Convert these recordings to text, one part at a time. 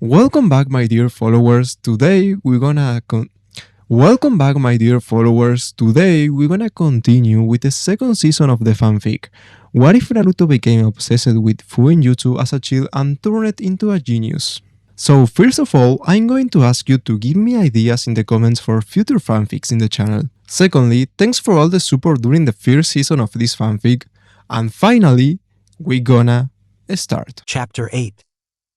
Welcome back, my dear followers. Welcome back, my dear followers. Today we're gonna continue with the second season of the fanfic. What if Naruto became obsessed with FUINJUTSU as a child and turned it into a genius? So first of all, I'm going to ask you to give me ideas in the comments for future fanfics in the channel. Secondly, thanks for all the support during the first season of this fanfic. And finally, we're gonna start. Chapter 8.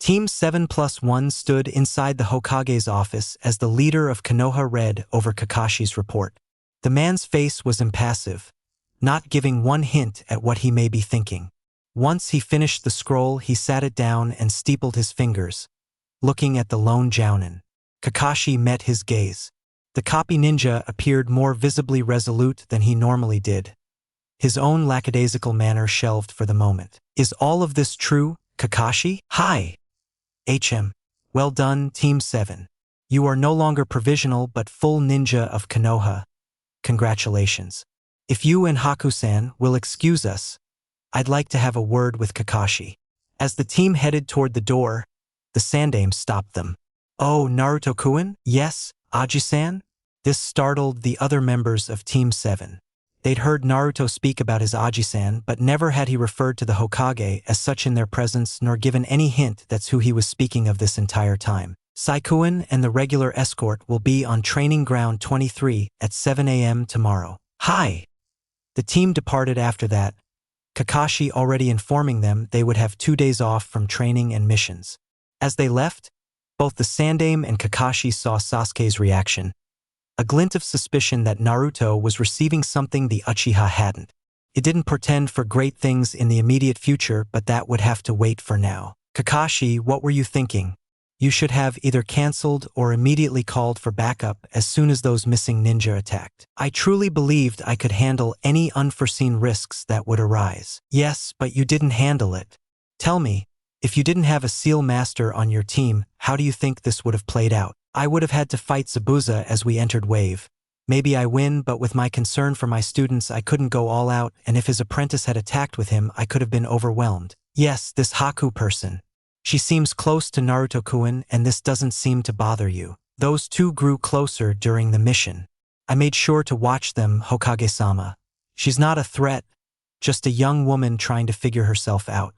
Team 7+1 stood inside the Hokage's office as the leader of Konoha read over Kakashi's report. The man's face was impassive, not giving one hint at what he may be thinking. Once he finished the scroll, he sat it down and steepled his fingers, looking at the lone jounin. Kakashi met his gaze. The copy ninja appeared more visibly resolute than he normally did. His own lackadaisical manner shelved for the moment. Is all of this true, Kakashi? Hi! Well done, Team 7. You are no longer provisional but full ninja of Konoha. Congratulations. If you and Haku-san will excuse us, I'd like to have a word with Kakashi. As the team headed toward the door, the Sandaime stopped them. Oh, Naruto-kun? Yes, Aji-san? This startled the other members of Team 7. They'd heard Naruto speak about his Aji-san, but never had he referred to the Hokage as such in their presence nor given any hint that's who he was speaking of this entire time. Saikuen and the regular escort will be on Training Ground 23 at 7 a.m. tomorrow. Hi! The team departed after that, Kakashi already informing them they would have 2 days off from training and missions. As they left, both the Sandaime and Kakashi saw Sasuke's reaction. A glint of suspicion that Naruto was receiving something the Uchiha hadn't. It didn't portend for great things in the immediate future, but that would have to wait for now. Kakashi, what were you thinking? You should have either cancelled or immediately called for backup as soon as those missing ninja attacked. I truly believed I could handle any unforeseen risks that would arise. Yes, but you didn't handle it. Tell me, if you didn't have a SEAL master on your team, how do you think this would have played out? I would have had to fight Zabuza as we entered Wave. Maybe I win, but with my concern for my students I couldn't go all out, and if his apprentice had attacked with him I could have been overwhelmed. Yes, this Haku person. She seems close to Naruto-kun and this doesn't seem to bother you. Those two grew closer during the mission. I made sure to watch them, Hokage-sama. She's not a threat, just a young woman trying to figure herself out.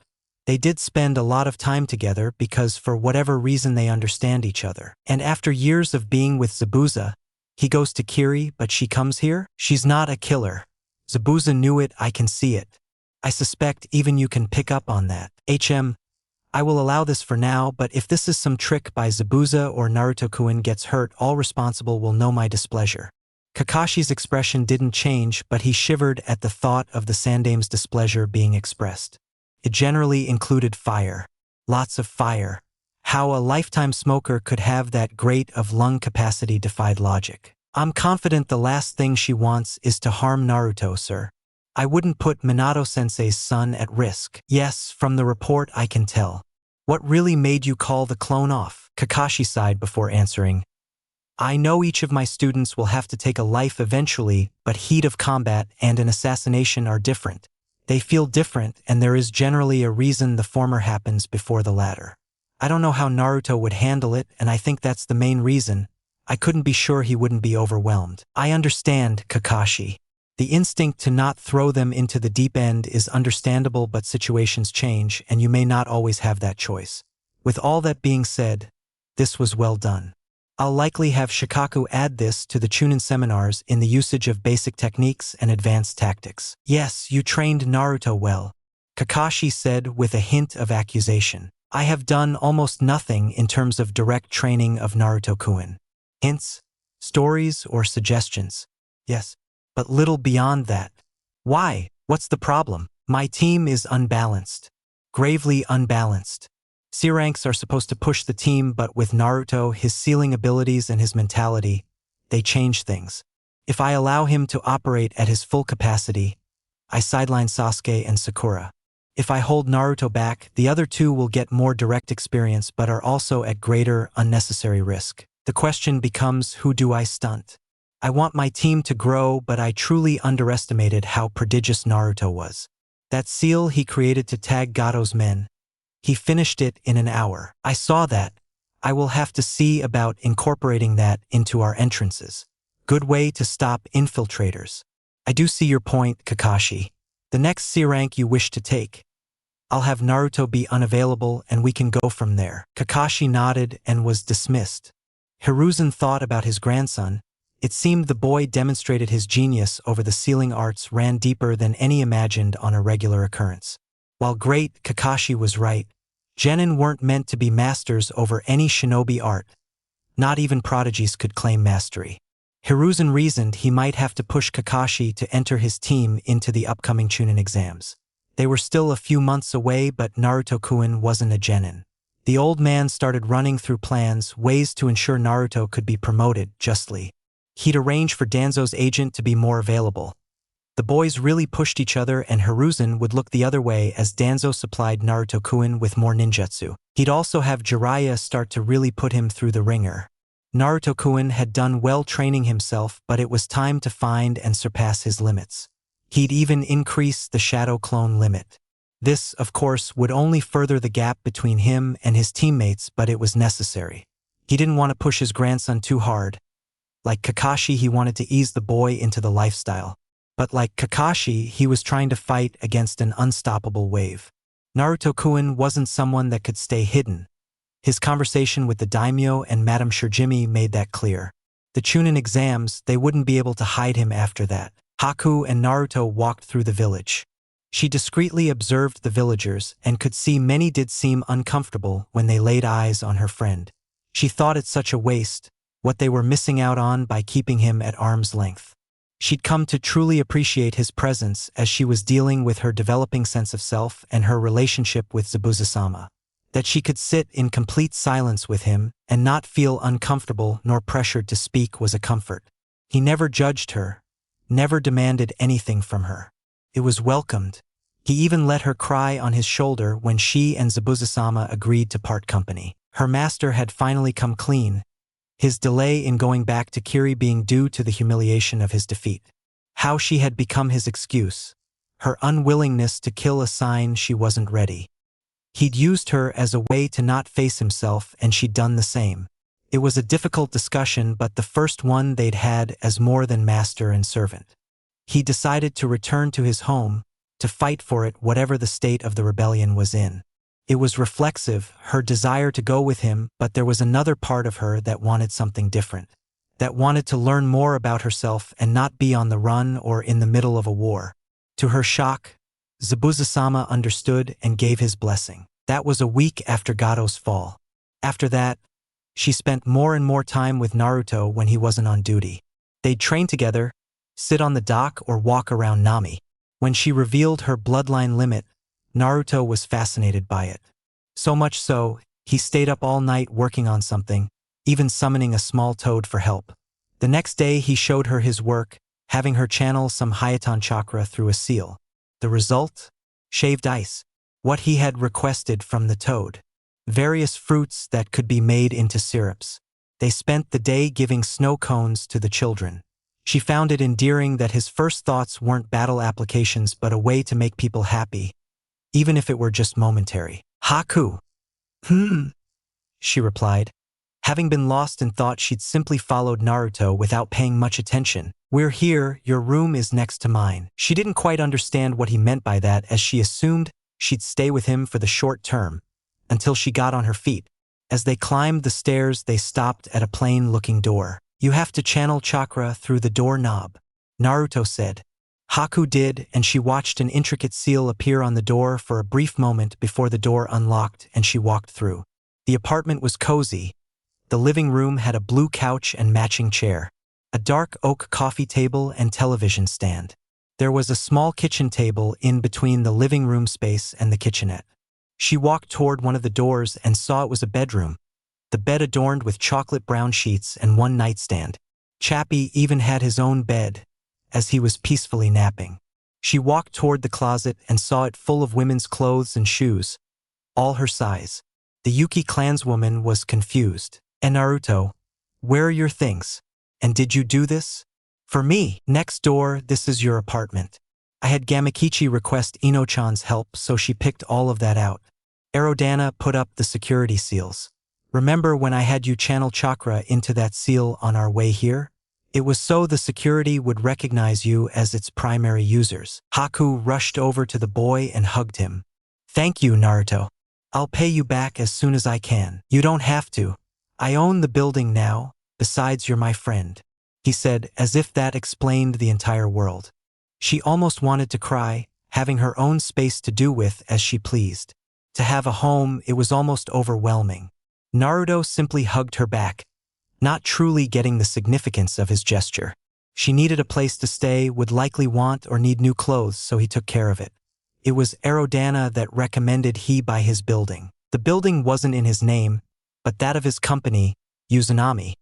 They did spend a lot of time together because for whatever reason they understand each other. And after years of being with Zabuza, he goes to Kiri, but she comes here? She's not a killer. Zabuza knew it, I can see it. I suspect even you can pick up on that. I will allow this for now, but if this is some trick by Zabuza or Naruto-kun gets hurt, all responsible will know my displeasure. Kakashi's expression didn't change, but he shivered at the thought of the Sandaime's displeasure being expressed. It generally included fire. Lots of fire. How a lifetime smoker could have that great of lung capacity defied logic. I'm confident the last thing she wants is to harm Naruto, sir. I wouldn't put Minato-sensei's son at risk. Yes, from the report I can tell. What really made you call the clone off? Kakashi sighed before answering. I know each of my students will have to take a life eventually, but heat of combat and an assassination are different. They feel different, and there is generally a reason the former happens before the latter. I don't know how Naruto would handle it, and I think that's the main reason. I couldn't be sure he wouldn't be overwhelmed. I understand, Kakashi. The instinct to not throw them into the deep end is understandable, but situations change, and you may not always have that choice. With all that being said, this was well done. I'll likely have Shikaku add this to the Chunin seminars in the usage of basic techniques and advanced tactics. Yes, you trained Naruto well, Kakashi said with a hint of accusation. I have done almost nothing in terms of direct training of Naruto-kun. Hints, stories, or suggestions. Yes, but little beyond that. Why? What's the problem? My team is unbalanced. Gravely unbalanced. C-ranks are supposed to push the team, but with Naruto, his sealing abilities and his mentality, they change things. If I allow him to operate at his full capacity, I sideline Sasuke and Sakura. If I hold Naruto back, the other two will get more direct experience but are also at greater, unnecessary risk. The question becomes, who do I stunt? I want my team to grow, but I truly underestimated how prodigious Naruto was. That seal he created to tag Gato's men, he finished it in an hour. I saw that. I will have to see about incorporating that into our entrances. Good way to stop infiltrators. I do see your point, Kakashi. The next C rank you wish to take. I'll have Naruto be unavailable and we can go from there. Kakashi nodded and was dismissed. Hiruzen thought about his grandson. It seemed the boy demonstrated his genius over the sealing arts ran deeper than any imagined on a regular occurrence. While great, Kakashi was right. Genin weren't meant to be masters over any shinobi art. Not even prodigies could claim mastery. Hiruzen reasoned he might have to push Kakashi to enter his team into the upcoming Chunin exams. They were still a few months away, but Naruto-kun wasn't a genin. The old man started running through plans, ways to ensure Naruto could be promoted justly. He'd arrange for Danzo's agent to be more available. The boys really pushed each other and Hiruzen would look the other way as Danzo supplied Naruto-kun with more ninjutsu. He'd also have Jiraiya start to really put him through the ringer. Naruto-kun had done well training himself, but it was time to find and surpass his limits. He'd even increase the shadow clone limit. This, of course, would only further the gap between him and his teammates, but it was necessary. He didn't want to push his grandson too hard. Like Kakashi, he wanted to ease the boy into the lifestyle. But like Kakashi, he was trying to fight against an unstoppable wave. Naruto-kun wasn't someone that could stay hidden. His conversation with the daimyo and Madame Shirjimi made that clear. The Chunin exams, they wouldn't be able to hide him after that. Haku and Naruto walked through the village. She discreetly observed the villagers and could see many did seem uncomfortable when they laid eyes on her friend. She thought it such a waste, what they were missing out on by keeping him at arm's length. She'd come to truly appreciate his presence as she was dealing with her developing sense of self and her relationship with Zabuza-sama. That she could sit in complete silence with him and not feel uncomfortable nor pressured to speak was a comfort. He never judged her, never demanded anything from her. It was welcomed. He even let her cry on his shoulder when she and Zabuza-sama agreed to part company. Her master had finally come clean, his delay in going back to Kiri being due to the humiliation of his defeat. How she had become his excuse. Her unwillingness to kill a sign she wasn't ready. He'd used her as a way to not face himself and she'd done the same. It was a difficult discussion, but the first one they'd had as more than master and servant. He decided to return to his home, to fight for it whatever the state of the rebellion was in. It was reflexive, her desire to go with him, but there was another part of her that wanted something different. That wanted to learn more about herself and not be on the run or in the middle of a war. To her shock, Zabuza-sama understood and gave his blessing. That was a week after Gato's fall. After that, she spent more and more time with Naruto when he wasn't on duty. They'd train together, sit on the dock or walk around Nami. When she revealed her bloodline limit, Naruto was fascinated by it. So much so, he stayed up all night working on something, even summoning a small toad for help. The next day he showed her his work, having her channel some Hayatan chakra through a seal. The result? Shaved ice. What he had requested from the toad. Various fruits that could be made into syrups. They spent the day giving snow cones to the children. She found it endearing that his first thoughts weren't battle applications but a way to make people happy, even if it were just momentary. Haku. She replied. Having been lost in thought, she'd simply followed Naruto without paying much attention. We're here, your room is next to mine. She didn't quite understand what he meant by that, as she assumed she'd stay with him for the short term, until she got on her feet. As they climbed the stairs, they stopped at a plain-looking door. You have to channel chakra through the door knob, Naruto said. Haku did, and she watched an intricate seal appear on the door for a brief moment before the door unlocked and she walked through. The apartment was cozy. The living room had a blue couch and matching chair, a dark oak coffee table and television stand. There was a small kitchen table in between the living room space and the kitchenette. She walked toward one of the doors and saw it was a bedroom, the bed adorned with chocolate brown sheets and one nightstand. Chappie even had his own bed, as he was peacefully napping. She walked toward the closet and saw it full of women's clothes and shoes, all her size. The Yuki clanswoman was confused. And Naruto, where are your things? And did you do this? For me, next door, this is your apartment. I had Gamakichi request Ino-chan's help, so she picked all of that out. Aerodana put up the security seals. Remember when I had you channel chakra into that seal on our way here? It was so the security would recognize you as its primary users. Haku rushed over to the boy and hugged him. Thank you, Naruto. I'll pay you back as soon as I can. You don't have to. I own the building now, besides you're my friend, he said, as if that explained the entire world. She almost wanted to cry, having her own space to do with as she pleased. To have a home, it was almost overwhelming. Naruto simply hugged her back, not truly getting the significance of his gesture. She needed a place to stay, would likely want or need new clothes, so he took care of it. It was Aerodana that recommended he buy his building. The building wasn't in his name, but that of his company, Uzunami.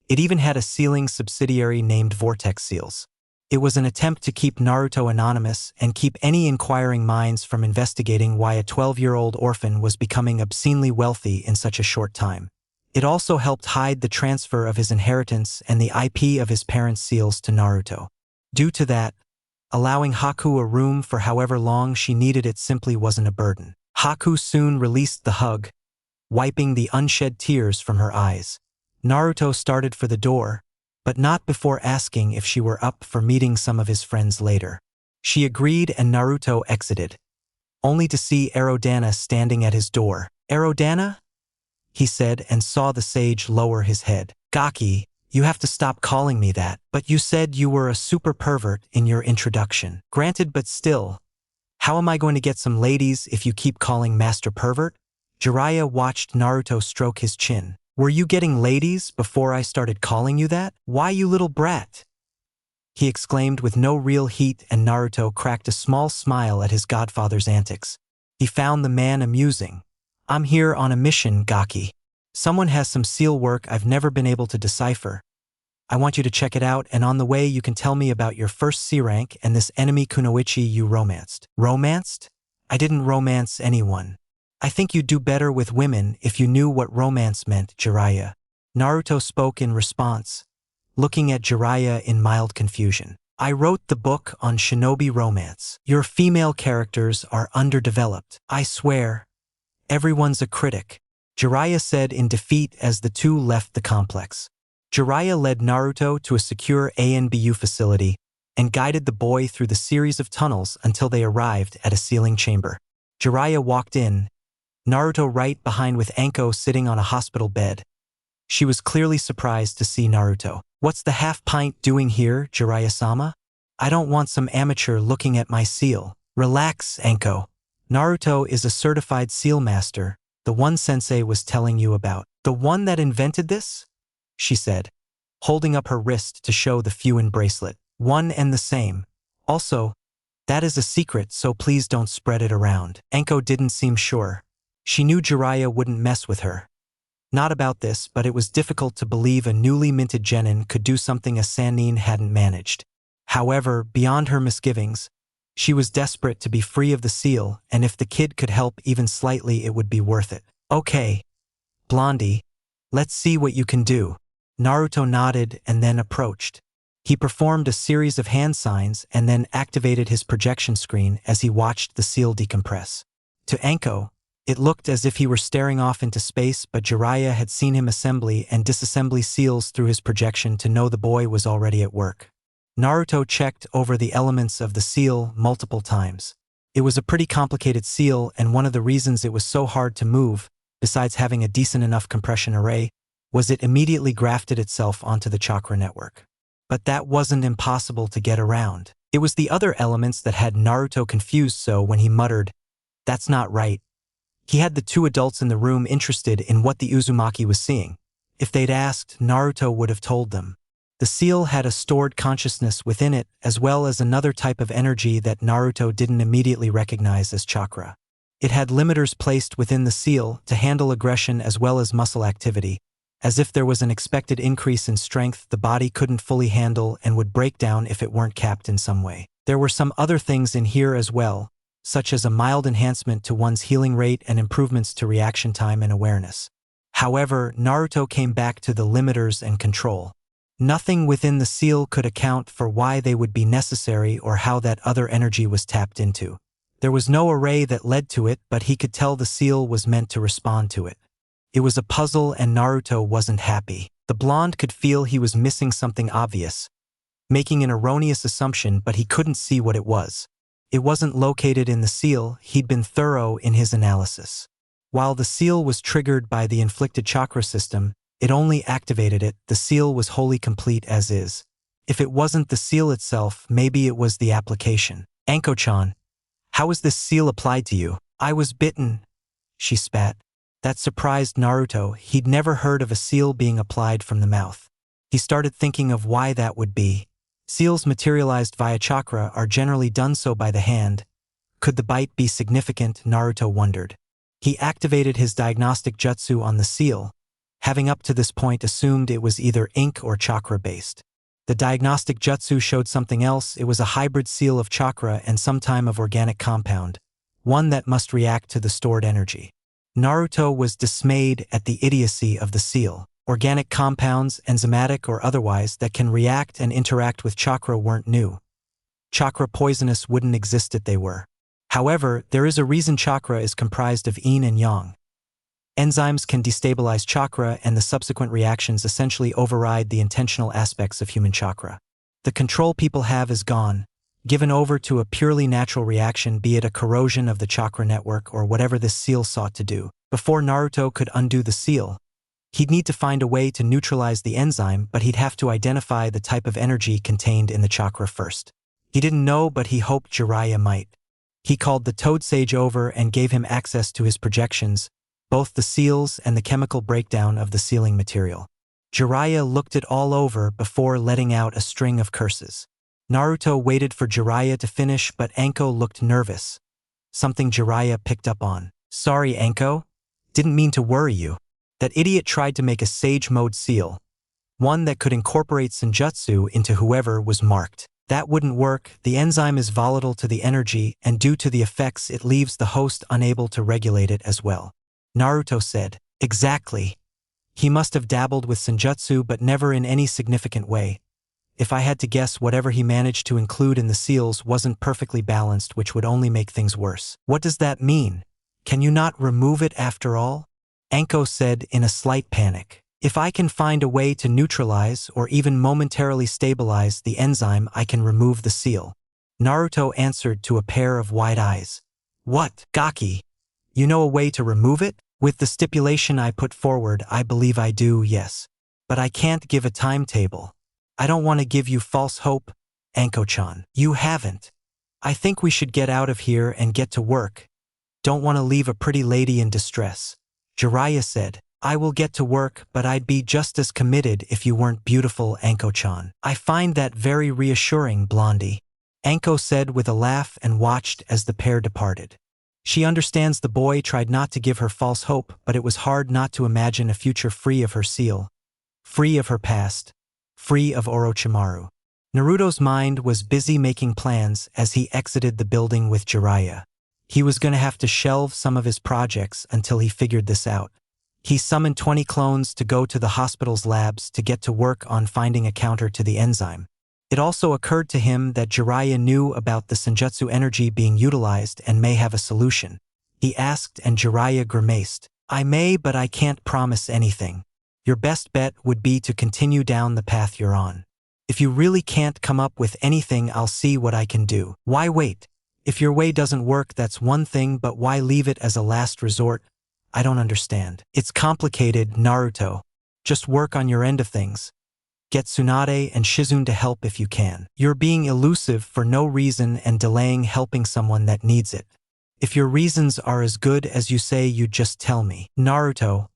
It even had a sealing subsidiary named Vortex Seals. It was an attempt to keep Naruto anonymous and keep any inquiring minds from investigating why a 12-year-old orphan was becoming obscenely wealthy in such a short time. It also helped hide the transfer of his inheritance and the IP of his parents' seals to Naruto. Due to that, allowing Haku a room for however long she needed it simply wasn't a burden. Haku soon released the hug, wiping the unshed tears from her eyes. Naruto started for the door, but not before asking if she were up for meeting some of his friends later. She agreed and Naruto exited, only to see Aerodana standing at his door. Aerodana? He said and saw the sage lower his head. Gaki, you have to stop calling me that, but you said you were a super pervert in your introduction. Granted, but still, how am I going to get some ladies if you keep calling Master Pervert? Jiraiya watched Naruto stroke his chin. Were you getting ladies before I started calling you that? Why, you little brat? He exclaimed with no real heat, and Naruto cracked a small smile at his godfather's antics. He found the man amusing. I'm here on a mission, Gaki. Someone has some seal work I've never been able to decipher. I want you to check it out, and on the way you can tell me about your first C rank and this enemy Kunoichi you romanced. Romanced? I didn't romance anyone. I think you'd do better with women if you knew what romance meant, Jiraiya. Naruto spoke in response, looking at Jiraiya in mild confusion. I wrote the book on shinobi romance. Your female characters are underdeveloped. I swear, everyone's a critic, Jiraiya said in defeat as the two left the complex. Jiraiya led Naruto to a secure ANBU facility and guided the boy through the series of tunnels until they arrived at a sealing chamber. Jiraiya walked in, Naruto right behind with Anko sitting on a hospital bed. She was clearly surprised to see Naruto. What's the half-pint doing here, Jiraiya-sama? I don't want some amateur looking at my seal. Relax, Anko. Naruto is a certified seal master, the one sensei was telling you about. The one that invented this? She said, holding up her wrist to show the Fuin bracelet. One and the same. Also, that is a secret, so please don't spread it around. Anko didn't seem sure. She knew Jiraiya wouldn't mess with her. Not about this, but it was difficult to believe a newly minted genin could do something a Sannin hadn't managed. However, beyond her misgivings, she was desperate to be free of the seal, and if the kid could help even slightly, it would be worth it. Okay, Blondie, let's see what you can do. Naruto nodded and then approached. He performed a series of hand signs and then activated his projection screen as he watched the seal decompress. To Anko, it looked as if he were staring off into space, but Jiraiya had seen him assembly and disassembly seals through his projection to know the boy was already at work. Naruto checked over the elements of the seal multiple times. It was a pretty complicated seal, and one of the reasons it was so hard to move, besides having a decent enough compression array, was it immediately grafted itself onto the chakra network. But that wasn't impossible to get around. It was the other elements that had Naruto confused, so when he muttered, "That's not right," he had the two adults in the room interested in what the Uzumaki was seeing. If they'd asked, Naruto would have told them. The seal had a stored consciousness within it, as well as another type of energy that Naruto didn't immediately recognize as chakra. It had limiters placed within the seal to handle aggression as well as muscle activity, as if there was an expected increase in strength the body couldn't fully handle and would break down if it weren't capped in some way. There were some other things in here as well, such as a mild enhancement to one's healing rate and improvements to reaction time and awareness. However, Naruto came back to the limiters and control. Nothing within the seal could account for why they would be necessary or how that other energy was tapped into. There was no array that led to it, but he could tell the seal was meant to respond to it. It was a puzzle and Naruto wasn't happy. The blonde could feel he was missing something obvious, making an erroneous assumption, but he couldn't see what it was. It wasn't located in the seal. He'd been thorough in his analysis. While the seal was triggered by the inflicted chakra system, it only activated it. The seal was wholly complete as is. If it wasn't the seal itself, maybe it was the application. Anko-chan, how was this seal applied to you? I was bitten, she spat. That surprised Naruto. He'd never heard of a seal being applied from the mouth. He started thinking of why that would be. Seals materialized via chakra are generally done so by the hand. Could the bite be significant? Naruto wondered. He activated his diagnostic jutsu on the seal, having up to this point assumed it was either ink or chakra-based. The diagnostic jutsu showed something else. It was a hybrid seal of chakra and some type of organic compound, one that must react to the stored energy. Naruto was dismayed at the idiocy of the seal. Organic compounds, enzymatic or otherwise, that can react and interact with chakra weren't new. Chakra poisonous wouldn't exist if they were. However, there is a reason chakra is comprised of yin and yang. Enzymes can destabilize chakra and the subsequent reactions essentially override the intentional aspects of human chakra. The control people have is gone, given over to a purely natural reaction, be it a corrosion of the chakra network or whatever this seal sought to do. Before Naruto could undo the seal, he'd need to find a way to neutralize the enzyme, but he'd have to identify the type of energy contained in the chakra first. He didn't know, but he hoped Jiraiya might. He called the Toad Sage over and gave him access to his projections, both the seals and the chemical breakdown of the sealing material. Jiraiya looked it all over before letting out a string of curses. Naruto waited for Jiraiya to finish, but Anko looked nervous, something Jiraiya picked up on. Sorry, Anko. Didn't mean to worry you. That idiot tried to make a Sage Mode seal, one that could incorporate Senjutsu into whoever was marked. That wouldn't work. The enzyme is volatile to the energy, and due to the effects it leaves the host unable to regulate it as well. Naruto said, exactly. He must have dabbled with Senjutsu but never in any significant way. If I had to guess, whatever he managed to include in the seals wasn't perfectly balanced, which would only make things worse. What does that mean? Can you not remove it after all? Anko said in a slight panic. If I can find a way to neutralize or even momentarily stabilize the enzyme, I can remove the seal. Naruto answered to a pair of wide eyes. What, Gaki? You know a way to remove it? With the stipulation I put forward, I believe I do, yes. But I can't give a timetable. I don't want to give you false hope, Anko-chan. You haven't. I think we should get out of here and get to work. Don't want to leave a pretty lady in distress. Jiraiya said, I will get to work, but I'd be just as committed if you weren't beautiful, Anko-chan. I find that very reassuring, Blondie. Anko said with a laugh and watched as the pair departed. She understands the boy tried not to give her false hope, but it was hard not to imagine a future free of her seal, free of her past, free of Orochimaru. Naruto's mind was busy making plans as he exited the building with Jiraiya. He was going to have to shelve some of his projects until he figured this out. He summoned 20 clones to go to the hospital's labs to get to work on finding a counter to the enzyme. It also occurred to him that Jiraiya knew about the Senjutsu energy being utilized and may have a solution. He asked and Jiraiya grimaced. I may, but I can't promise anything. Your best bet would be to continue down the path you're on. If you really can't come up with anything, I'll see what I can do. Why wait? If your way doesn't work, that's one thing, but why leave it as a last resort? I don't understand. It's complicated, Naruto. Just work on your end of things. Get Tsunade and Shizune to help if you can. You're being elusive for no reason and delaying helping someone that needs it. If your reasons are as good as you say, you just tell me. Naruto,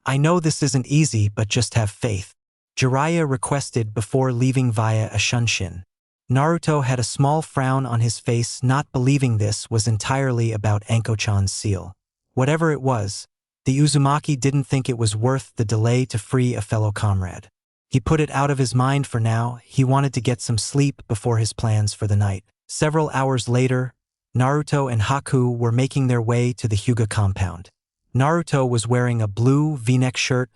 I know this isn't easy, but just have faith. Jiraiya requested before leaving via a shunshin. Naruto had a small frown on his face, not believing this was entirely about Anko-chan's seal. Whatever it was, the Uzumaki didn't think it was worth the delay to free a fellow comrade. He put it out of his mind for now. He wanted to get some sleep before his plans for the night. Several hours later, Naruto and Haku were making their way to the Hyuga compound. Naruto was wearing a blue V-neck shirt,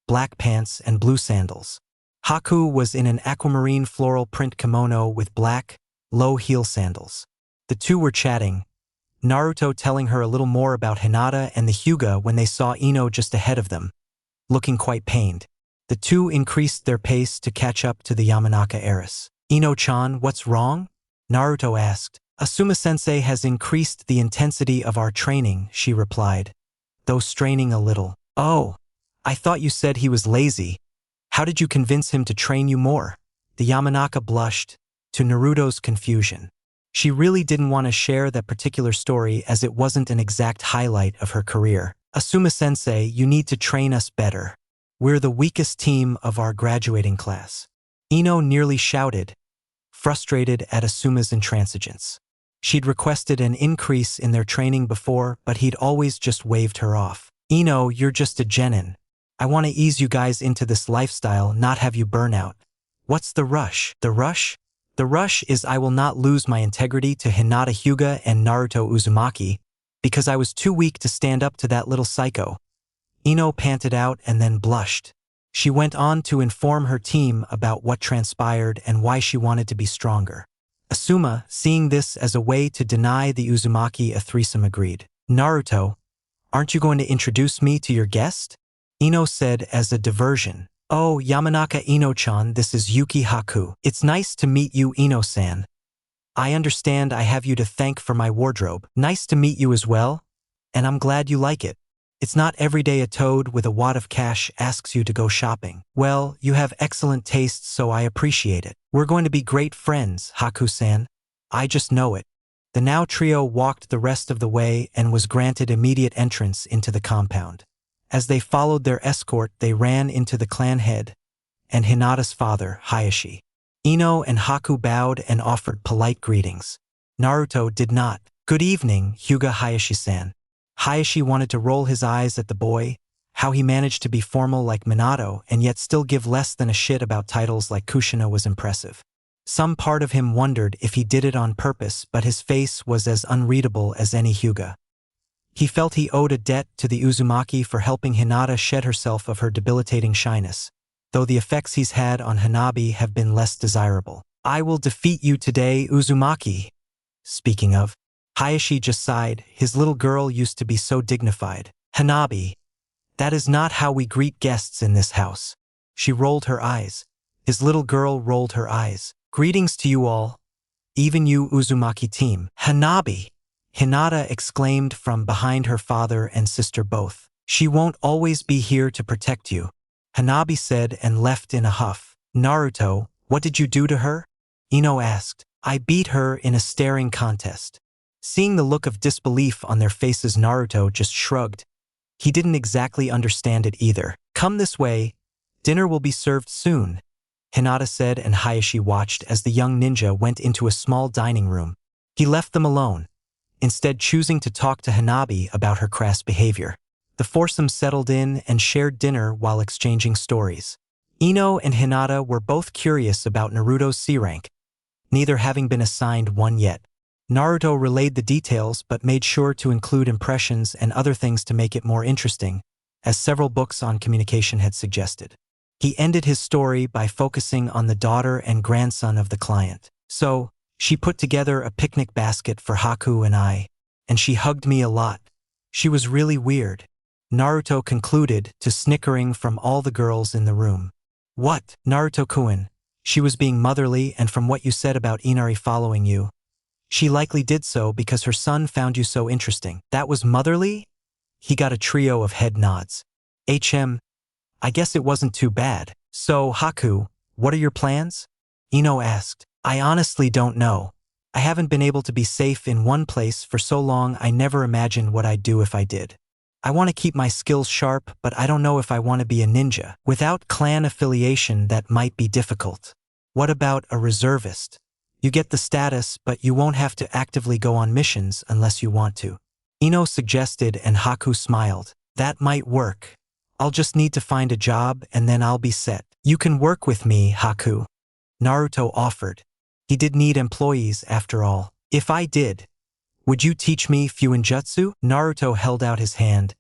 black pants, and blue sandals. Haku was in an aquamarine floral print kimono with black, low-heel sandals. The two were chatting, Naruto telling her a little more about Hinata and the Hyuga when they saw Ino just ahead of them, looking quite pained. The two increased their pace to catch up to the Yamanaka heiress. Ino-chan, what's wrong? Naruto asked. Asuma-sensei has increased the intensity of our training, she replied, though straining a little. Oh, I thought you said he was lazy. How did you convince him to train you more? The Yamanaka blushed, to Naruto's confusion. She really didn't want to share that particular story as it wasn't an exact highlight of her career. Asuma-sensei, you need to train us better. We're the weakest team of our graduating class. Ino nearly shouted, frustrated at Asuma's intransigence. She'd requested an increase in their training before, but he'd always just waved her off. Ino, you're just a genin. I want to ease you guys into this lifestyle, not have you burn out. What's the rush? The rush? The rush is I will not lose my integrity to Hinata Hyuga and Naruto Uzumaki because I was too weak to stand up to that little psycho. Ino panted out and then blushed. She went on to inform her team about what transpired and why she wanted to be stronger. Asuma, seeing this as a way to deny the Uzumaki a threesome, agreed. Naruto, aren't you going to introduce me to your guest? Ino said as a diversion. Oh, Yamanaka Ino-chan, this is Yuki Haku. It's nice to meet you, Ino-san. I understand I have you to thank for my wardrobe. Nice to meet you as well, and I'm glad you like it. It's not every day a toad with a wad of cash asks you to go shopping. Well, you have excellent taste, so I appreciate it. We're going to be great friends, Haku-san. I just know it. The now trio walked the rest of the way and was granted immediate entrance into the compound. As they followed their escort, they ran into the clan head and Hinata's father, Hayashi. Ino and Haku bowed and offered polite greetings. Naruto did not. Good evening, Hyuga Hayashi-san. Hayashi wanted to roll his eyes at the boy, how he managed to be formal like Minato and yet still give less than a shit about titles like Kushina was impressive. Some part of him wondered if he did it on purpose, but his face was as unreadable as any Hyuga. He felt he owed a debt to the Uzumaki for helping Hinata shed herself of her debilitating shyness, though the effects he's had on Hanabi have been less desirable. I will defeat you today, Uzumaki. Speaking of, Hayashi just sighed. His little girl used to be so dignified. Hanabi, that is not how we greet guests in this house. She rolled her eyes. His little girl rolled her eyes. Greetings to you all, even you Uzumaki team. Hanabi, Hinata exclaimed from behind her father and sister both. She won't always be here to protect you, Hanabi said and left in a huff. Naruto, what did you do to her? Ino asked. I beat her in a staring contest. Seeing the look of disbelief on their faces, Naruto just shrugged. He didn't exactly understand it either. Come this way, dinner will be served soon, Hinata said, and Hayashi watched as the young ninja went into a small dining room. He left them alone, instead choosing to talk to Hanabi about her crass behavior. The foursome settled in and shared dinner while exchanging stories. Ino and Hinata were both curious about Naruto's C rank, neither having been assigned one yet. Naruto relayed the details but made sure to include impressions and other things to make it more interesting, as several books on communication had suggested. He ended his story by focusing on the daughter and grandson of the client. So, she put together a picnic basket for Haku and I, and she hugged me a lot. She was really weird, Naruto concluded, to snickering from all the girls in the room. What, Naruto-kun? She was being motherly, and from what you said about Inari following you, she likely did so because her son found you so interesting. That was motherly? He got a trio of head nods. I guess it wasn't too bad. So, Haku, what are your plans? Ino asked. I honestly don't know. I haven't been able to be safe in one place for so long. I never imagined what I'd do if I did. I want to keep my skills sharp, but I don't know if I want to be a ninja. Without clan affiliation, that might be difficult. What about a reservist? You get the status, but you won't have to actively go on missions unless you want to. Ino suggested, and Haku smiled. That might work. I'll just need to find a job and then I'll be set. You can work with me, Haku, Naruto offered. He did need employees after all. If I did, would you teach me FÜINJUTSU? Naruto held out his hand.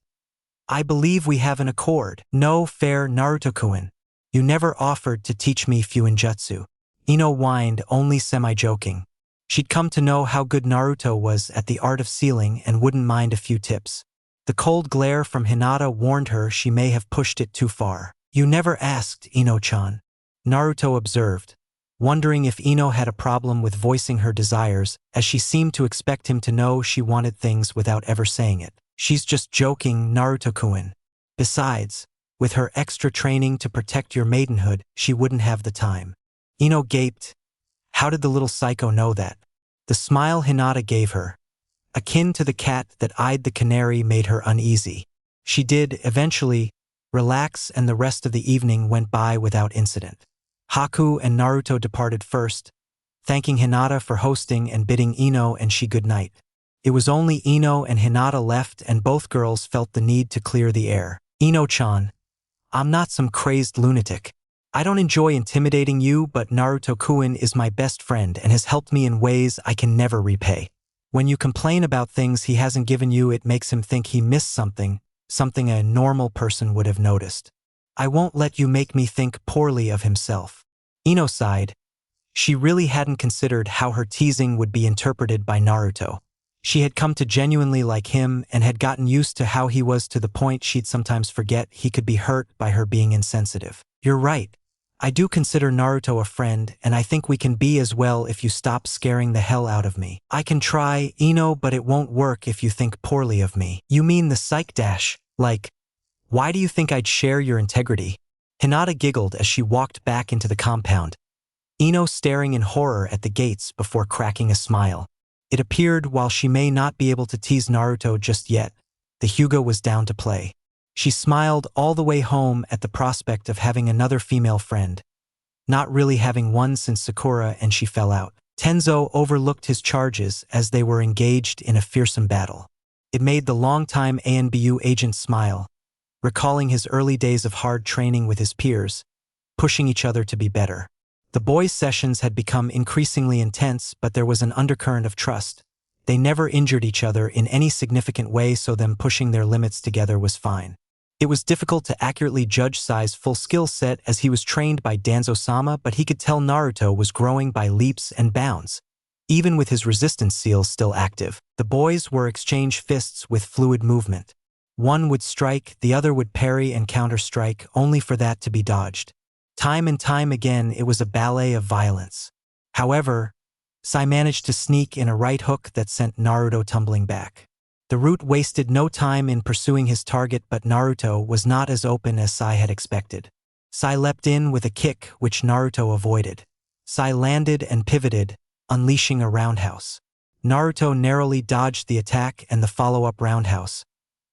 I believe we have an accord. No fair, Naruto-kun. You never offered to teach me FÜINJUTSU. Ino whined, only semi-joking. She'd come to know how good Naruto was at the art of sealing and wouldn't mind a few tips. The cold glare from Hinata warned her she may have pushed it too far. "You never asked, Ino-chan," Naruto observed, wondering if Ino had a problem with voicing her desires, as she seemed to expect him to know she wanted things without ever saying it. "She's just joking, Naruto-kun. Besides, with her extra training to protect your maidenhood, she wouldn't have the time." Ino gaped. How did the little psycho know that? The smile Hinata gave her, akin to the cat that eyed the canary, made her uneasy. She did, eventually, relax, and the rest of the evening went by without incident. Haku and Naruto departed first, thanking Hinata for hosting and bidding Ino and she good night. It was only Ino and Hinata left, and both girls felt the need to clear the air. "Ino-chan, I'm not some crazed lunatic. I don't enjoy intimidating you, but Naruto-kun is my best friend and has helped me in ways I can never repay. When you complain about things he hasn't given you, it makes him think he missed something a normal person would have noticed. I won't let you make me think poorly of himself." Ino sighed. She really hadn't considered how her teasing would be interpreted by Naruto. She had come to genuinely like him and had gotten used to how he was, to the point she'd sometimes forget he could be hurt by her being insensitive. "You're right. I do consider Naruto a friend, and I think we can be as well if you stop scaring the hell out of me. I can try, Ino, but it won't work if you think poorly of me." "You mean the psych dash? Like, why do you think I'd share your integrity?" Hinata giggled as she walked back into the compound, Ino staring in horror at the gates before cracking a smile. It appeared while she may not be able to tease Naruto just yet, the Hyuga was down to play. She smiled all the way home at the prospect of having another female friend, not really having one since Sakura and she fell out. Tenzo overlooked his charges as they were engaged in a fearsome battle. It made the longtime ANBU agent smile, recalling his early days of hard training with his peers, pushing each other to be better. The boys' sessions had become increasingly intense, but there was an undercurrent of trust. They never injured each other in any significant way, so them pushing their limits together was fine. It was difficult to accurately judge Sai's full skill set as he was trained by Danzo-sama, but he could tell Naruto was growing by leaps and bounds. Even with his resistance seal still active, the boys were exchange fists with fluid movement. One would strike, the other would parry and counter-strike, only for that to be dodged. Time and time again, it was a ballet of violence. However, Sai managed to sneak in a right hook that sent Naruto tumbling back. The root wasted no time in pursuing his target, but Naruto was not as open as Sai had expected. Sai leapt in with a kick, which Naruto avoided. Sai landed and pivoted, unleashing a roundhouse. Naruto narrowly dodged the attack and the follow-up roundhouse,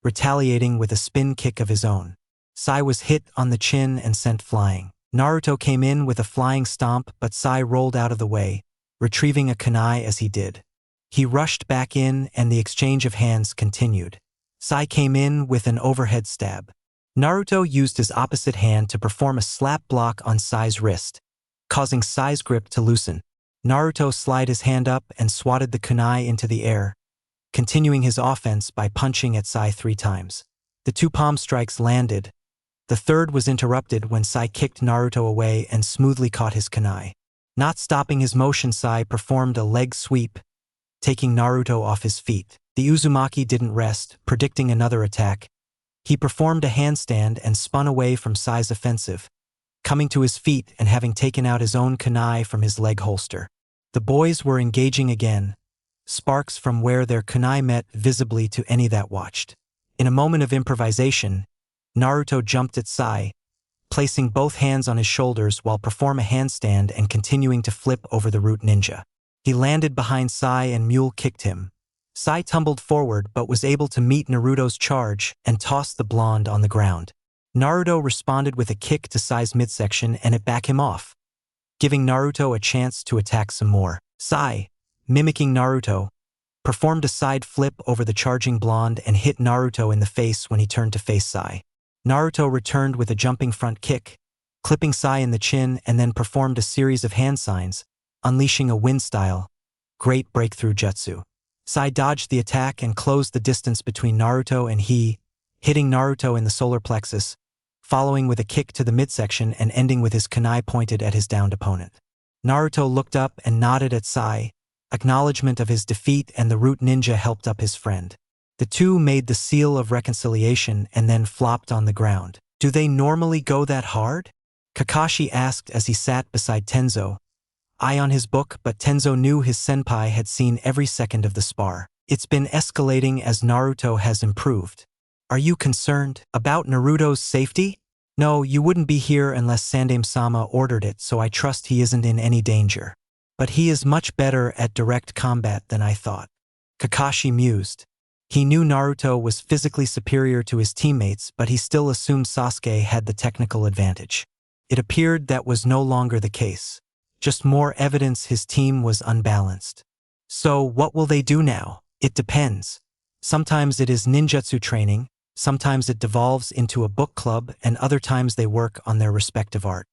retaliating with a spin kick of his own. Sai was hit on the chin and sent flying. Naruto came in with a flying stomp, but Sai rolled out of the way, retrieving a kunai as he did. He rushed back in and the exchange of hands continued. Sai came in with an overhead stab. Naruto used his opposite hand to perform a slap block on Sai's wrist, causing Sai's grip to loosen. Naruto slid his hand up and swatted the kunai into the air, continuing his offense by punching at Sai 3 times. The 2 palm strikes landed. The third was interrupted when Sai kicked Naruto away and smoothly caught his kunai. Not stopping his motion, Sai performed a leg sweep, taking Naruto off his feet. The Uzumaki didn't rest, predicting another attack. He performed a handstand and spun away from Sai's offensive, coming to his feet and having taken out his own kunai from his leg holster. The boys were engaging again, sparks from where their kunai met visibly to any that watched. In a moment of improvisation, Naruto jumped at Sai, placing both hands on his shoulders while performing a handstand and continuing to flip over the root ninja. He landed behind Sai and mule kicked him. Sai tumbled forward but was able to meet Naruto's charge and tossed the blonde on the ground. Naruto responded with a kick to Sai's midsection and it backed him off, giving Naruto a chance to attack some more. Sai, mimicking Naruto, performed a side flip over the charging blonde and hit Naruto in the face when he turned to face Sai. Naruto returned with a jumping front kick, clipping Sai in the chin, and then performed a series of hand signs, unleashing a wind-style, great breakthrough jutsu. Sai dodged the attack and closed the distance between Naruto and he, hitting Naruto in the solar plexus, following with a kick to the midsection and ending with his kunai pointed at his downed opponent. Naruto looked up and nodded at Sai, acknowledgement of his defeat, and the root ninja helped up his friend. The two made the seal of reconciliation and then flopped on the ground. Do they normally go that hard? Kakashi asked as he sat beside Tenzo, eye on his book, but Tenzo knew his senpai had seen every second of the spar. It's been escalating as Naruto has improved. Are you concerned about Naruto's safety? No, you wouldn't be here unless Sandame-sama ordered it, so I trust he isn't in any danger. But he is much better at direct combat than I thought. Kakashi mused. He knew Naruto was physically superior to his teammates, but he still assumed Sasuke had the technical advantage. It appeared that was no longer the case. Just more evidence his team was unbalanced. So what will they do now? It depends. Sometimes it is ninjutsu training, sometimes it devolves into a book club, and other times they work on their respective art.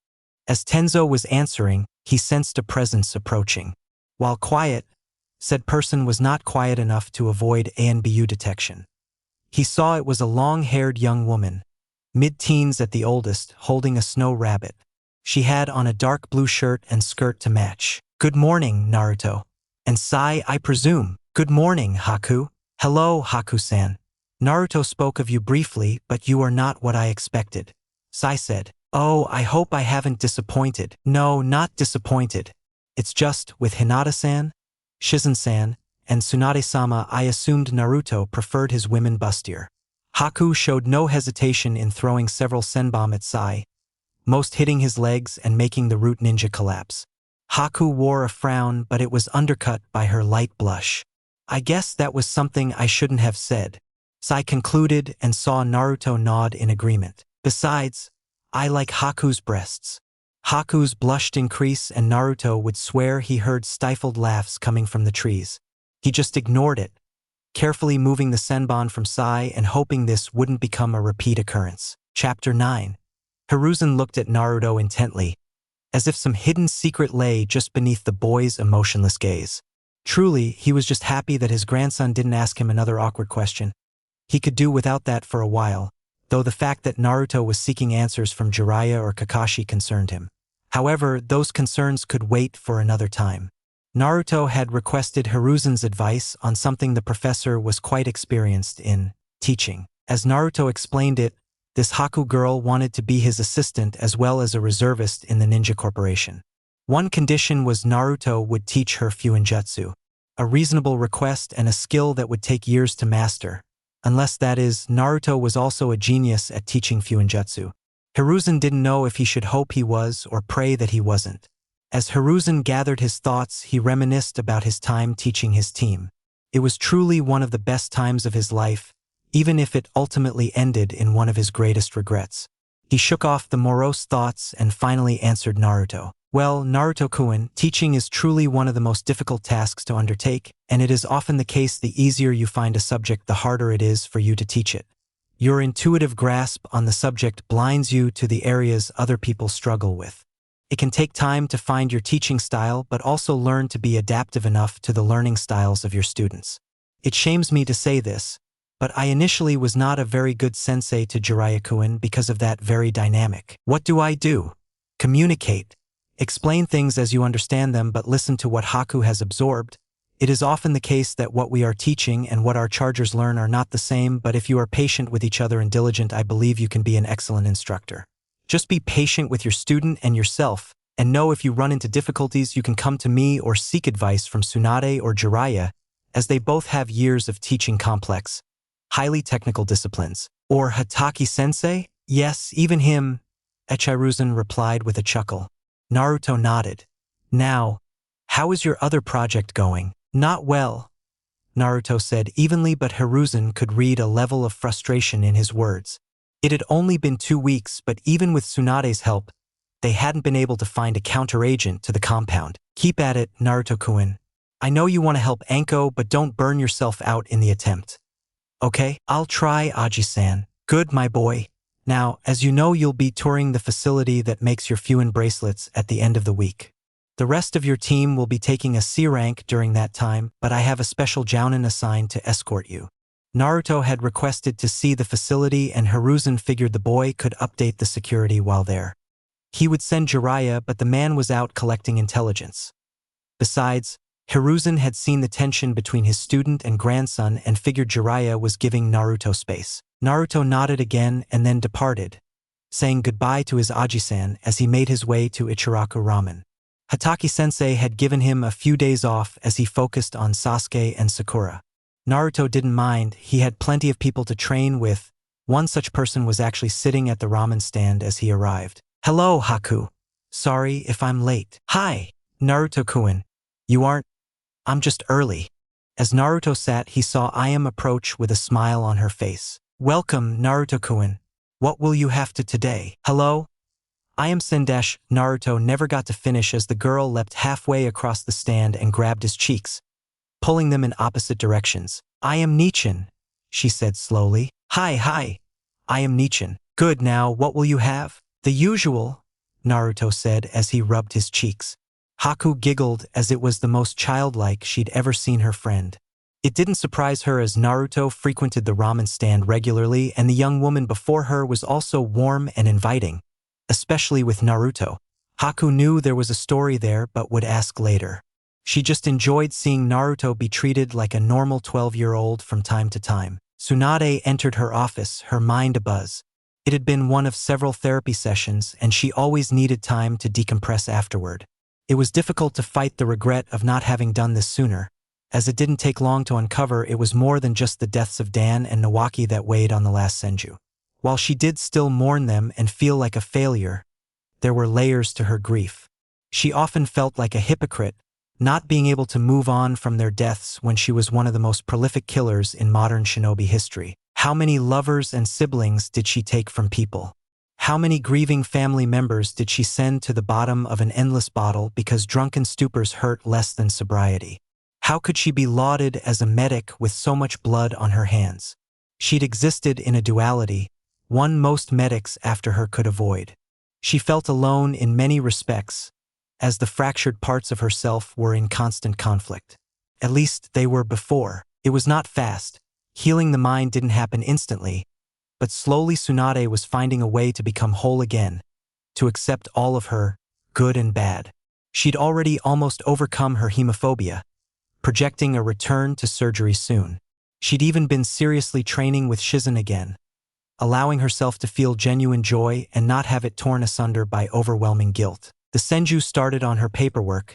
As Tenzo was answering, he sensed a presence approaching. While quiet, said person was not quiet enough to avoid ANBU detection. He saw it was a long-haired young woman, mid-teens at the oldest, holding a snow rabbit. She had on a dark blue shirt and skirt to match. Good morning, Naruto. And Sai, I presume. Good morning, Haku. Hello, Haku-san. Naruto spoke of you briefly, but you are not what I expected. Sai said, oh, I hope I haven't disappointed. No, not disappointed. It's just, with Hinata-san, Shizen-san, and Tsunade-sama, I assumed Naruto preferred his women bustier. Haku showed no hesitation in throwing several senbon at Sai, most hitting his legs and making the root ninja collapse. Haku wore a frown, but it was undercut by her light blush. I guess that was something I shouldn't have said. Sai concluded and saw Naruto nod in agreement. Besides, I like Haku's breasts. Haku's blushed increase and Naruto would swear he heard stifled laughs coming from the trees. He just ignored it, carefully moving the senbon from Sai and hoping this wouldn't become a repeat occurrence. Chapter 9. Hiruzen looked at Naruto intently, as if some hidden secret lay just beneath the boy's emotionless gaze. Truly, he was just happy that his grandson didn't ask him another awkward question. He could do without that for a while, though the fact that Naruto was seeking answers from Jiraiya or Kakashi concerned him. However, those concerns could wait for another time. Naruto had requested Hiruzen's advice on something the professor was quite experienced in, teaching. As Naruto explained it, this Haku girl wanted to be his assistant as well as a reservist in the Ninja Corporation. One condition was Naruto would teach her FÜINJUTSU, a reasonable request and a skill that would take years to master. Unless that is, Naruto was also a genius at teaching FÜINJUTSU. Hiruzen didn't know if he should hope he was or pray that he wasn't. As Hiruzen gathered his thoughts, he reminisced about his time teaching his team. It was truly one of the best times of his life, even if it ultimately ended in one of his greatest regrets. He shook off the morose thoughts and finally answered Naruto. Well, Naruto-kun, teaching is truly one of the most difficult tasks to undertake, and it is often the case the easier you find a subject, the harder it is for you to teach it. Your intuitive grasp on the subject blinds you to the areas other people struggle with. It can take time to find your teaching style, but also learn to be adaptive enough to the learning styles of your students. It shames me to say this, but I initially was not a very good sensei to Jiraiya-kun because of that very dynamic. What do? Communicate. Explain things as you understand them, but listen to what Haku has absorbed. It is often the case that what we are teaching and what our chargers learn are not the same, but if you are patient with each other and diligent, I believe you can be an excellent instructor. Just be patient with your student and yourself, and know if you run into difficulties, you can come to me or seek advice from Tsunade or Jiraiya, as they both have years of teaching complex, highly technical disciplines. Or Hataki-sensei? Yes, even him, Echiruzen replied with a chuckle. Naruto nodded. Now, how is your other project going? Not well, Naruto said evenly, but Hiruzen could read a level of frustration in his words. It had only been 2 weeks, but even with Tsunade's help, they hadn't been able to find a counteragent to the compound. Keep at it, Naruto-kun. I know you want to help Anko, but don't burn yourself out in the attempt. Okay, I'll try, Aji-san. Good, my boy. Now, as you know, you'll be touring the facility that makes your Fuin bracelets at the end of the week. The rest of your team will be taking a C rank during that time, but I have a special jounin assigned to escort you. Naruto had requested to see the facility, and Hiruzen figured the boy could update the security while there. He would send Jiraiya, but the man was out collecting intelligence. Besides, Hiruzen had seen the tension between his student and grandson and figured Jiraiya was giving Naruto space. Naruto nodded again and then departed, saying goodbye to his Aji-san as he made his way to Ichiraku Ramen. Hataki-sensei had given him a few days off as he focused on Sasuke and Sakura. Naruto didn't mind, he had plenty of people to train with. One such person was actually sitting at the ramen stand as he arrived. "Hello, Haku. Sorry if I'm late." "Hi, Naruto-kun. You aren't? I'm just early." As Naruto sat, he saw Ayam approach with a smile on her face. "Welcome, Naruto-kun. What will you have to today?" "Hello?" Ayam Sendesh. Naruto never got to finish as the girl leapt halfway across the stand and grabbed his cheeks, pulling them in opposite directions. "I am Nichin," she said slowly. Hi, I am Nichin." "Good, now what will you have?" "The usual," Naruto said as he rubbed his cheeks. Haku giggled as it was the most childlike she'd ever seen her friend. It didn't surprise her as Naruto frequented the ramen stand regularly and the young woman before her was also warm and inviting, especially with Naruto. Haku knew there was a story there but would ask later. She just enjoyed seeing Naruto be treated like a normal 12-year-old from time to time. Tsunade entered her office, her mind abuzz. It had been one of several therapy sessions and she always needed time to decompress afterward. It was difficult to fight the regret of not having done this sooner, as it didn't take long to uncover it was more than just the deaths of Dan and Nawaki that weighed on the last Senju. While she did still mourn them and feel like a failure, there were layers to her grief. She often felt like a hypocrite, not being able to move on from their deaths when she was one of the most prolific killers in modern shinobi history. How many lovers and siblings did she take from people? How many grieving family members did she send to the bottom of an endless bottle because drunken stupors hurt less than sobriety? How could she be lauded as a medic with so much blood on her hands? She'd existed in a duality, one most medics after her could avoid. She felt alone in many respects, as the fractured parts of herself were in constant conflict. At least they were before. It was not fast. Healing the mind didn't happen instantly, but slowly Tsunade was finding a way to become whole again, to accept all of her, good and bad. She'd already almost overcome her hemophobia, projecting a return to surgery soon. She'd even been seriously training with Shizen again, allowing herself to feel genuine joy and not have it torn asunder by overwhelming guilt. The Senju started on her paperwork,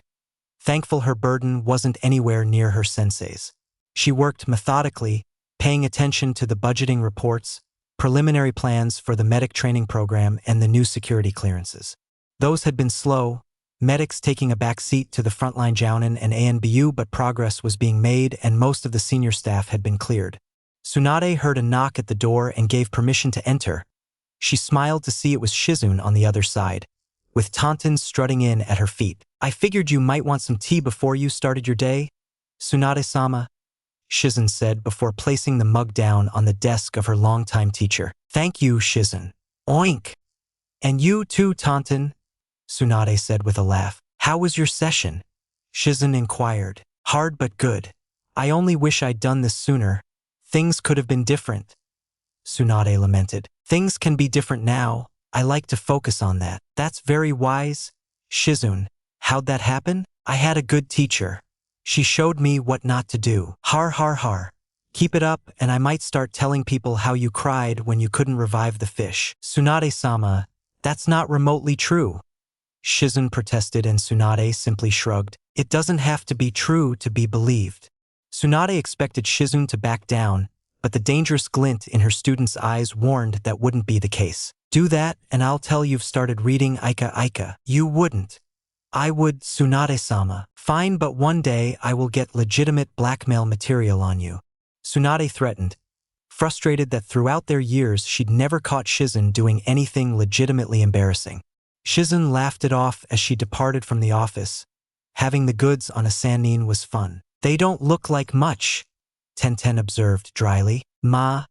thankful her burden wasn't anywhere near her sensei's. She worked methodically, paying attention to the budgeting reports, preliminary plans for the medic training program and the new security clearances. Those had been slow, medics taking a back seat to the frontline Jounin and ANBU, but progress was being made and most of the senior staff had been cleared. Tsunade heard a knock at the door and gave permission to enter. She smiled to see it was Shizun on the other side, with Taunton strutting in at her feet. "I figured you might want some tea before you started your day, Tsunade-sama," Shizen said before placing the mug down on the desk of her longtime teacher. "Thank you, Shizen." "Oink! And you too, Taunton," Tsunade said with a laugh. "How was your session?" Shizen inquired. "Hard but good. I only wish I'd done this sooner. Things could have been different," Tsunade lamented. "Things can be different now. I like to focus on that." "That's very wise, Shizun. How'd that happen?" "I had a good teacher. She showed me what not to do." Har. "Keep it up and I might start telling people how you cried when you couldn't revive the fish." "Tsunade-sama, that's not remotely true," Shizen protested and Tsunade simply shrugged. "It doesn't have to be true to be believed." Tsunade expected Shizun to back down, but the dangerous glint in her student's eyes warned that wouldn't be the case. "Do that and I'll tell you've started reading Ika. "You wouldn't." "I would, Tsunade-sama." "Fine, but one day I will get legitimate blackmail material on you," Tsunade threatened, frustrated that throughout their years she'd never caught Shizen doing anything legitimately embarrassing. Shizen laughed it off as she departed from the office. Having the goods on a Sannin was fun. "They don't look like much," Tenten observed dryly. Ma,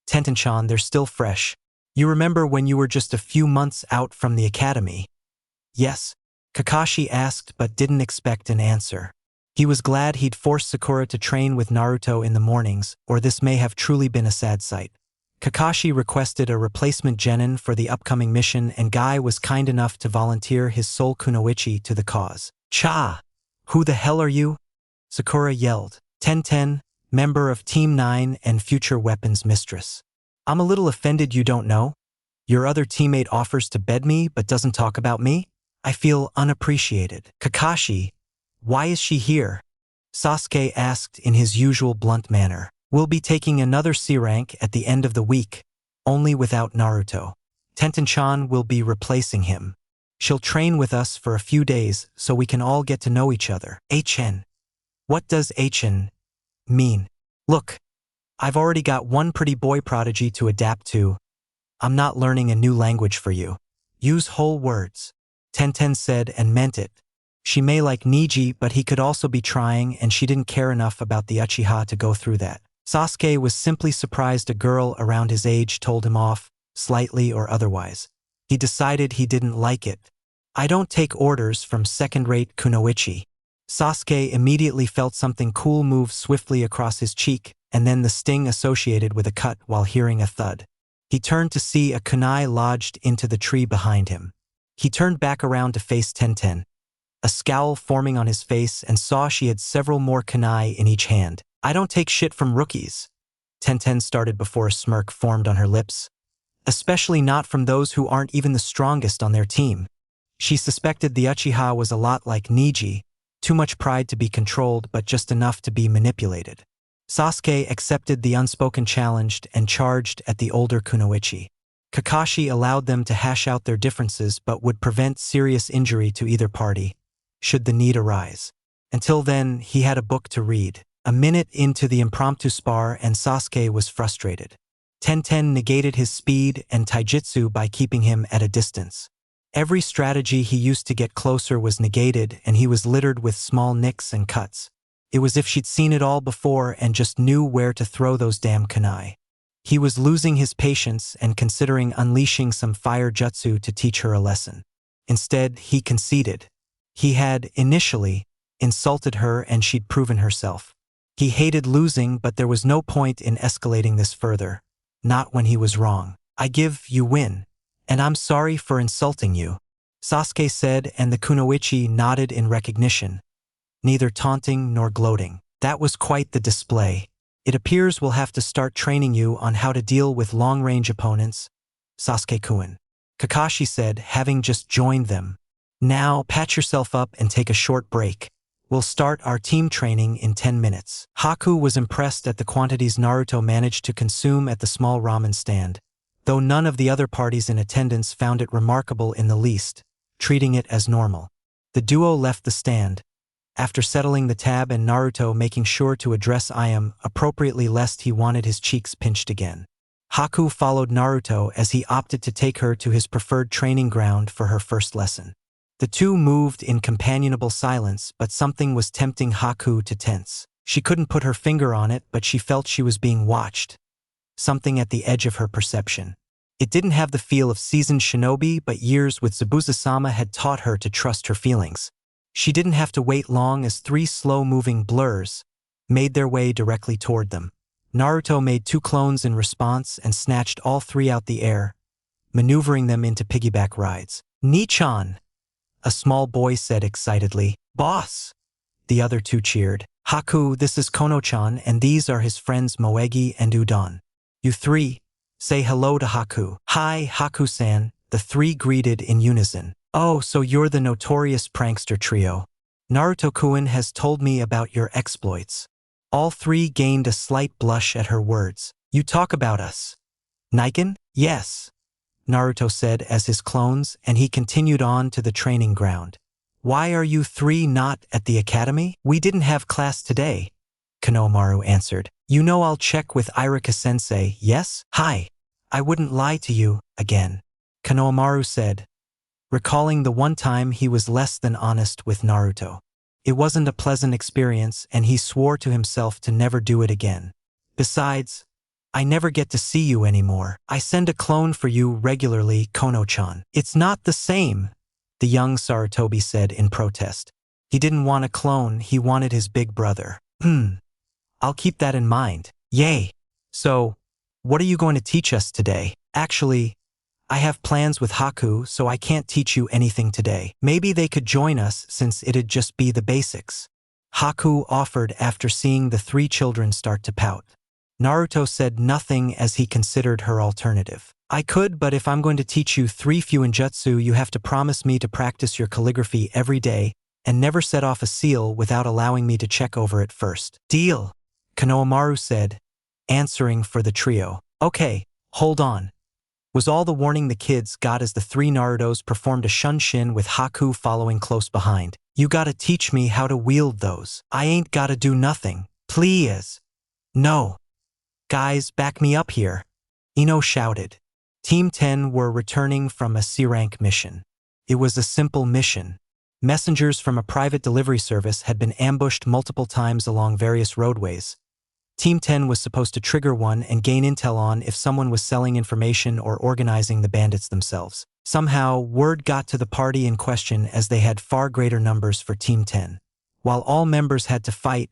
Tenten-chan, they're still fresh. You remember when you were just a few months out from the academy?" "Yes," Kakashi asked but didn't expect an answer. He was glad he'd forced Sakura to train with Naruto in the mornings, or this may have truly been a sad sight. Kakashi requested a replacement genin for the upcoming mission and Guy was kind enough to volunteer his soul kunoichi to the cause. "Cha! Who the hell are you? Sakura yelled. Ten, member of Team 9 and future weapons mistress. I'm a little offended you don't know. Your other teammate offers to bed me but doesn't talk about me? I feel unappreciated. Kakashi, why is she here? Sasuke asked in his usual blunt manner. We'll be taking another C rank at the end of the week, only without Naruto. Tenten-chan will be replacing him. She'll train with us for a few days so we can all get to know each other. HN. What does HN mean? Look, I've already got one pretty boy prodigy to adapt to. I'm not learning a new language for you. Use whole words. Tenten said and meant it. She may like Niji, but he could also be trying, and she didn't care enough about the Uchiha to go through that. Sasuke was simply surprised a girl around his age told him off, slightly or otherwise. He decided he didn't like it. I don't take orders from second-rate kunoichi. Sasuke immediately felt something cool move swiftly across his cheek, and then the sting associated with a cut while hearing a thud. He turned to see a kunai lodged into the tree behind him. He turned back around to face Tenten, a scowl forming on his face, and saw she had several more kunai in each hand. I don't take shit from rookies. Tenten started before a smirk formed on her lips. Especially not from those who aren't even the strongest on their team. She suspected the Uchiha was a lot like Niji, too much pride to be controlled but just enough to be manipulated. Sasuke accepted the unspoken challenge and charged at the older kunoichi. Kakashi allowed them to hash out their differences but would prevent serious injury to either party, should the need arise. Until then, he had a book to read. A minute into the impromptu spar and Sasuke was frustrated. Tenten negated his speed and taijutsu by keeping him at a distance. Every strategy he used to get closer was negated, and he was littered with small nicks and cuts. It was as if she'd seen it all before and just knew where to throw those damn kunai. He was losing his patience and considering unleashing some fire jutsu to teach her a lesson. Instead, he conceded. He had, initially, insulted her and she'd proven herself. He hated losing, but there was no point in escalating this further. Not when he was wrong. I give, you win. And I'm sorry for insulting you, Sasuke said, and the kunoichi nodded in recognition. Neither taunting nor gloating. That was quite the display. It appears we'll have to start training you on how to deal with long-range opponents, Sasuke-kun. Kakashi said, having just joined them. Now, patch yourself up and take a short break. We'll start our team training in 10 minutes. Haku was impressed at the quantities Naruto managed to consume at the small ramen stand, though none of the other parties in attendance found it remarkable in the least, treating it as normal. The duo left the stand, after settling the tab and Naruto making sure to address Iam appropriately lest he wanted his cheeks pinched again. Haku followed Naruto as he opted to take her to his preferred training ground for her first lesson. The two moved in companionable silence, but something was tempting Haku to tense. She couldn't put her finger on it, but she felt she was being watched. Something at the edge of her perception. It didn't have the feel of seasoned shinobi, but years with Zabuza-sama had taught her to trust her feelings. She didn't have to wait long as three slow-moving blurs made their way directly toward them. Naruto made two clones in response and snatched all three out the air, maneuvering them into piggyback rides. "Ni-chan!" a small boy said excitedly. "Boss!" the other two cheered. "Haku, this is Kono-chan, and these are his friends Moegi and Udon. You three, say hello to Haku." "Hi, Haku-san," the three greeted in unison. "Oh, so you're the notorious prankster trio. Naruto-kun has told me about your exploits." All three gained a slight blush at her words. "You talk about us. Niken?" "Yes," Naruto said as his clones, and he continued on to the training ground. "Why are you three not at the academy?" "We didn't have class today," Konohamaru answered. "You know I'll check with Irika-sensei, yes?" "Hi. I wouldn't lie to you, again," Konohamaru said, recalling the one time he was less than honest with Naruto. It wasn't a pleasant experience, and he swore to himself to never do it again. "Besides, I never get to see you anymore. I send a clone for you regularly, Kono-chan." "It's not the same," the young Sarutobi said in protest. He didn't want a clone, he wanted his big brother. I'll keep that in mind." "Yay! So, what are you going to teach us today?" "Actually, I have plans with Haku, so I can't teach you anything today. Maybe they could join us since it'd just be the basics. Haku offered after seeing the three children start to pout. Naruto said nothing as he considered her alternative. I could, but if I'm going to teach you 3 Fuinjutsu, you have to promise me to practice your calligraphy every day and never set off a seal without allowing me to check over it first. Deal, Konohamaru said, answering for the trio. Okay, hold on, was all the warning the kids got as the 3 Narutos performed a shunshin with Haku following close behind. You gotta teach me how to wield those. I ain't gotta do nothing. Please. No. Guys, back me up here. Ino shouted. Team 10 were returning from a C-rank mission. It was a simple mission. Messengers from a private delivery service had been ambushed multiple times along various roadways. Team 10 was supposed to trigger one and gain intel on if someone was selling information or organizing the bandits themselves. Somehow, word got to the party in question as they had far greater numbers for Team 10. While all members had to fight,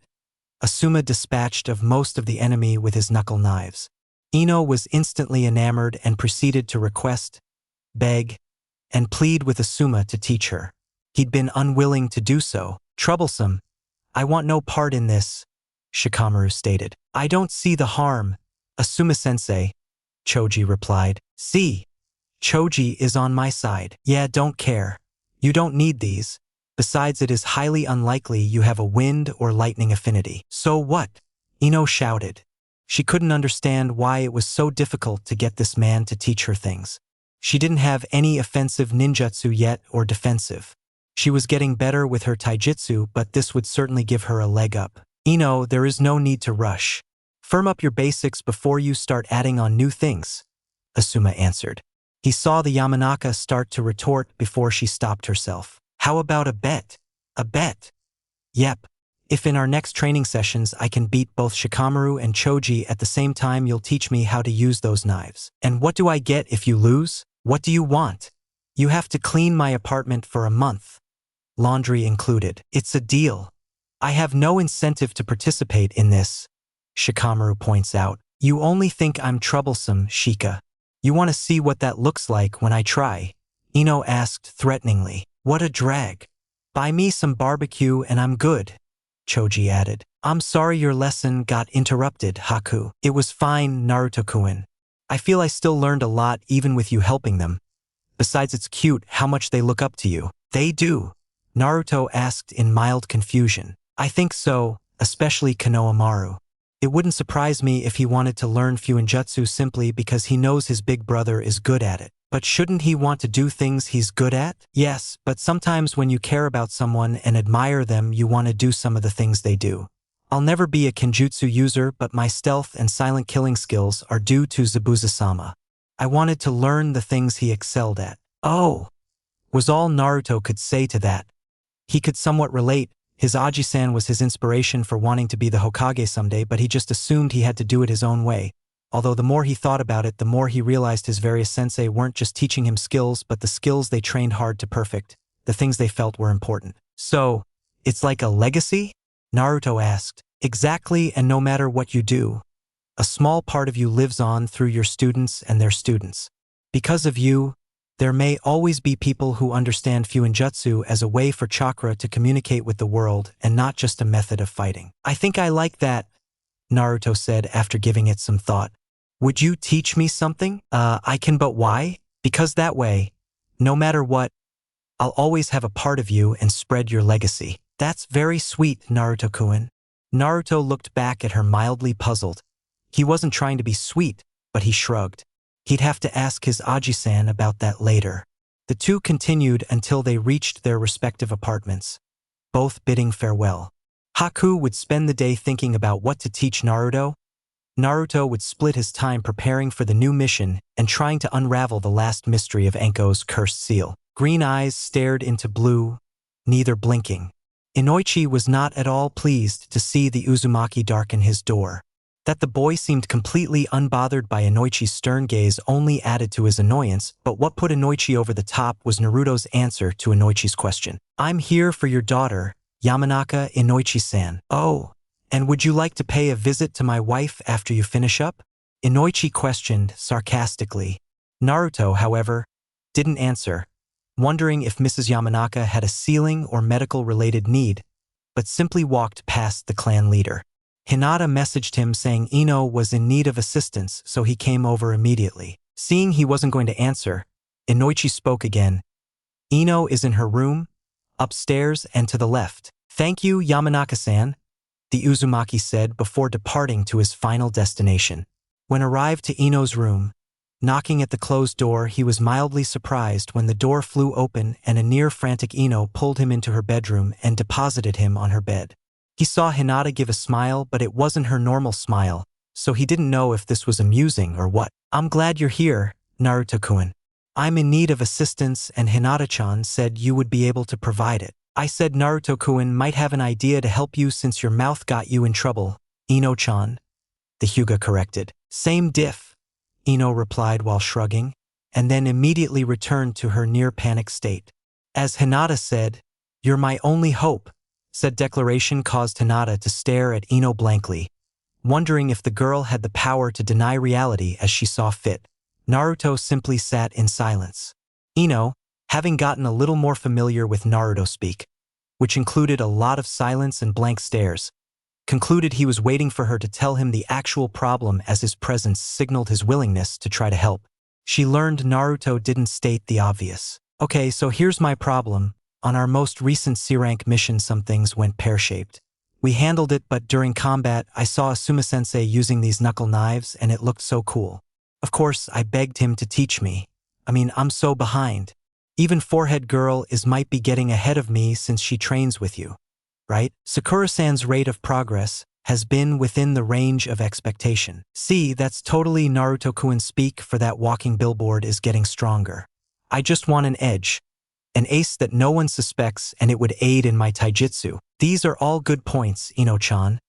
Asuma dispatched of most of the enemy with his knuckle knives. Ino was instantly enamored and proceeded to request, beg, and plead with Asuma to teach her. He'd been unwilling to do so. Troublesome. I want no part in this, Shikamaru stated. I don't see the harm, Asuma-sensei, Choji replied. See, Choji is on my side. Yeah, don't care. You don't need these. Besides, it is highly unlikely you have a wind or lightning affinity. So what? Ino shouted. She couldn't understand why it was so difficult to get this man to teach her things. She didn't have any offensive ninjutsu yet or defensive. She was getting better with her taijutsu, but this would certainly give her a leg up. Ino, there is no need to rush. Firm up your basics before you start adding on new things, Asuma answered. He saw the Yamanaka start to retort before she stopped herself. How about a bet? A bet? Yep. If in our next training sessions I can beat both Shikamaru and Choji at the same time, you'll teach me how to use those knives. And what do I get if you lose? What do you want? You have to clean my apartment for a month. Laundry included. It's a deal. I have no incentive to participate in this, Shikamaru points out. You only think I'm troublesome, Shika. You want to see what that looks like when I try? Ino asked threateningly. What a drag. Buy me some barbecue and I'm good, Choji added. I'm sorry your lesson got interrupted, Haku. It was fine, Naruto-kun. I feel I still learned a lot even with you helping them. Besides, it's cute how much they look up to you. They do, Naruto asked in mild confusion. I think so, especially Konohamaru. It wouldn't surprise me if he wanted to learn Fuinjutsu simply because he knows his big brother is good at it. But shouldn't he want to do things he's good at? Yes, but sometimes when you care about someone and admire them, you want to do some of the things they do. I'll never be a Kenjutsu user, but my stealth and silent killing skills are due to Zabuza-sama. I wanted to learn the things he excelled at. Oh, was all Naruto could say to that. He could somewhat relate. His Aji-san was his inspiration for wanting to be the Hokage someday, but he just assumed he had to do it his own way. Although the more he thought about it, the more he realized his various sensei weren't just teaching him skills, but the skills they trained hard to perfect, the things they felt were important. So, it's like a legacy? Naruto asked. Exactly, and no matter what you do, a small part of you lives on through your students and their students. Because of you, there may always be people who understand Fuinjutsu as a way for chakra to communicate with the world and not just a method of fighting. I think I like that, Naruto said after giving it some thought. Would you teach me something? I can, but why? Because that way, no matter what, I'll always have a part of you and spread your legacy. That's very sweet, Naruto-kun. Naruto looked back at her mildly puzzled. He wasn't trying to be sweet, but he shrugged. He'd have to ask his Aji-san about that later. The two continued until they reached their respective apartments, both bidding farewell. Haku would spend the day thinking about what to teach Naruto. Naruto would split his time preparing for the new mission and trying to unravel the last mystery of Enko's cursed seal. Green eyes stared into blue, neither blinking. Inoichi was not at all pleased to see the Uzumaki darken his door. That the boy seemed completely unbothered by Inoichi's stern gaze only added to his annoyance, but what put Inoichi over the top was Naruto's answer to Inoichi's question. I'm here for your daughter, Yamanaka Inoichi-san. Oh, and would you like to pay a visit to my wife after you finish up? Inoichi questioned sarcastically. Naruto, however, didn't answer, wondering if Mrs. Yamanaka had a sealing or medical-related need, but simply walked past the clan leader. Hinata messaged him saying Ino was in need of assistance, so he came over immediately. Seeing he wasn't going to answer, Inoichi spoke again. Ino is in her room, upstairs and to the left. Thank you, Yamanaka-san, the Uzumaki said before departing to his final destination. When arrived to Ino's room, knocking at the closed door, he was mildly surprised when the door flew open and a near-frantic Ino pulled him into her bedroom and deposited him on her bed. He saw Hinata give a smile, but it wasn't her normal smile, so he didn't know if this was amusing or what. I'm glad you're here, Naruto-kun. I'm in need of assistance and Hinata-chan said you would be able to provide it. I said Naruto-kun might have an idea to help you since your mouth got you in trouble, Ino-chan, the Hyuga corrected. Same diff, Ino replied while shrugging, and then immediately returned to her near-panic state. As Hinata said, "You're my only hope," said declaration caused Hinata to stare at Ino blankly, wondering if the girl had the power to deny reality as she saw fit. Naruto simply sat in silence. Ino, having gotten a little more familiar with Naruto speak, which included a lot of silence and blank stares, concluded he was waiting for her to tell him the actual problem as his presence signaled his willingness to try to help. She learned Naruto didn't state the obvious. Okay, so here's my problem. On our most recent C-rank mission some things went pear-shaped. We handled it, but during combat I saw Asuma-sensei using these knuckle knives and it looked so cool. Of course, I begged him to teach me. I'm so behind. Even Forehead Girl might be getting ahead of me since she trains with you, right? Sakura-san's rate of progress has been within the range of expectation. See, that's totally Naruto-kun speak for that walking billboard is getting stronger. I just want an edge. An ace that no one suspects and it would aid in my taijutsu. These are all good points, Ino-chan.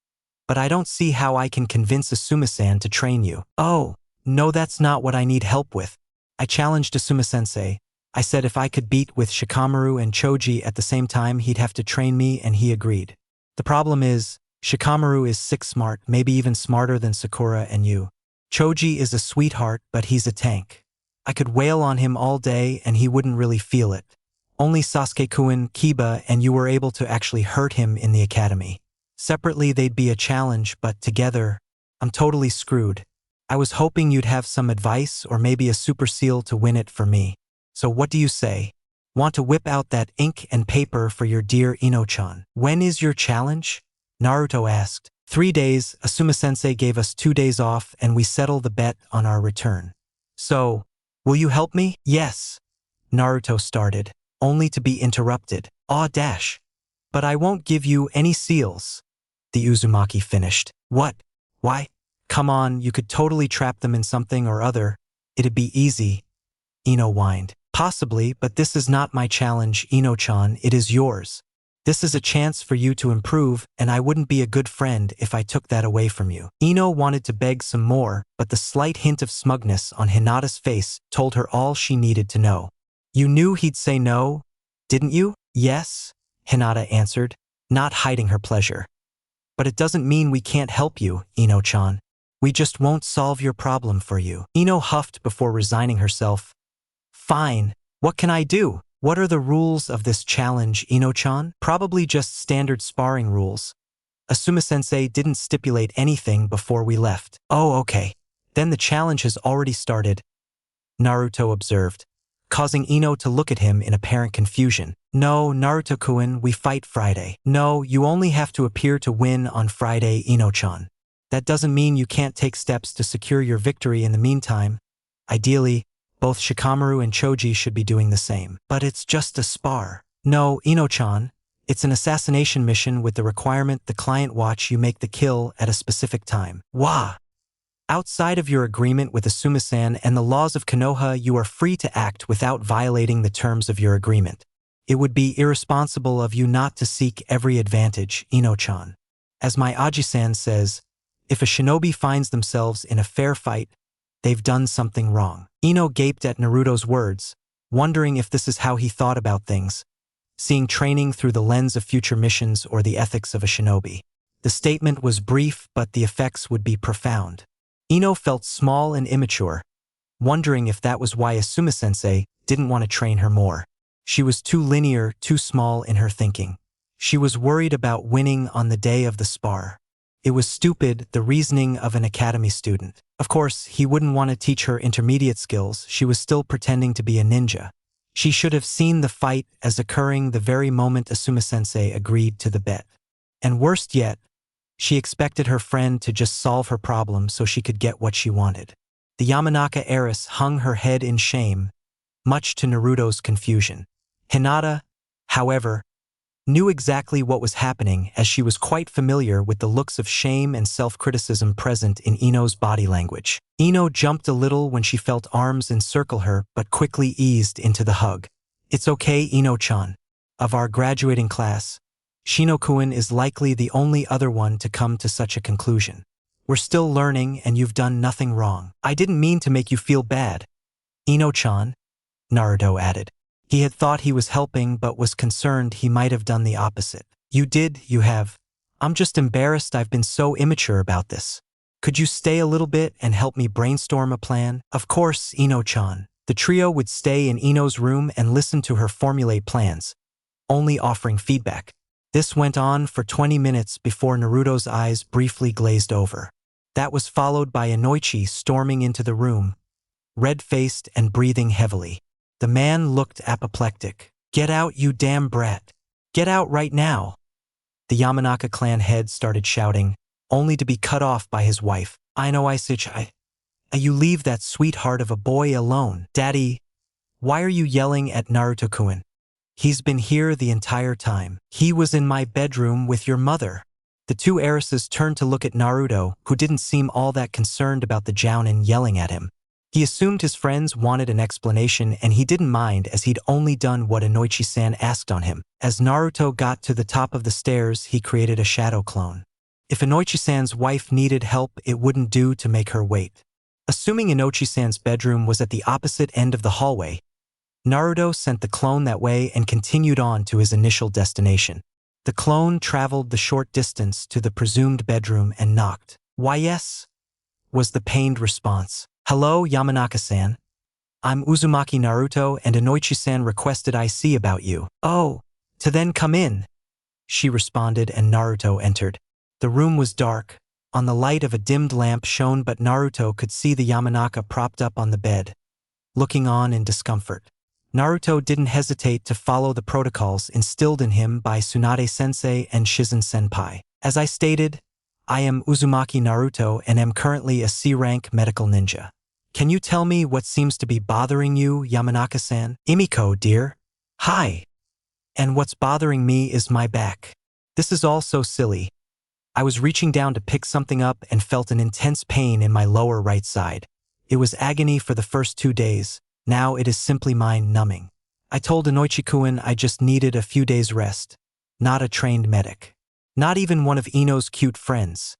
But I don't see how I can convince Asuma-san to train you. Oh, no, that's not what I need help with. I challenged Asuma-sensei. I said if I could beat with Shikamaru and Choji at the same time he'd have to train me and he agreed. The problem is, Shikamaru is sick smart, maybe even smarter than Sakura and you. Choji is a sweetheart, but he's a tank. I could wail on him all day and he wouldn't really feel it. Only Sasuke-kun, Kiba, and you were able to actually hurt him in the academy. Separately they'd be a challenge, but together, I'm totally screwed. I was hoping you'd have some advice or maybe a super seal to win it for me. So what do you say? Want to whip out that ink and paper for your dear Ino-chan? When is your challenge? Naruto asked. 3 days, Asuma-sensei gave us 2 days off and we settle the bet on our return. So, will you help me? Yes. Naruto started, only to be interrupted. Aw dash. But I won't give you any seals. The Uzumaki finished. What? Why? Come on, you could totally trap them in something or other. It'd be easy. Ino whined. Possibly, but this is not my challenge, Ino-chan, it is yours. This is a chance for you to improve, and I wouldn't be a good friend if I took that away from you. Ino wanted to beg some more, but the slight hint of smugness on Hinata's face told her all she needed to know. You knew he'd say no, didn't you? Yes, Hinata answered, not hiding her pleasure. But it doesn't mean we can't help you, Ino-chan. We just won't solve your problem for you. Ino huffed before resigning herself. Fine, what can I do? What are the rules of this challenge, Ino-chan? Probably just standard sparring rules. Asuma-sensei didn't stipulate anything before we left. Oh, okay. Then the challenge has already started, Naruto observed, causing Ino to look at him in apparent confusion. No, Naruto-kun, we fight Friday. No, you only have to appear to win on Friday, Ino-chan. That doesn't mean you can't take steps to secure your victory in the meantime. Ideally, both Shikamaru and Choji should be doing the same. But it's just a spar. No, Ino-chan, it's an assassination mission with the requirement the client watch you make the kill at a specific time. Wah! Outside of your agreement with Asuma-san and the laws of Konoha, you are free to act without violating the terms of your agreement. It would be irresponsible of you not to seek every advantage, Ino-chan. As my Aji-san says, if a shinobi finds themselves in a fair fight, they've done something wrong. Ino gaped at Naruto's words, wondering if this is how he thought about things, seeing training through the lens of future missions or the ethics of a shinobi. The statement was brief, but the effects would be profound. Ino felt small and immature, wondering if that was why Asuma-sensei didn't want to train her more. She was too linear, too small in her thinking. She was worried about winning on the day of the spar. It was stupid, the reasoning of an academy student. Of course, he wouldn't want to teach her intermediate skills. She was still pretending to be a ninja. She should have seen the fight as occurring the very moment Asuma-sensei agreed to the bet. And worst yet, she expected her friend to just solve her problem so she could get what she wanted. The Yamanaka heiress hung her head in shame, much to Naruto's confusion. Hinata, however, knew exactly what was happening as she was quite familiar with the looks of shame and self-criticism present in Ino's body language. Ino jumped a little when she felt arms encircle her but quickly eased into the hug. "It's okay, Ino-chan. Of our graduating class, Shino-kun is likely the only other one to come to such a conclusion. We're still learning and you've done nothing wrong. I didn't mean to make you feel bad, Ino-chan," Naruto added. He had thought he was helping but was concerned he might have done the opposite. You have. I'm just embarrassed I've been so immature about this. Could you stay a little bit and help me brainstorm a plan?" Of course, Ino-chan. The trio would stay in Ino's room and listen to her formulate plans, only offering feedback. This went on for 20 minutes before Naruto's eyes briefly glazed over. That was followed by Inoichi storming into the room, red-faced and breathing heavily. The man looked apoplectic. "Get out, you damn brat. Get out right now." The Yamanaka clan head started shouting, only to be cut off by his wife. You leave that sweetheart of a boy alone. Daddy, why are you yelling at Naruto-kun? He's been here the entire time. He was in my bedroom with your mother." The two heiresses turned to look at Naruto, who didn't seem all that concerned about the jounin yelling at him. He assumed his friends wanted an explanation and he didn't mind as he'd only done what Inoichi-san asked on him. As Naruto got to the top of the stairs, he created a shadow clone. If Inoichi-san's wife needed help, it wouldn't do to make her wait. Assuming Inoichi-san's bedroom was at the opposite end of the hallway, Naruto sent the clone that way and continued on to his initial destination. The clone traveled the short distance to the presumed bedroom and knocked. "Why yes?" was the pained response. "Hello, Yamanaka-san. I'm Uzumaki Naruto and Inoichi-san requested I see about you." "Oh, to then come in," she responded and Naruto entered. The room was dark. On the light of a dimmed lamp shone but Naruto could see the Yamanaka propped up on the bed, looking on in discomfort. Naruto didn't hesitate to follow the protocols instilled in him by Tsunade-sensei and Shizen-senpai. "As I stated, I am Uzumaki Naruto and am currently a C-rank medical ninja. Can you tell me what seems to be bothering you, Yamanaka-san?" "Emiko, dear. Hi. And what's bothering me is my back. This is all so silly. I was reaching down to pick something up and felt an intense pain in my lower right side. It was agony for the first 2 days. Now it is simply mind-numbing. I told Inoichi-kun I just needed a few days rest. Not a trained medic. Not even one of Ino's cute friends,"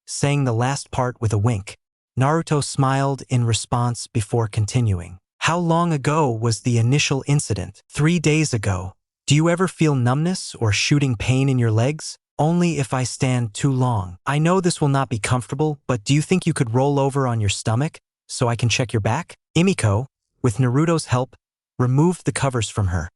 saying the last part with a wink. Naruto smiled in response before continuing. "How long ago was the initial incident?" 3 days ago. "Do you ever feel numbness or shooting pain in your legs?" "Only if I stand too long. I know this will not be comfortable, but do you think you could roll over on your stomach so I can check your back?" Emiko, with Naruto's help, removed the covers from her,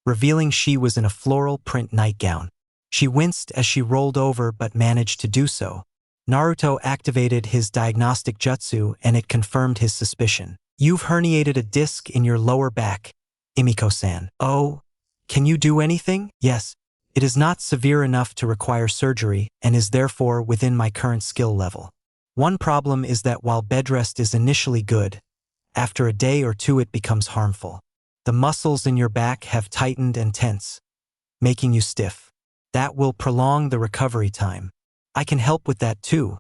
revealing she was in a floral print nightgown. She winced as she rolled over but managed to do so. Naruto activated his diagnostic jutsu and it confirmed his suspicion. "You've herniated a disc in your lower back, Emiko-san." "Oh, can you do anything?" "Yes. It is not severe enough to require surgery and is therefore within my current skill level. One problem is that while bed rest is initially good, after a day or two it becomes harmful. The muscles in your back have tightened and tense, making you stiff. That will prolong the recovery time. I can help with that too,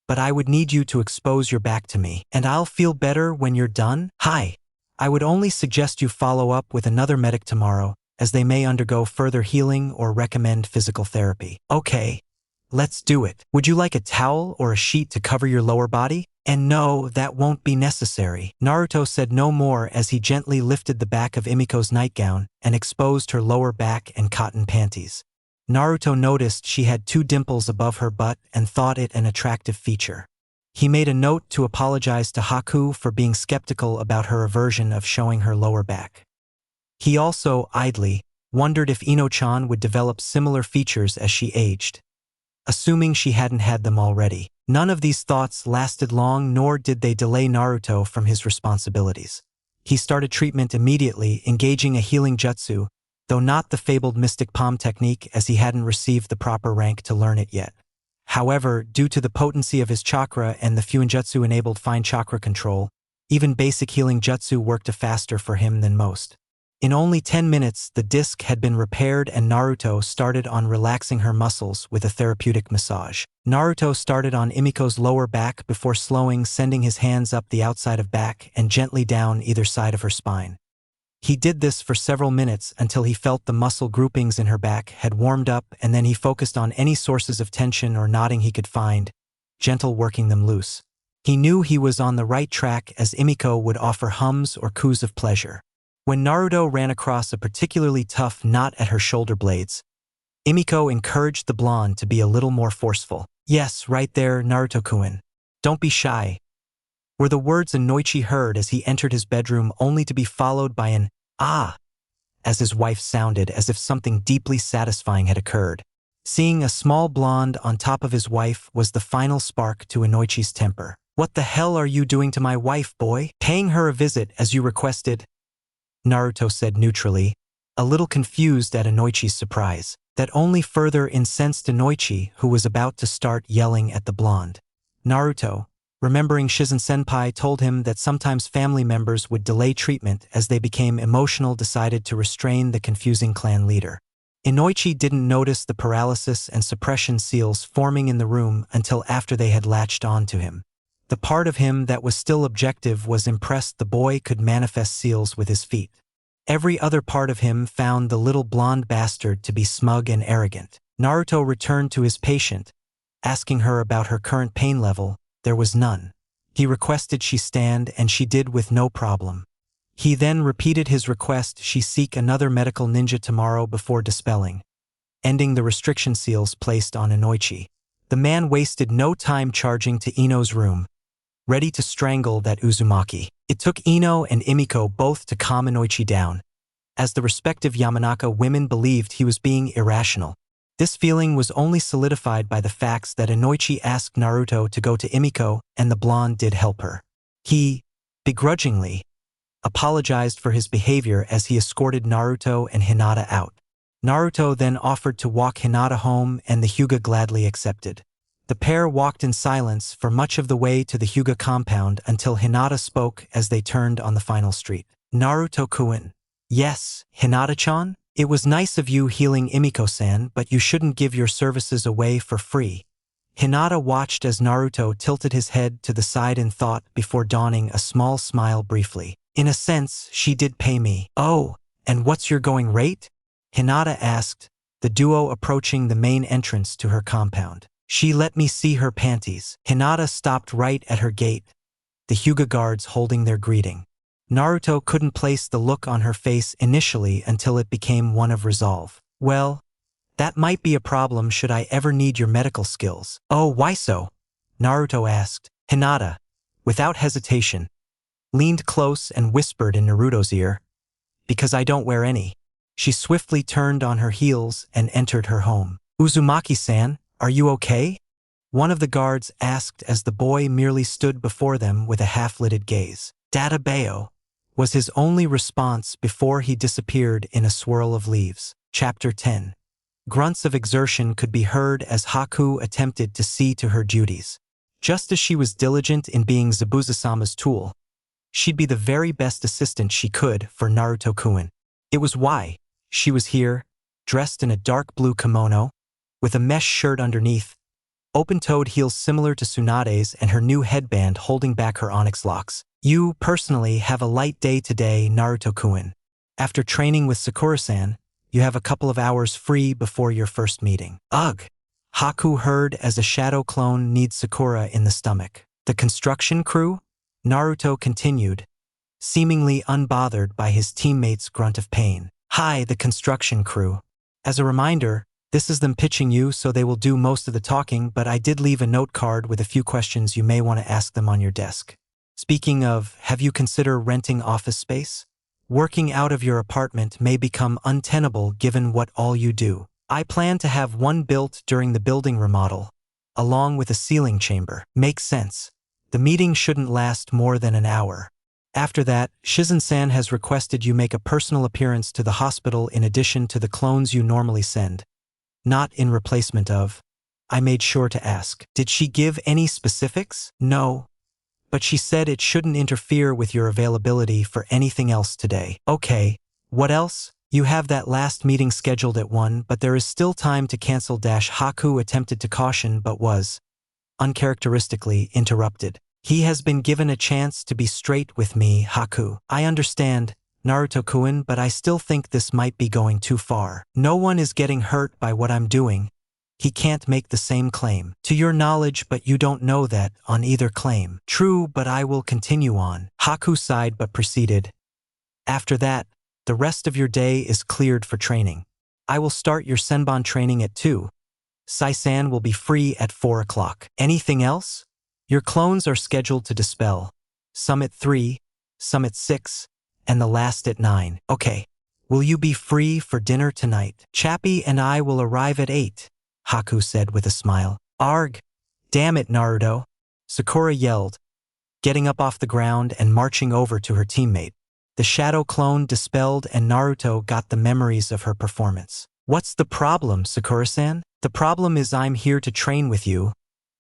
but I would need you to expose your back to me. And I'll feel better when you're done?" "Hi. I would only suggest you follow up with another medic tomorrow, as they may undergo further healing or recommend physical therapy." "Okay. Let's do it. Would you like a towel or a sheet to cover your lower body?" "And no, that won't be necessary." Naruto said no more as he gently lifted the back of Emiko's nightgown and exposed her lower back and cotton panties. Naruto noticed she had 2 dimples above her butt and thought it an attractive feature. He made a note to apologize to Haku for being skeptical about her aversion of showing her lower back. He also, idly, wondered if Ino-chan would develop similar features as she aged, assuming she hadn't had them already. None of these thoughts lasted long, nor did they delay Naruto from his responsibilities. He started treatment immediately, engaging a healing jutsu, though not the fabled mystic palm technique, as he hadn't received the proper rank to learn it yet. However, due to the potency of his chakra and the Fuinjutsu-enabled fine chakra control, even basic healing jutsu worked faster for him than most. In only 10 minutes, the disc had been repaired and Naruto started on relaxing her muscles with a therapeutic massage. Naruto started on Imiko's lower back before slowing, sending his hands up the outside of back and gently down either side of her spine. He did this for several minutes until he felt the muscle groupings in her back had warmed up, and then he focused on any sources of tension or knotting he could find, gentle working them loose. He knew he was on the right track, as Imiko would offer hums or coos of pleasure. When Naruto ran across a particularly tough knot at her shoulder blades, Imiko encouraged the blonde to be a little more forceful. "Yes, right there, Naruto-kun. Don't be shy," were the words Inoichi heard as he entered his bedroom, only to be followed by an "ah" as his wife sounded as if something deeply satisfying had occurred. Seeing a small blonde on top of his wife was the final spark to Inoichi's temper. "What the hell are you doing to my wife, boy? Paying her a visit as you requested?" Naruto said neutrally, a little confused at Inoichi's surprise. That only further incensed Inoichi, who was about to start yelling at the blonde. Naruto, remembering Shizen-senpai told him that sometimes family members would delay treatment as they became emotional, decided to restrain the confusing clan leader. Inoichi didn't notice the paralysis and suppression seals forming in the room until after they had latched on to him. The part of him that was still objective was impressed the boy could manifest seals with his feet. Every other part of him found the little blonde bastard to be smug and arrogant. Naruto returned to his patient, asking her about her current pain level. There was none. He requested she stand, and she did with no problem. He then repeated his request she seek another medical ninja tomorrow before dispelling, ending the restriction seals placed on Inoichi. The man wasted no time charging to Ino's room, ready to strangle that Uzumaki. It took Ino and Imiko both to calm Inoichi down, as the respective Yamanaka women believed he was being irrational. This feeling was only solidified by the facts that Inoichi asked Naruto to go to Imiko, and the blonde did help her. He, begrudgingly, apologized for his behavior as he escorted Naruto and Hinata out. Naruto then offered to walk Hinata home, and the Hyuga gladly accepted. The pair walked in silence for much of the way to the Hyuga compound until Hinata spoke as they turned on the final street. "Naruto-kun." "Yes, Hinata-chan? It was nice of you healing Imiko-san, but you shouldn't give your services away for free." Hinata watched as Naruto tilted his head to the side in thought before donning a small smile briefly. "In a sense, she did pay me." "Oh, and what's your going rate?" Hinata asked, the duo approaching the main entrance to her compound. "She let me see her panties." Hinata stopped right at her gate, the Hyuga guards holding their greeting. Naruto couldn't place the look on her face initially until it became one of resolve. "Well, that might be a problem should I ever need your medical skills." "Oh, why so?" Naruto asked. Hinata, without hesitation, leaned close and whispered in Naruto's ear, "Because I don't wear any." She swiftly turned on her heels and entered her home. "Uzumaki-san, are you okay?" one of the guards asked as the boy merely stood before them with a half-lidded gaze. "Databeo," was his only response before he disappeared in a swirl of leaves. Chapter 10. Grunts of exertion could be heard as Haku attempted to see to her duties. Just as she was diligent in being Zabuza-sama's tool, she'd be the very best assistant she could for Naruto-kun. It was why she was here, dressed in a dark blue kimono, with a mesh shirt underneath, open-toed heels similar to Tsunade's, and her new headband holding back her onyx locks. "You, personally, have a light day today, Naruto-kun. After training with Sakura-san, you have a couple of hours free before your first meeting." "Ugh!" Haku heard as a shadow clone needs Sakura in the stomach. "The construction crew?" Naruto continued, seemingly unbothered by his teammate's grunt of pain. "Hi, the construction crew. As a reminder, This is them pitching you, so they will do most of the talking, but I did leave a note card with a few questions you may want to ask them on your desk. Speaking of, have you considered renting office space? Working out of your apartment may become untenable given what all you do. I plan to have one built during the building remodel, along with a ceiling chamber. Makes sense. The meeting shouldn't last more than an hour. After that, Shizen-san has requested you make a personal appearance to the hospital in addition to the clones you normally send. Not in replacement of. I made sure to ask. Did she give any specifics? No. But she said it shouldn't interfere with your availability for anything else today. Okay. What else? You have that last meeting scheduled at 1, but there is still time to cancel. Haku attempted to caution but was, uncharacteristically, interrupted. He has been given a chance to be straight with me, Haku. I understand, Naruto-kun, but I still think this might be going too far. No one is getting hurt by what I'm doing. He can't make the same claim. To your knowledge, but you don't know that on either claim. True, but I will continue on. Haku sighed but proceeded. After that, the rest of your day is cleared for training. I will start your Senbon training at 2. Sai-san will be free at 4 o'clock. Anything else? Your clones are scheduled to dispel. Some at 3, some at 6, and the last at 9. Okay. Will you be free for dinner tonight? Chappie and I will arrive at 8, Haku said with a smile. Arg! Damn it, Naruto! Sakura yelled, getting up off the ground and marching over to her teammate. The shadow clone dispelled and Naruto got the memories of her performance. What's the problem, Sakura-san? The problem is I'm here to train with you,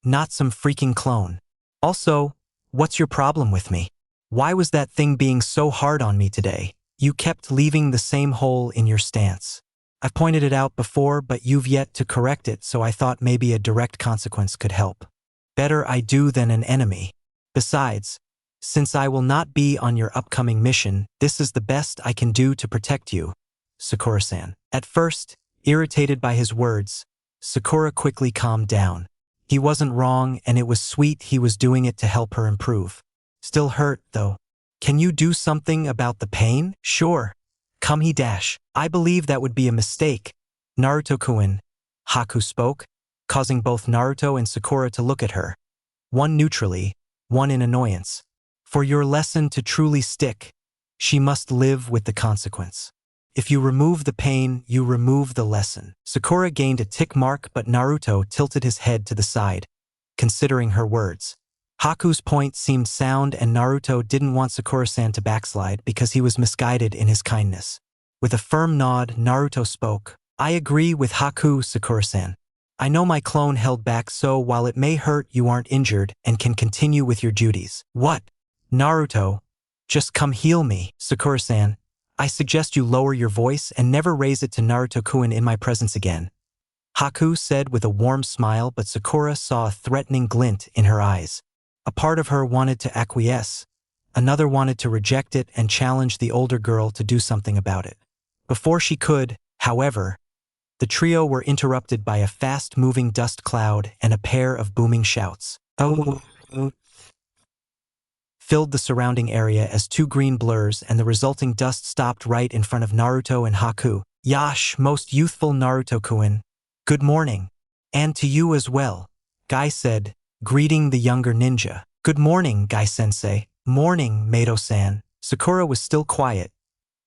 not some freaking clone. Also, what's your problem with me? Why was that thing being so hard on me today? You kept leaving the same hole in your stance. I've pointed it out before, but you've yet to correct it, so I thought maybe a direct consequence could help. Better I do than an enemy. Besides, since I will not be on your upcoming mission, this is the best I can do to protect you, Sakura-san. At first, irritated by his words, Sakura quickly calmed down. He wasn't wrong, and it was sweet he was doing it to help her improve. Still hurt, though. Can you do something about the pain? Sure. Come he dash. I believe that would be a mistake. Naruto-kun, Haku spoke, causing both Naruto and Sakura to look at her. One neutrally, one in annoyance. For your lesson to truly stick, she must live with the consequence. If you remove the pain, you remove the lesson. Sakura gained a tick mark, but Naruto tilted his head to the side, considering her words. Haku's point seemed sound, and Naruto didn't want Sakura-san to backslide because he was misguided in his kindness. With a firm nod, Naruto spoke. I agree with Haku, Sakura-san. I know my clone held back, so while it may hurt, you aren't injured and can continue with your duties. What? Naruto, just come heal me. Sakura-san, I suggest you lower your voice and never raise it to Naruto-kun in my presence again. Haku said with a warm smile, but Sakura saw a threatening glint in her eyes. A part of her wanted to acquiesce. Another wanted to reject it and challenge the older girl to do something about it. Before she could, however, the trio were interrupted by a fast-moving dust cloud and a pair of booming shouts. Oh! Filled the surrounding area as two green blurs, and the resulting dust stopped right in front of Naruto and Haku. Yash, most youthful Naruto-kun. Good morning. And to you as well, Guy said, greeting the younger ninja. Good morning, Guy-sensei. Morning, Mato-san. Sakura was still quiet,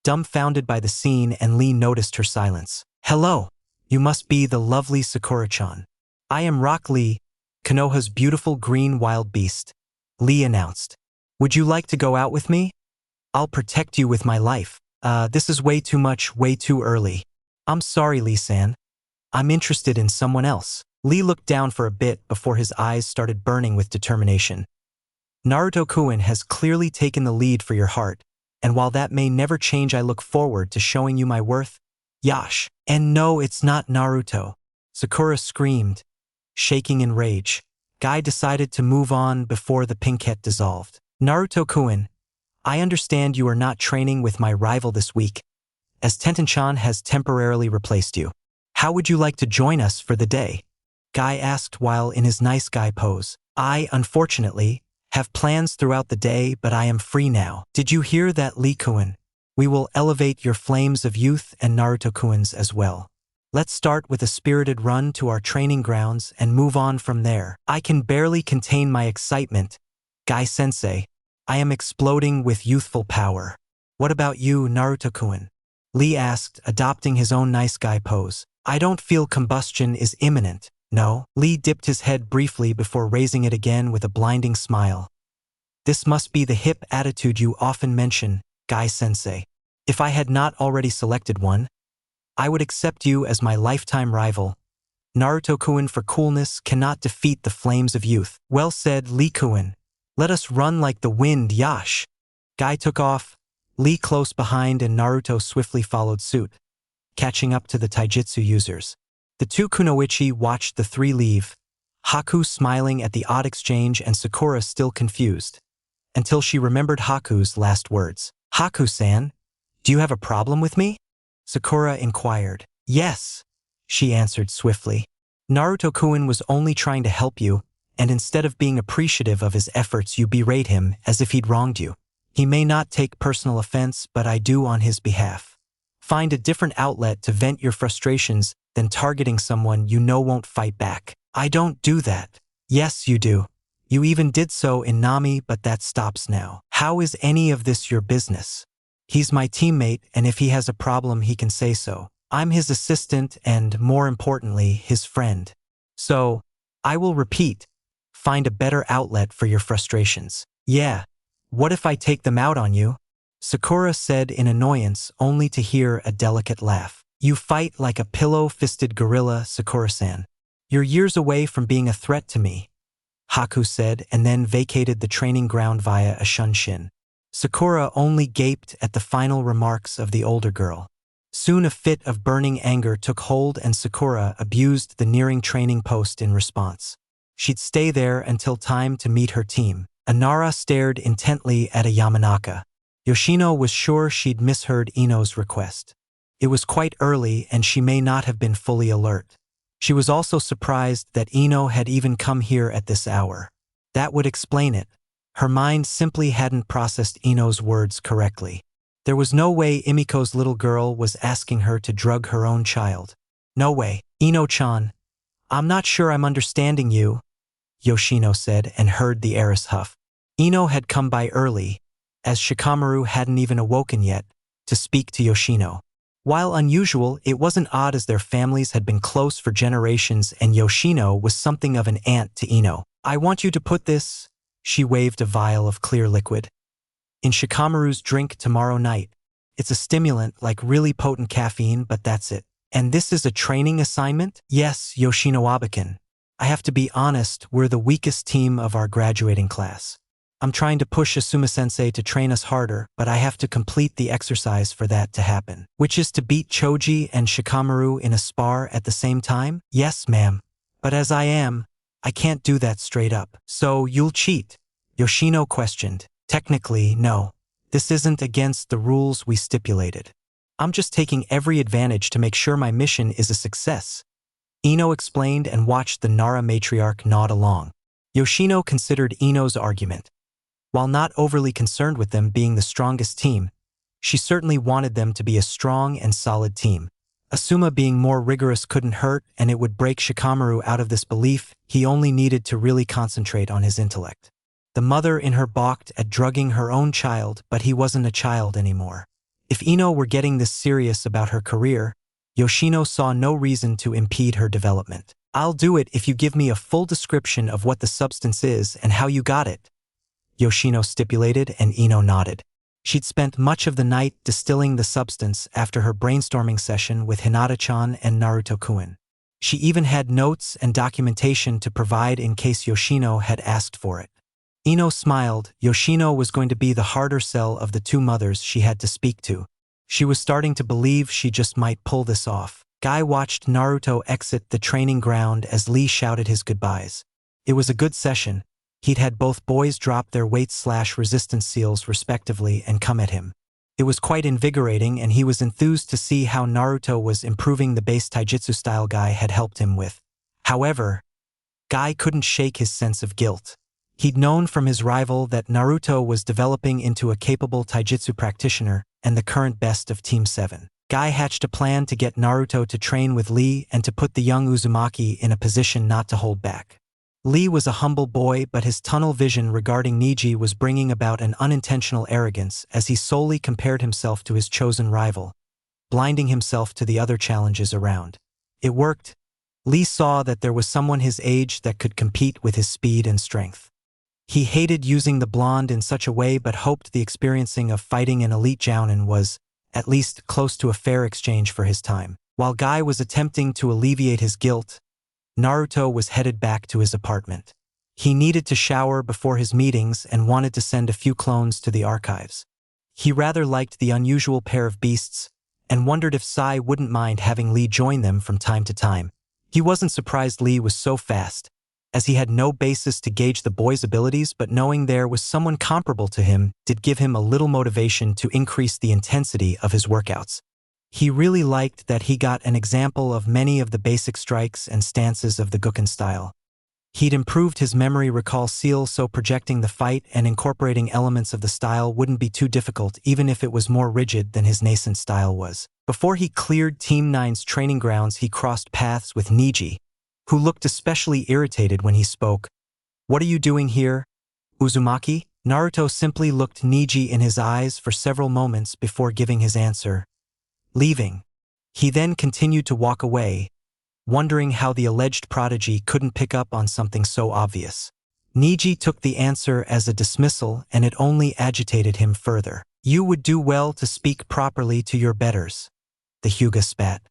dumbfounded by the scene, and Lee noticed her silence. Hello. You must be the lovely Sakura-chan. I am Rock Lee, Konoha's beautiful green wild beast, Lee announced. Would you like to go out with me? I'll protect you with my life. This is way too much, way too early. I'm sorry, Lee-san. I'm interested in someone else. Lee looked down for a bit before his eyes started burning with determination. Naruto-kun has clearly taken the lead for your heart, and while that may never change, I look forward to showing you my worth. Yash. And no, it's not Naruto. Sakura screamed, shaking in rage. Guy decided to move on before the pinkette dissolved. Naruto-kun, I understand you are not training with my rival this week, as Tenten-chan has temporarily replaced you. How would you like to join us for the day? Guy asked while in his nice guy pose. I, unfortunately, have plans throughout the day, but I am free now. Did you hear that, Lee-kun? We will elevate your flames of youth and Naruto-kun's as well. Let's start with a spirited run to our training grounds and move on from there. I can barely contain my excitement. Guy-sensei, I am exploding with youthful power. What about you, Naruto-kun? Lee asked, adopting his own nice guy pose. I don't feel combustion is imminent, no. Lee dipped his head briefly before raising it again with a blinding smile. This must be the hip attitude you often mention, Guy-sensei. If I had not already selected one, I would accept you as my lifetime rival. Naruto-kun for coolness cannot defeat the flames of youth. Well said, Lee-kun. Let us run like the wind, Yash. Guy took off, Lee close behind, and Naruto swiftly followed suit, catching up to the taijutsu users. The two kunoichi watched the three leave, Haku smiling at the odd exchange and Sakura still confused, until she remembered Haku's last words. Haku-san, do you have a problem with me? Sakura inquired. Yes, she answered swiftly. Naruto-kun was only trying to help you, and instead of being appreciative of his efforts, you berate him as if he'd wronged you. He may not take personal offense, but I do on his behalf. Find a different outlet to vent your frustrations than targeting someone you know won't fight back. I don't do that. Yes, you do. You even did so in Nami, but that stops now. How is any of this your business? He's my teammate, and if he has a problem, he can say so. I'm his assistant and, more importantly, his friend. So, I will repeat, find a better outlet for your frustrations. Yeah. What if I take them out on you? Sakura said in annoyance, only to hear a delicate laugh. You fight like a pillow-fisted gorilla, Sakura-san. You're years away from being a threat to me, Haku said, and then vacated the training ground via a shunshin. Sakura only gaped at the final remarks of the older girl. Soon a fit of burning anger took hold and Sakura abused the nearing training post in response. She'd stay there until time to meet her team. Inara stared intently at a Yamanaka. Yoshino was sure she'd misheard Ino's request. It was quite early and she may not have been fully alert. She was also surprised that Ino had even come here at this hour. That would explain it. Her mind simply hadn't processed Ino's words correctly. There was no way Imiko's little girl was asking her to drug her own child. No way. Ino-chan, I'm not sure I'm understanding you, Yoshino said and heard the heiress huff. Ino had come by early, as Shikamaru hadn't even awoken yet, to speak to Yoshino. While unusual, it wasn't odd as their families had been close for generations and Yoshino was something of an aunt to Ino. I want you to put this, she waved a vial of clear liquid, in Shikamaru's drink tomorrow night. It's a stimulant like really potent caffeine, but that's it. And this is a training assignment? Yes, Yoshino-abakan. I have to be honest, we're the weakest team of our graduating class. I'm trying to push Asuma-sensei to train us harder, but I have to complete the exercise for that to happen. Which is to beat Choji and Shikamaru in a spar at the same time? Yes, ma'am. But as I can't do that straight up. So you'll cheat? Yoshino questioned. Technically, no. This isn't against the rules we stipulated. I'm just taking every advantage to make sure my mission is a success. Ino explained and watched the Nara matriarch nod along. Yoshino considered Ino's argument. While not overly concerned with them being the strongest team, she certainly wanted them to be a strong and solid team. Asuma being more rigorous couldn't hurt, and it would break Shikamaru out of this belief. He only needed to really concentrate on his intellect. The mother in her balked at drugging her own child, but he wasn't a child anymore. If Ino were getting this serious about her career, Yoshino saw no reason to impede her development. I'll do it if you give me a full description of what the substance is and how you got it, Yoshino stipulated, and Ino nodded. She'd spent much of the night distilling the substance after her brainstorming session with Hinata-chan and Naruto-kun. She even had notes and documentation to provide in case Yoshino had asked for it. Ino smiled. Yoshino was going to be the harder sell of the two mothers she had to speak to. She was starting to believe she just might pull this off. Guy watched Naruto exit the training ground as Lee shouted his goodbyes. It was a good session. He'd had both boys drop their weight/resistance seals respectively and come at him. It was quite invigorating, and he was enthused to see how Naruto was improving the base taijutsu style Guy had helped him with. However, Guy couldn't shake his sense of guilt. He'd known from his rival that Naruto was developing into a capable taijutsu practitioner and the current best of Team 7. Guy hatched a plan to get Naruto to train with Lee and to put the young Uzumaki in a position not to hold back. Lee was a humble boy, but his tunnel vision regarding Neji was bringing about an unintentional arrogance as he solely compared himself to his chosen rival, blinding himself to the other challenges around. It worked. Lee saw that there was someone his age that could compete with his speed and strength. He hated using the blonde in such a way but hoped the experiencing of fighting an elite jounin was, at least, close to a fair exchange for his time. While Guy was attempting to alleviate his guilt, Naruto was headed back to his apartment. He needed to shower before his meetings and wanted to send a few clones to the archives. He rather liked the unusual pair of beasts and wondered if Sai wouldn't mind having Lee join them from time to time. He wasn't surprised Lee was so fast, as he had no basis to gauge the boy's abilities, but knowing there was someone comparable to him did give him a little motivation to increase the intensity of his workouts. He really liked that he got an example of many of the basic strikes and stances of the Gukken style. He'd improved his memory recall seal so projecting the fight and incorporating elements of the style wouldn't be too difficult even if it was more rigid than his nascent style was. Before he cleared Team 9's training grounds, he crossed paths with Neji, who looked especially irritated when he spoke. "What are you doing here, Uzumaki?" Naruto simply looked Neji in his eyes for several moments before giving his answer. "Leaving." He then continued to walk away, wondering how the alleged prodigy couldn't pick up on something so obvious. Neji took the answer as a dismissal and it only agitated him further. "You would do well to speak properly to your betters," the Hyuga spat.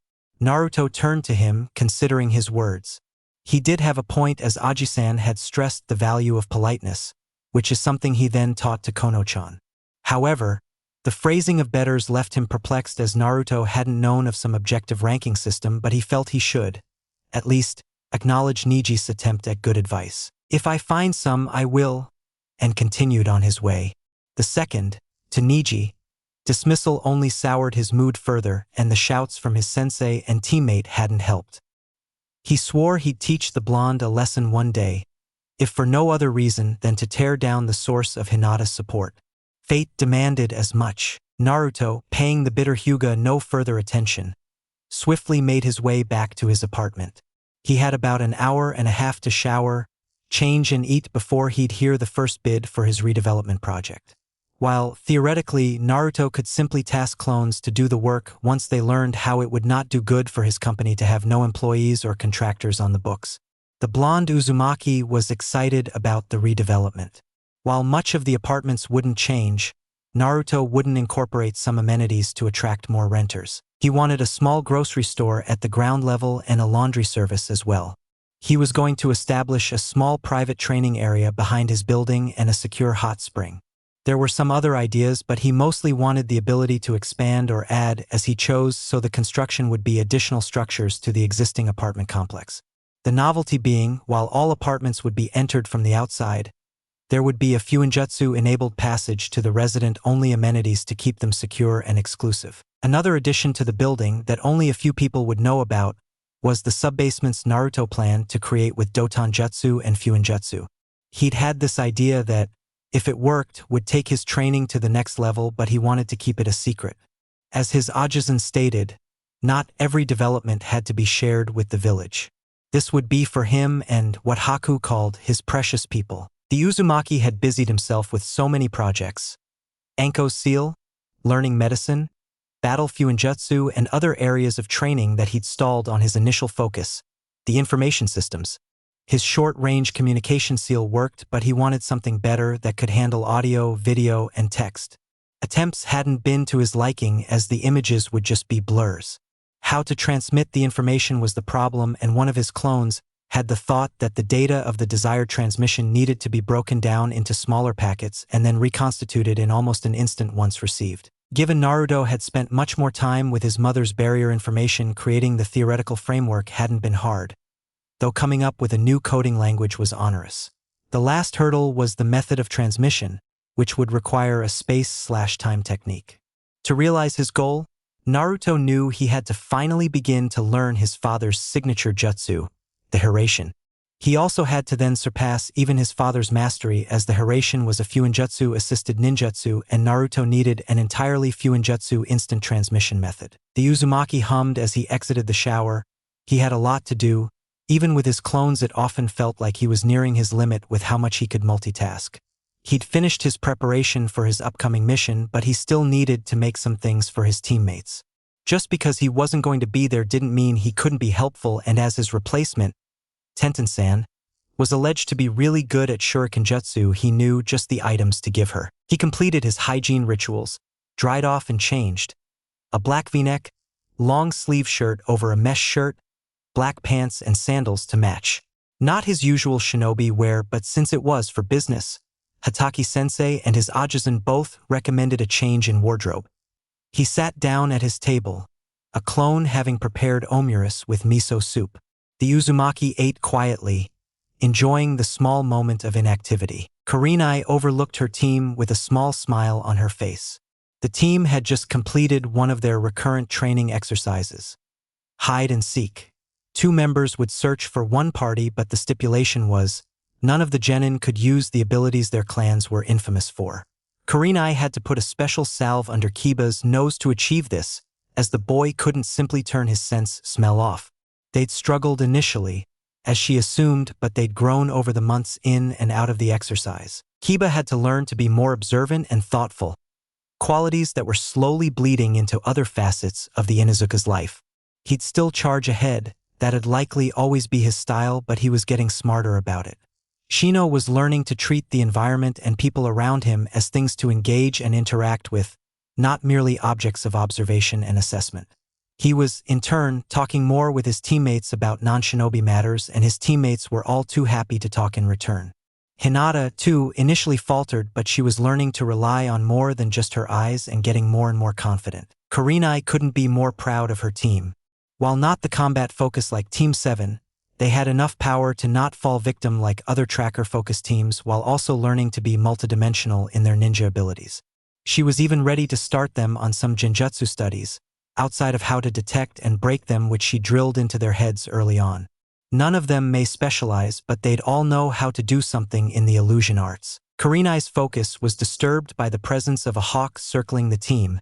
Naruto turned to him, considering his words. He did have a point as Aji-san had stressed the value of politeness, which is something he then taught to Kono-chan. However, the phrasing of betters left him perplexed as Naruto hadn't known of some objective ranking system, but he felt he should, at least, acknowledge Neji's attempt at good advice. "If I find some, I will," and continued on his way. The second, to Neji, dismissal only soured his mood further, and the shouts from his sensei and teammate hadn't helped. He swore he'd teach the blonde a lesson one day, if for no other reason than to tear down the source of Hinata's support. Fate demanded as much. Naruto, paying the bitter Hyuga no further attention, swiftly made his way back to his apartment. He had about an hour and a half to shower, change and eat before he'd hear the first bid for his redevelopment project. While, theoretically, Naruto could simply task clones to do the work once they learned how it would not do good for his company to have no employees or contractors on the books. The blonde Uzumaki was excited about the redevelopment. While much of the apartments wouldn't change, Naruto wouldn't incorporate some amenities to attract more renters. He wanted a small grocery store at the ground level and a laundry service as well. He was going to establish a small private training area behind his building and a secure hot spring. There were some other ideas, but he mostly wanted the ability to expand or add as he chose, so the construction would be additional structures to the existing apartment complex. The novelty being, while all apartments would be entered from the outside, there would be a FØINJUTSU-enabled passage to the resident-only amenities to keep them secure and exclusive. Another addition to the building that only a few people would know about was the subbasements Naruto planned to create with Dotonjutsu and FØINJUTSU. He'd had this idea that, if it worked, would take his training to the next level, but he wanted to keep it a secret. As his Ajizan stated, not every development had to be shared with the village. This would be for him and what Haku called his precious people. The Uzumaki had busied himself with so many projects: Anko's seal, learning medicine, battle FØINJUTSU, and other areas of training that he'd stalled on his initial focus, the information systems. His short-range communication seal worked, but he wanted something better that could handle audio, video, and text. Attempts hadn't been to his liking, as the images would just be blurs. How to transmit the information was the problem, and one of his clones had the thought that the data of the desired transmission needed to be broken down into smaller packets and then reconstituted in almost an instant once received. Given Naruto had spent much more time with his mother's barrier information, creating the theoretical framework hadn't been hard, though coming up with a new coding language was onerous. The last hurdle was the method of transmission, which would require a space/time technique. To realize his goal, Naruto knew he had to finally begin to learn his father's signature jutsu, the Hiraishin. He also had to then surpass even his father's mastery, as the Hiraishin was a Fuinjutsu-assisted ninjutsu and Naruto needed an entirely Fuinjutsu instant transmission method. The Uzumaki hummed as he exited the shower. He had a lot to do. Even with his clones, it often felt like he was nearing his limit with how much he could multitask. He'd finished his preparation for his upcoming mission, but he still needed to make some things for his teammates. Just because he wasn't going to be there didn't mean he couldn't be helpful, and as his replacement, Tenten-san, was alleged to be really good at shuriken jutsu, he knew just the items to give her. He completed his hygiene rituals, dried off and changed. A black v-neck, long-sleeve shirt over a mesh shirt, black pants and sandals to match. Not his usual shinobi wear, but since it was for business, Hataki-sensei and his Ajizan both recommended a change in wardrobe. He sat down at his table, a clone having prepared omuris with miso soup. The Uzumaki ate quietly, enjoying the small moment of inactivity. Kurenai overlooked her team with a small smile on her face. The team had just completed one of their recurrent training exercises, hide and seek. 2 members would search for one party, but the stipulation was, none of the genin could use the abilities their clans were infamous for. Kurenai had to put a special salve under Kiba's nose to achieve this, as the boy couldn't simply turn his sense smell off. They'd struggled initially, as she assumed, but they'd grown over the months in and out of the exercise. Kiba had to learn to be more observant and thoughtful, qualities that were slowly bleeding into other facets of the Inuzuka's life. He'd still charge ahead, that'd likely always be his style, but he was getting smarter about it. Shino was learning to treat the environment and people around him as things to engage and interact with, not merely objects of observation and assessment. He was, in turn, talking more with his teammates about non-shinobi matters, and his teammates were all too happy to talk in return. Hinata, too, initially faltered, but she was learning to rely on more than just her eyes and getting more and more confident. Kurenai couldn't be more proud of her team. While not the combat focus like Team 7, they had enough power to not fall victim like other tracker-focused teams, while also learning to be multidimensional in their ninja abilities. She was even ready to start them on some genjutsu studies, outside of how to detect and break them, which she drilled into their heads early on. None of them may specialize, but they'd all know how to do something in the illusion arts. Kurenai's focus was disturbed by the presence of a hawk circling the team,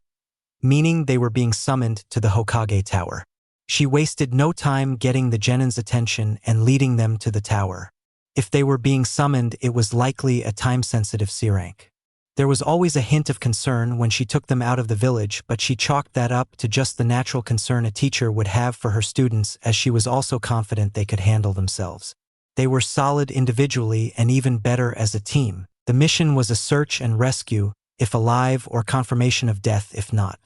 meaning they were being summoned to the Hokage Tower. She wasted no time getting the genin's attention and leading them to the tower. If they were being summoned, it was likely a time-sensitive C rank. There was always a hint of concern when she took them out of the village, but she chalked that up to just the natural concern a teacher would have for her students, as she was also confident they could handle themselves. They were solid individually and even better as a team. The mission was a search and rescue, if alive, or confirmation of death if not.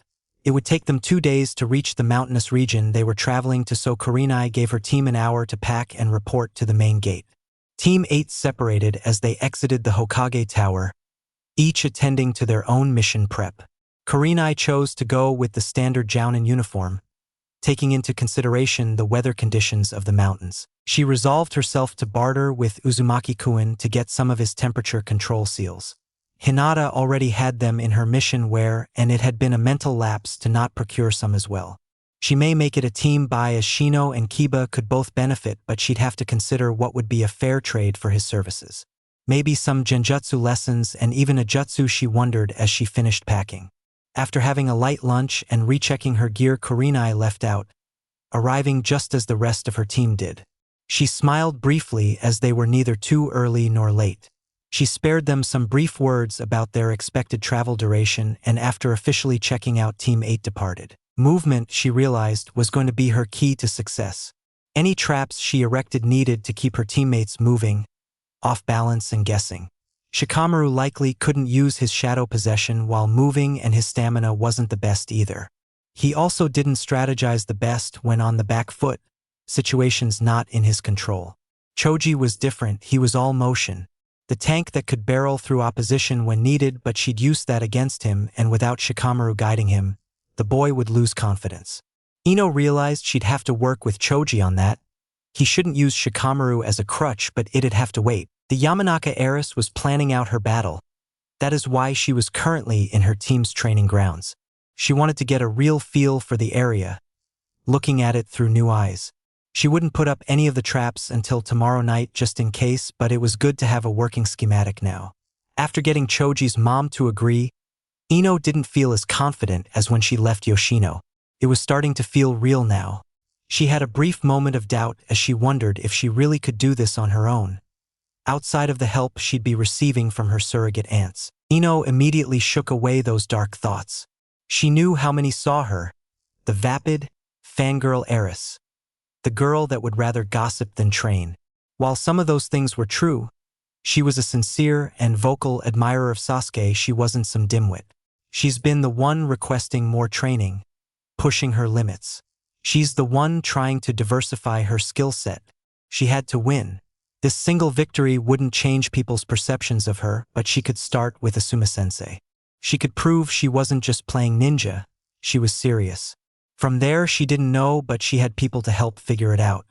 It would take them 2 days to reach the mountainous region they were traveling to, so Kurenai gave her team an hour to pack and report to the main gate. Team 8 separated as they exited the Hokage Tower, each attending to their own mission prep. Kurenai chose to go with the standard jounin uniform, taking into consideration the weather conditions of the mountains. She resolved herself to barter with Uzumaki-kun to get some of his temperature control seals. Hinata already had them in her mission wear, and it had been a mental lapse to not procure some as well. She may make it a team buy, as Shino and Kiba could both benefit, but she'd have to consider what would be a fair trade for his services. Maybe some genjutsu lessons and even a jutsu, she wondered as she finished packing. After having a light lunch and rechecking her gear, Kurenai left out, arriving just as the rest of her team did. She smiled briefly, as they were neither too early nor late. She spared them some brief words about their expected travel duration, and after officially checking out, Team 8 departed. Movement, she realized, was going to be her key to success. Any traps she erected needed to keep her teammates moving, off balance and guessing. Shikamaru likely couldn't use his shadow possession while moving, and his stamina wasn't the best either. He also didn't strategize the best when on the back foot, situations not in his control. Choji was different, he was all motion. The tank that could barrel through opposition when needed, but she'd use that against him, and without Shikamaru guiding him, the boy would lose confidence. Ino realized she'd have to work with Choji on that. He shouldn't use Shikamaru as a crutch, but it'd have to wait. The Yamanaka heiress was planning out her battle. That is why she was currently in her team's training grounds. She wanted to get a real feel for the area, looking at it through new eyes. She wouldn't put up any of the traps until tomorrow night just in case, but it was good to have a working schematic now. After getting Choji's mom to agree, Ino didn't feel as confident as when she left Yoshino. It was starting to feel real now. She had a brief moment of doubt as she wondered if she really could do this on her own, outside of the help she'd be receiving from her surrogate aunts. Ino immediately shook away those dark thoughts. She knew how many saw her, the vapid, fangirl heiress, the girl that would rather gossip than train. While some of those things were true, she was a sincere and vocal admirer of Sasuke. She wasn't some dimwit. She's been the one requesting more training, pushing her limits. She's the one trying to diversify her skill set. She had to win. This single victory wouldn't change people's perceptions of her, but she could start with Asuma-sensei. She could prove she wasn't just playing ninja, she was serious. From there, she didn't know, but she had people to help figure it out.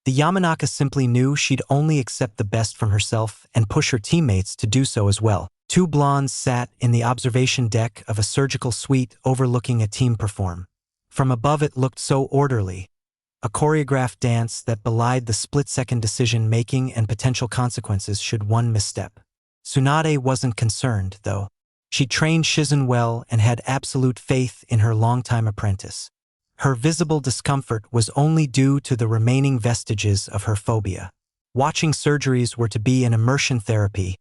The Yamanaka simply knew she'd only accept the best from herself and push her teammates to do so as well. Two blondes sat in the observation deck of a surgical suite overlooking a team perform. From above it looked so orderly, a choreographed dance that belied the split-second decision-making and potential consequences should one misstep. Tsunade wasn't concerned, though. She trained Shizen well and had absolute faith in her longtime apprentice. Her visible discomfort was only due to the remaining vestiges of her phobia. Watching surgeries were to be an immersion therapy,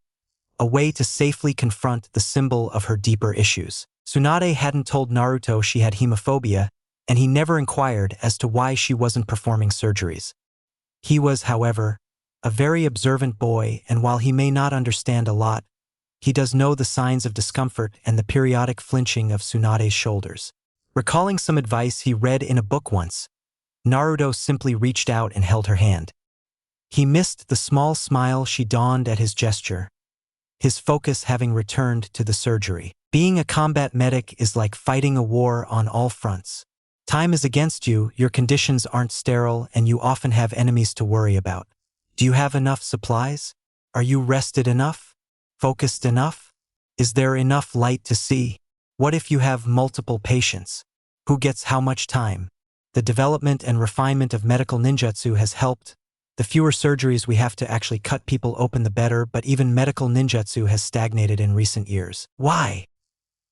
a way to safely confront the symbol of her deeper issues. Tsunade hadn't told Naruto she had hemophobia, and he never inquired as to why she wasn't performing surgeries. He was, however, a very observant boy, and while he may not understand a lot, he does know the signs of discomfort and the periodic flinching of Tsunade's shoulders. Recalling some advice he read in a book once, Naruto simply reached out and held her hand. He missed the small smile she donned at his gesture, his focus having returned to the surgery. Being a combat medic is like fighting a war on all fronts. Time is against you, your conditions aren't sterile, and you often have enemies to worry about. Do you have enough supplies? Are you rested enough? Focused enough? Is there enough light to see? What if you have multiple patients? Who gets how much time? The development and refinement of medical ninjutsu has helped. The fewer surgeries we have to actually cut people open, the better, but even medical ninjutsu has stagnated in recent years. Why?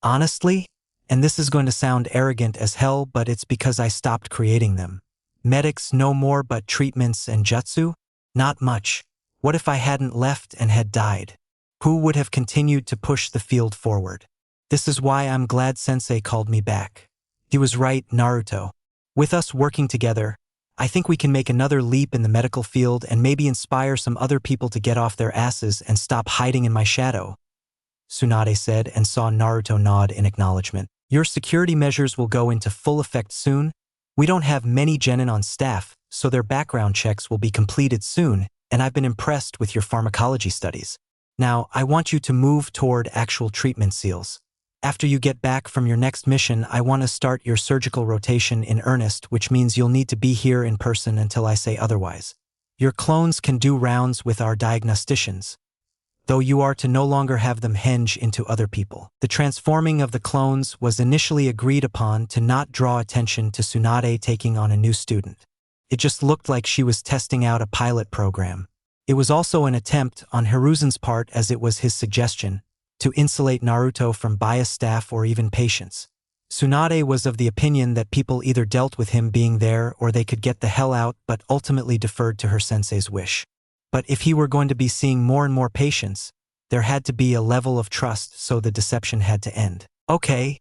Honestly, and this is going to sound arrogant as hell, but it's because I stopped creating them. Medics no more, but treatments and jutsu? Not much. What if I hadn't left and had died? Who would have continued to push the field forward? This is why I'm glad Sensei called me back. He was right, Naruto. With us working together, I think we can make another leap in the medical field and maybe inspire some other people to get off their asses and stop hiding in my shadow, Tsunade said and saw Naruto nod in acknowledgement. Your security measures will go into full effect soon. We don't have many genin on staff, so their background checks will be completed soon, and I've been impressed with your pharmacology studies. Now, I want you to move toward actual treatment seals. After you get back from your next mission, I want to start your surgical rotation in earnest, which means you'll need to be here in person until I say otherwise. Your clones can do rounds with our diagnosticians, though you are to no longer have them henge into other people. The transforming of the clones was initially agreed upon to not draw attention to Tsunade taking on a new student. It just looked like she was testing out a pilot program. It was also an attempt on Hiruzen's part, as it was his suggestion, to insulate Naruto from biased staff or even patients. Tsunade was of the opinion that people either dealt with him being there or they could get the hell out, but ultimately deferred to her sensei's wish. But if he were going to be seeing more and more patients, there had to be a level of trust, so the deception had to end. Okay,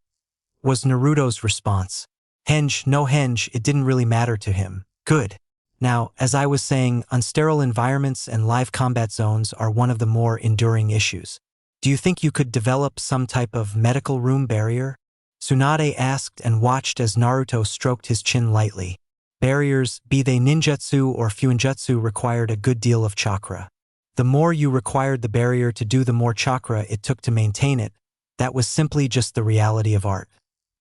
was Naruto's response. Henge, no henge, it didn't really matter to him. Good. Now, as I was saying, unsterile environments and live combat zones are one of the more enduring issues. Do you think you could develop some type of medical room barrier? Tsunade asked and watched as Naruto stroked his chin lightly. Barriers, be they ninjutsu or FÜINJUTSU, required a good deal of chakra. The more you required the barrier to do, the more chakra it took to maintain it. That was simply just the reality of art.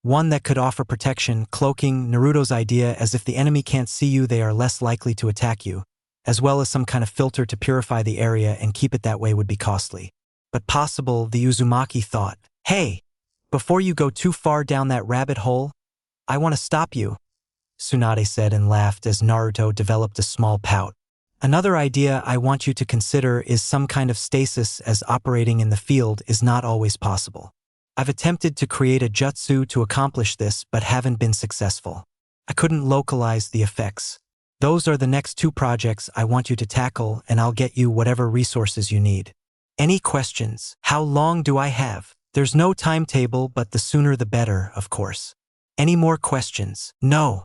One that could offer protection, cloaking, Naruto's idea, as if the enemy can't see you, they are less likely to attack you, as well as some kind of filter to purify the area and keep it that way would be costly. But possible, the Uzumaki thought. Hey, before you go too far down that rabbit hole, I want to stop you. Tsunade said and laughed as Naruto developed a small pout. Another idea I want you to consider is some kind of stasis, as operating in the field is not always possible. I've attempted to create a jutsu to accomplish this but haven't been successful. I couldn't localize the effects. Those are the next 2 projects I want you to tackle, and I'll get you whatever resources you need. Any questions? How long do I have? There's no timetable, but the sooner the better, of course. Any more questions? No.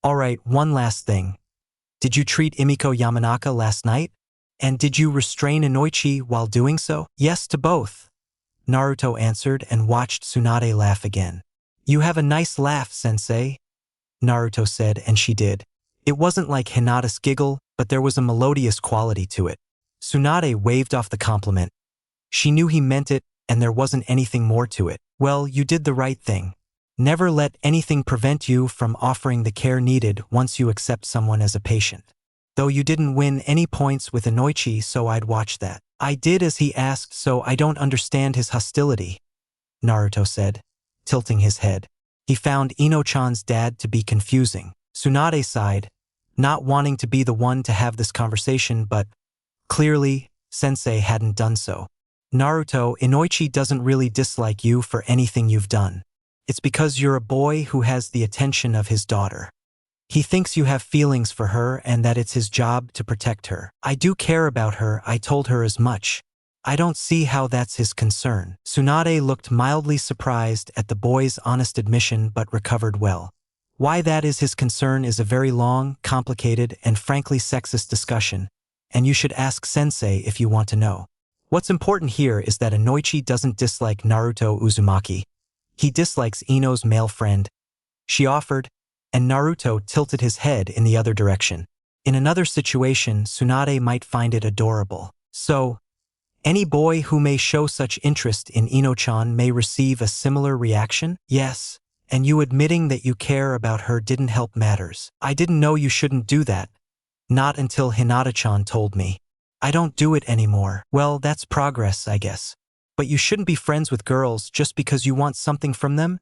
Alright, one last thing. Did you treat Imiko Yamanaka last night? And did you restrain Inoichi while doing so? Yes to both, Naruto answered and watched Tsunade laugh again. You have a nice laugh, sensei, Naruto said, and she did. It wasn't like Hinata's giggle, but there was a melodious quality to it. Tsunade waved off the compliment. She knew he meant it, and there wasn't anything more to it. Well, you did the right thing. Never let anything prevent you from offering the care needed once you accept someone as a patient. Though you didn't win any points with Inoichi, so I'd watch that. I did as he asked, so I don't understand his hostility, Naruto said, tilting his head. He found Ino-chan's dad to be confusing. Tsunade sighed, not wanting to be the one to have this conversation, but clearly, sensei hadn't done so. Naruto, Inoichi doesn't really dislike you for anything you've done. It's because you're a boy who has the attention of his daughter. He thinks you have feelings for her and that it's his job to protect her. I do care about her, I told her as much. I don't see how that's his concern. Tsunade looked mildly surprised at the boy's honest admission but recovered well. Why that is his concern is a very long, complicated, and frankly sexist discussion, and you should ask sensei if you want to know. What's important here is that Inoichi doesn't dislike Naruto Uzumaki. He dislikes Ino's male friend, she offered, and Naruto tilted his head in the other direction. In another situation, Tsunade might find it adorable. So, any boy who may show such interest in Ino-chan may receive a similar reaction? Yes. And you admitting that you care about her didn't help matters. I didn't know you shouldn't do that. Not until Hinata-chan told me. I don't do it anymore. Well, that's progress, I guess. But you shouldn't be friends with girls just because you want something from them,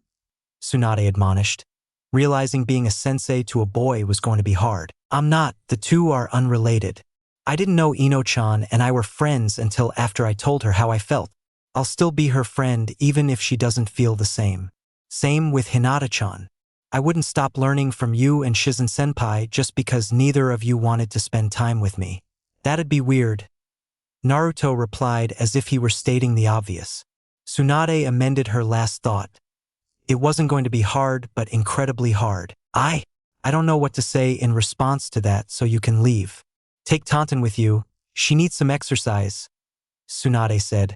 Tsunade admonished, realizing being a sensei to a boy was going to be hard. I'm not, the two are unrelated. I didn't know Ino-chan and I were friends until after I told her how I felt. I'll still be her friend even if she doesn't feel the same. Same with Hinata-chan. I wouldn't stop learning from you and Shizen-senpai just because neither of you wanted to spend time with me. That'd be weird. Naruto replied as if he were stating the obvious. Tsunade amended her last thought. It wasn't going to be hard, but incredibly hard. I don't know what to say in response to that, so you can leave. Take Tantan with you. She needs some exercise, Tsunade said,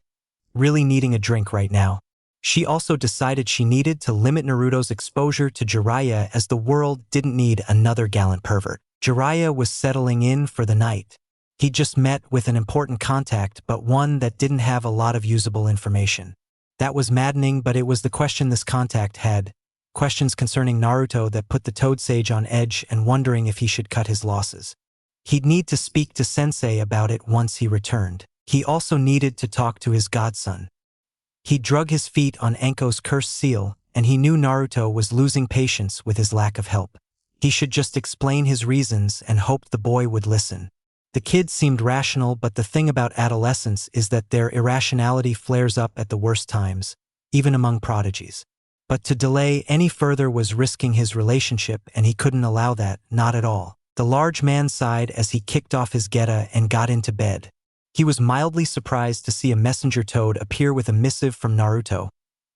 really needing a drink right now. She also decided she needed to limit Naruto's exposure to Jiraiya as the world didn't need another gallant pervert. Jiraiya was settling in for the night. He'd just met with an important contact, but one that didn't have a lot of usable information. That was maddening, but it was the question this contact had. Questions concerning Naruto that put the Toad Sage on edge and wondering if he should cut his losses. He'd need to speak to Sensei about it once he returned. He also needed to talk to his godson. He drug his feet on Anko's cursed seal, and he knew Naruto was losing patience with his lack of help. He should just explain his reasons and hoped the boy would listen. The kid seemed rational, but the thing about adolescents is that their irrationality flares up at the worst times, even among prodigies. But to delay any further was risking his relationship, and he couldn't allow that, not at all. The large man sighed as he kicked off his geta and got into bed. He was mildly surprised to see a messenger toad appear with a missive from Naruto.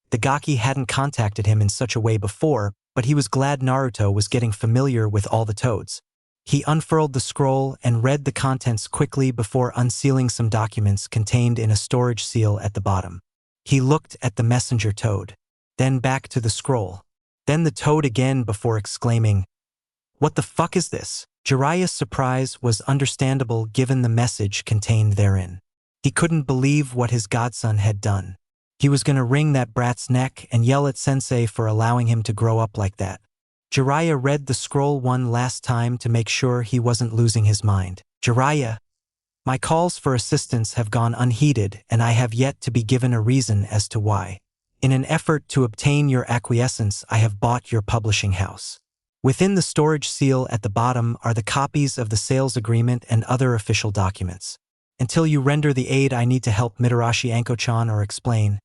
The Gaki hadn't contacted him in such a way before, but he was glad Naruto was getting familiar with all the toads. He unfurled the scroll and read the contents quickly before unsealing some documents contained in a storage seal at the bottom. He looked at the messenger toad, then back to the scroll, then the toad again before exclaiming, "What the fuck is this?" Jiraiya's surprise was understandable given the message contained therein. He couldn't believe what his godson had done. He was gonna wring that brat's neck and yell at Sensei for allowing him to grow up like that. Jiraiya read the scroll one last time to make sure he wasn't losing his mind. Jiraiya, my calls for assistance have gone unheeded and I have yet to be given a reason as to why. In an effort to obtain your acquiescence, I have bought your publishing house. Within the storage seal at the bottom are the copies of the sales agreement and other official documents. Until you render the aid, I need to help Mitarashi Anko-chan or explain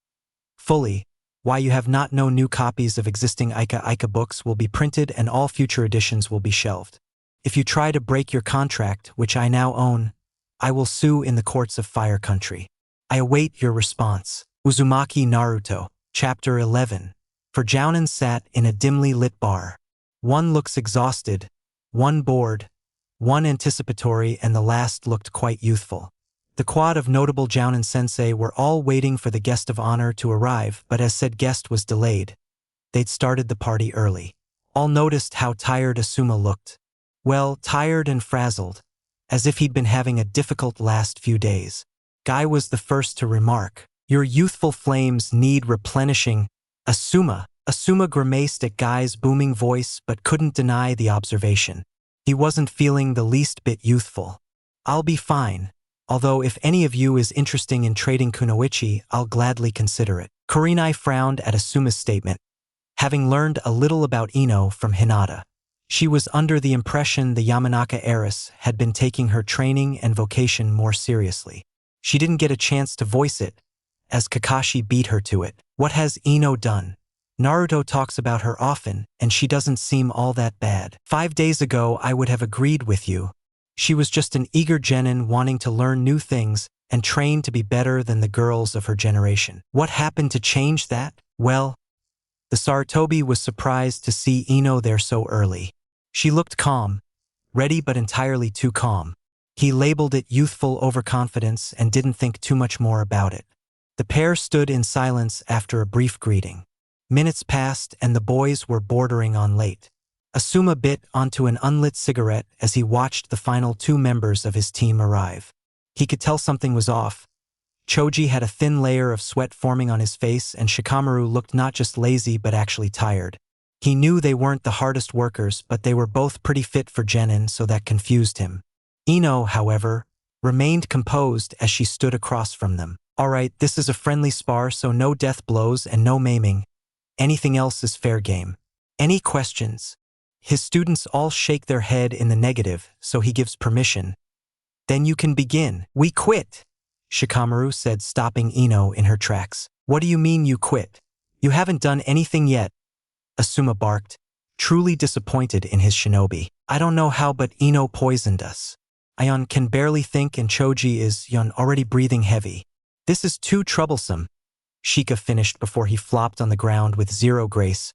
fully why you have not no new copies of existing Ika books will be printed and all future editions will be shelved. If you try to break your contract, which I now own, I will sue in the courts of Fire Country. I await your response. Uzumaki Naruto, Chapter 11. For Jounin sat in a dimly lit bar. One looks exhausted, one bored, one anticipatory, and the last looked quite youthful. The quad of notable Jounin sensei were all waiting for the guest of honor to arrive, but as said guest was delayed, they'd started the party early. All noticed how tired Asuma looked. Well, tired and frazzled, as if he'd been having a difficult last few days. Guy was the first to remark, "Your youthful flames need replenishing." Asuma grimaced at Guy's booming voice but couldn't deny the observation. He wasn't feeling the least bit youthful. "I'll be fine. Although if any of you is interested in trading kunoichi, I'll gladly consider it." Kurenai frowned at Asuma's statement, having learned a little about Ino from Hinata. She was under the impression the Yamanaka heiress had been taking her training and vocation more seriously. She didn't get a chance to voice it, as Kakashi beat her to it. "What has Ino done? Naruto talks about her often, and she doesn't seem all that bad. 5 days ago I would have agreed with you. She was just an eager genin wanting to learn new things and train to be better than the girls of her generation. What happened to change that? Well..." The Sarutobi was surprised to see Ino there so early. She looked calm, ready but entirely too calm. He labeled it youthful overconfidence and didn't think too much more about it. The pair stood in silence after a brief greeting. Minutes passed and the boys were bordering on late. Asuma bit onto an unlit cigarette as he watched the final 2 members of his team arrive. He could tell something was off. Choji had a thin layer of sweat forming on his face, and Shikamaru looked not just lazy but actually tired. He knew they weren't the hardest workers, but they were both pretty fit for genin, so that confused him. Ino, however, remained composed as she stood across from them. "Alright, this is a friendly spar, so no death blows and no maiming. Anything else is fair game. Any questions?" His students all shake their head in the negative, so he gives permission. "Then you can begin." "We quit," Shikamaru said, stopping Ino in her tracks. "What do you mean you quit? You haven't done anything yet," Asuma barked, truly disappointed in his shinobi. "I don't know how, but Ino poisoned us. Ion can barely think and Choji is already breathing heavy. This is too troublesome." Shika finished before he flopped on the ground with zero grace,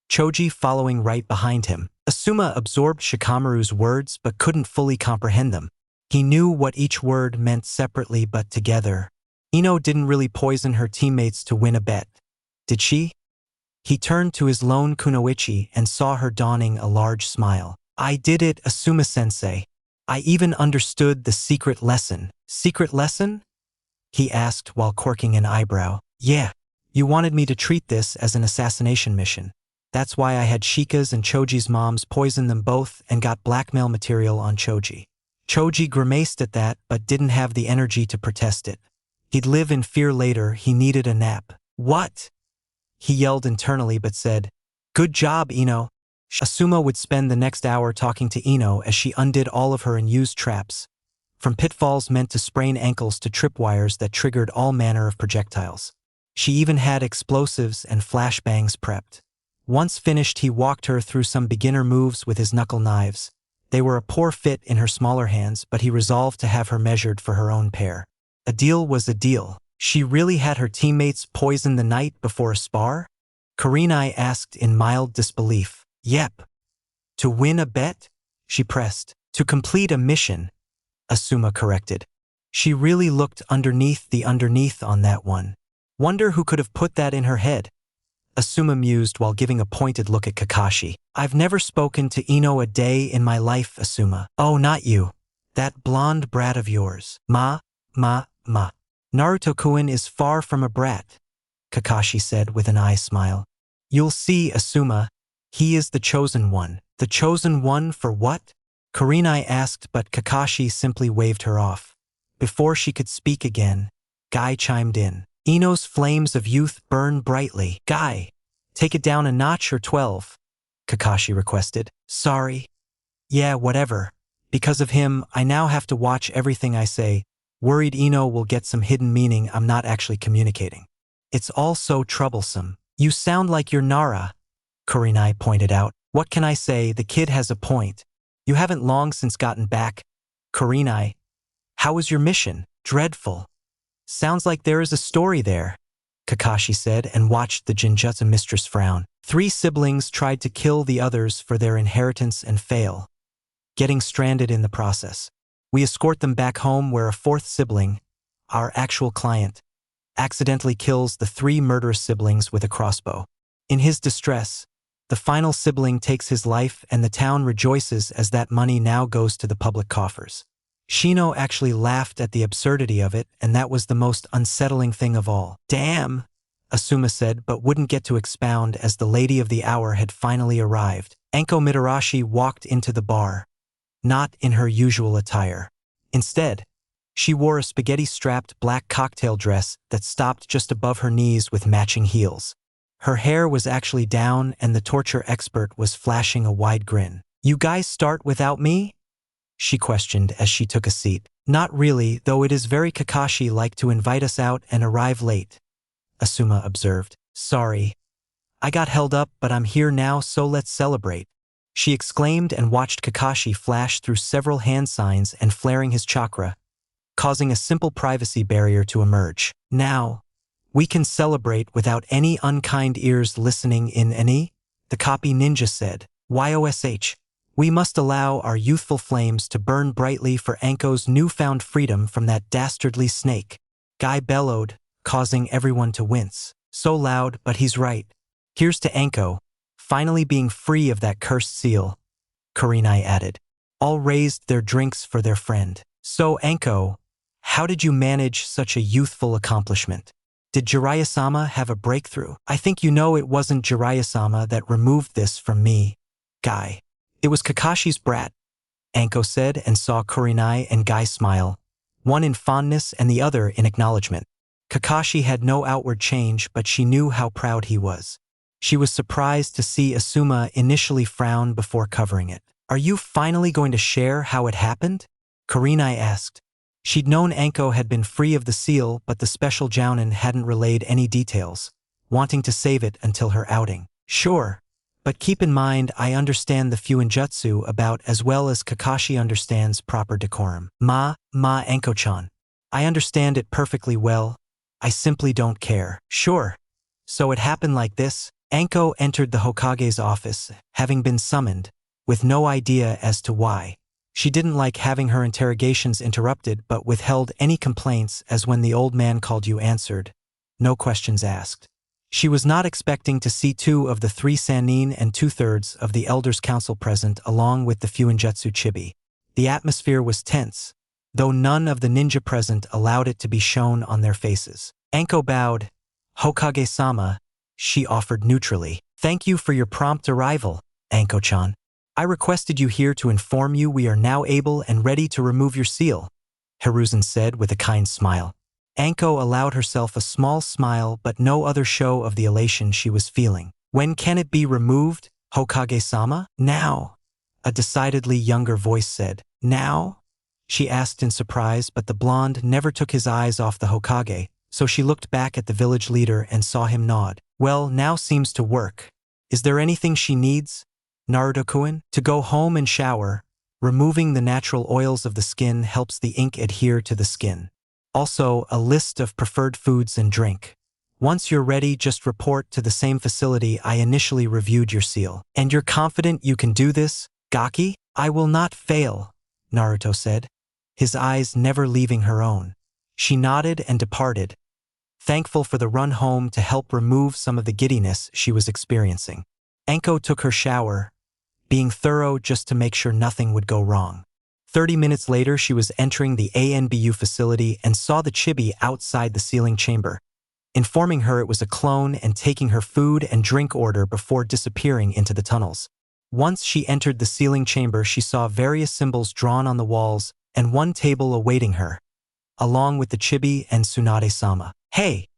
Choji following right behind him. Asuma absorbed Shikamaru's words but couldn't fully comprehend them. He knew what each word meant separately but together. Ino didn't really poison her teammates to win a bet, did she? He turned to his lone kunoichi and saw her donning a large smile. "I did it, Asuma-sensei. I even understood the secret lesson." "Secret lesson?" he asked while quirking an eyebrow. "Yeah. You wanted me to treat this as an assassination mission. That's why I had Shika's and Choji's moms poison them both and got blackmail material on Choji." Choji grimaced at that but didn't have the energy to protest it. He'd live in fear later, he needed a nap. "What?" he yelled internally but said, "Good job, Ino." Asuma would spend the next hour talking to Ino as she undid all of her unused traps, from pitfalls meant to sprain ankles to tripwires that triggered all manner of projectiles. She even had explosives and flashbangs prepped. Once finished, he walked her through some beginner moves with his knuckle knives. They were a poor fit in her smaller hands, but he resolved to have her measured for her own pair. A deal was a deal. She really had her teammates poison the night before a spar? Kurenai asked in mild disbelief. "Yep." "To win a bet?" she pressed. "To complete a mission," Asuma corrected. She really looked underneath the underneath on that one. Wonder who could have put that in her head. Asuma mused while giving a pointed look at Kakashi. "I've never spoken to Ino a day in my life, Asuma." "Oh, not you. That blonde brat of yours." Ma. "Naruto-kun is far from a brat," Kakashi said with an eye smile. "You'll see, Asuma. He is the chosen one." "The chosen one for what?" Kurenai asked, but Kakashi simply waved her off. Before she could speak again, Guy chimed in. "Ino's flames of youth burn brightly. Guy, take it down a notch or 12. Kakashi requested. Sorry. Yeah, whatever. Because of him, I now have to watch everything I say. Worried Ino will get some hidden meaning I'm not actually communicating. It's all so troublesome. You sound like you're Nara, Kurenai pointed out. What can I say? The kid has a point. You haven't long since gotten back. Kurenai, how was your mission? Dreadful. Sounds like there is a story there, Kakashi said and watched the Jinjutsu mistress frown. 3 siblings tried to kill the others for their inheritance and fail, getting stranded in the process. We escort them back home where a 4th sibling, our actual client, accidentally kills the 3 murderous siblings with a crossbow. In his distress, the final sibling takes his life and the town rejoices as that money now goes to the public coffers. Shino actually laughed at the absurdity of it, and that was the most unsettling thing of all. Damn, Asuma said, but wouldn't get to expound as the lady of the hour had finally arrived. Anko Mitarashi walked into the bar, not in her usual attire. Instead, she wore a spaghetti-strapped black cocktail dress that stopped just above her knees with matching heels. Her hair was actually down and the torture expert was flashing a wide grin. You guys start without me? She questioned as she took a seat. Not really, though it is very Kakashi-like to invite us out and arrive late, Asuma observed. Sorry. I got held up, but I'm here now, so let's celebrate. She exclaimed and watched Kakashi flash through several hand signs and flaring his chakra, causing a simple privacy barrier to emerge. Now, we can celebrate without any unkind ears listening in any, the copy ninja said. YOSH. We must allow our youthful flames to burn brightly for Anko's newfound freedom from that dastardly snake. Guy bellowed, causing everyone to wince. So loud, but he's right. Here's to Anko, finally being free of that cursed seal, Kurenai added. All raised their drinks for their friend. So Anko, how did you manage such a youthful accomplishment? Did Jiraiya-sama have a breakthrough? I think you know it wasn't Jiraiya-sama that removed this from me, Guy. It was Kakashi's brat, Anko said and saw Kurenai and Guy smile, one in fondness and the other in acknowledgement. Kakashi had no outward change, but she knew how proud he was. She was surprised to see Asuma initially frown before covering it. Are you finally going to share how it happened? Kurenai asked. She'd known Anko had been free of the seal, but the special jounin hadn't relayed any details, wanting to save it until her outing. Sure. But keep in mind, I understand the FÜINJUTSU about as well as Kakashi understands proper decorum. Anko-chan. I understand it perfectly well. I simply don't care. Sure. So it happened like this. Anko entered the Hokage's office, having been summoned, with no idea as to why. She didn't like having her interrogations interrupted but withheld any complaints as when the old man called you answered. No questions asked. She was not expecting to see 2 of the 3 Sannin and 2/3 of the Elders' Council present along with the FÜINJUTSU chibi. The atmosphere was tense, though none of the ninja present allowed it to be shown on their faces. Anko bowed. Hokage-sama, she offered neutrally. Thank you for your prompt arrival, Anko-chan. I requested you here to inform you we are now able and ready to remove your seal, Hiruzen said with a kind smile. Anko allowed herself a small smile but no other show of the elation she was feeling. When can it be removed, Hokage-sama? Now, a decidedly younger voice said. Now? She asked in surprise, but the blonde never took his eyes off the Hokage, so she looked back at the village leader and saw him nod. Well, now seems to work. Is there anything she needs, Naruto-kun? To go home and shower. Removing the natural oils of the skin helps the ink adhere to the skin. Also, a list of preferred foods and drink. Once you're ready, just report to the same facility I initially reviewed your seal. And you're confident you can do this, Gaki? I will not fail, Naruto said, his eyes never leaving her own. She nodded and departed, thankful for the run home to help remove some of the giddiness she was experiencing. Anko took her shower, being thorough just to make sure nothing would go wrong. 30 minutes later, she was entering the ANBU facility and saw the chibi outside the sealing chamber, informing her it was a clone and taking her food and drink order before disappearing into the tunnels. Once she entered the sealing chamber, she saw various symbols drawn on the walls and one table awaiting her, along with the chibi and Tsunade-sama. Hey!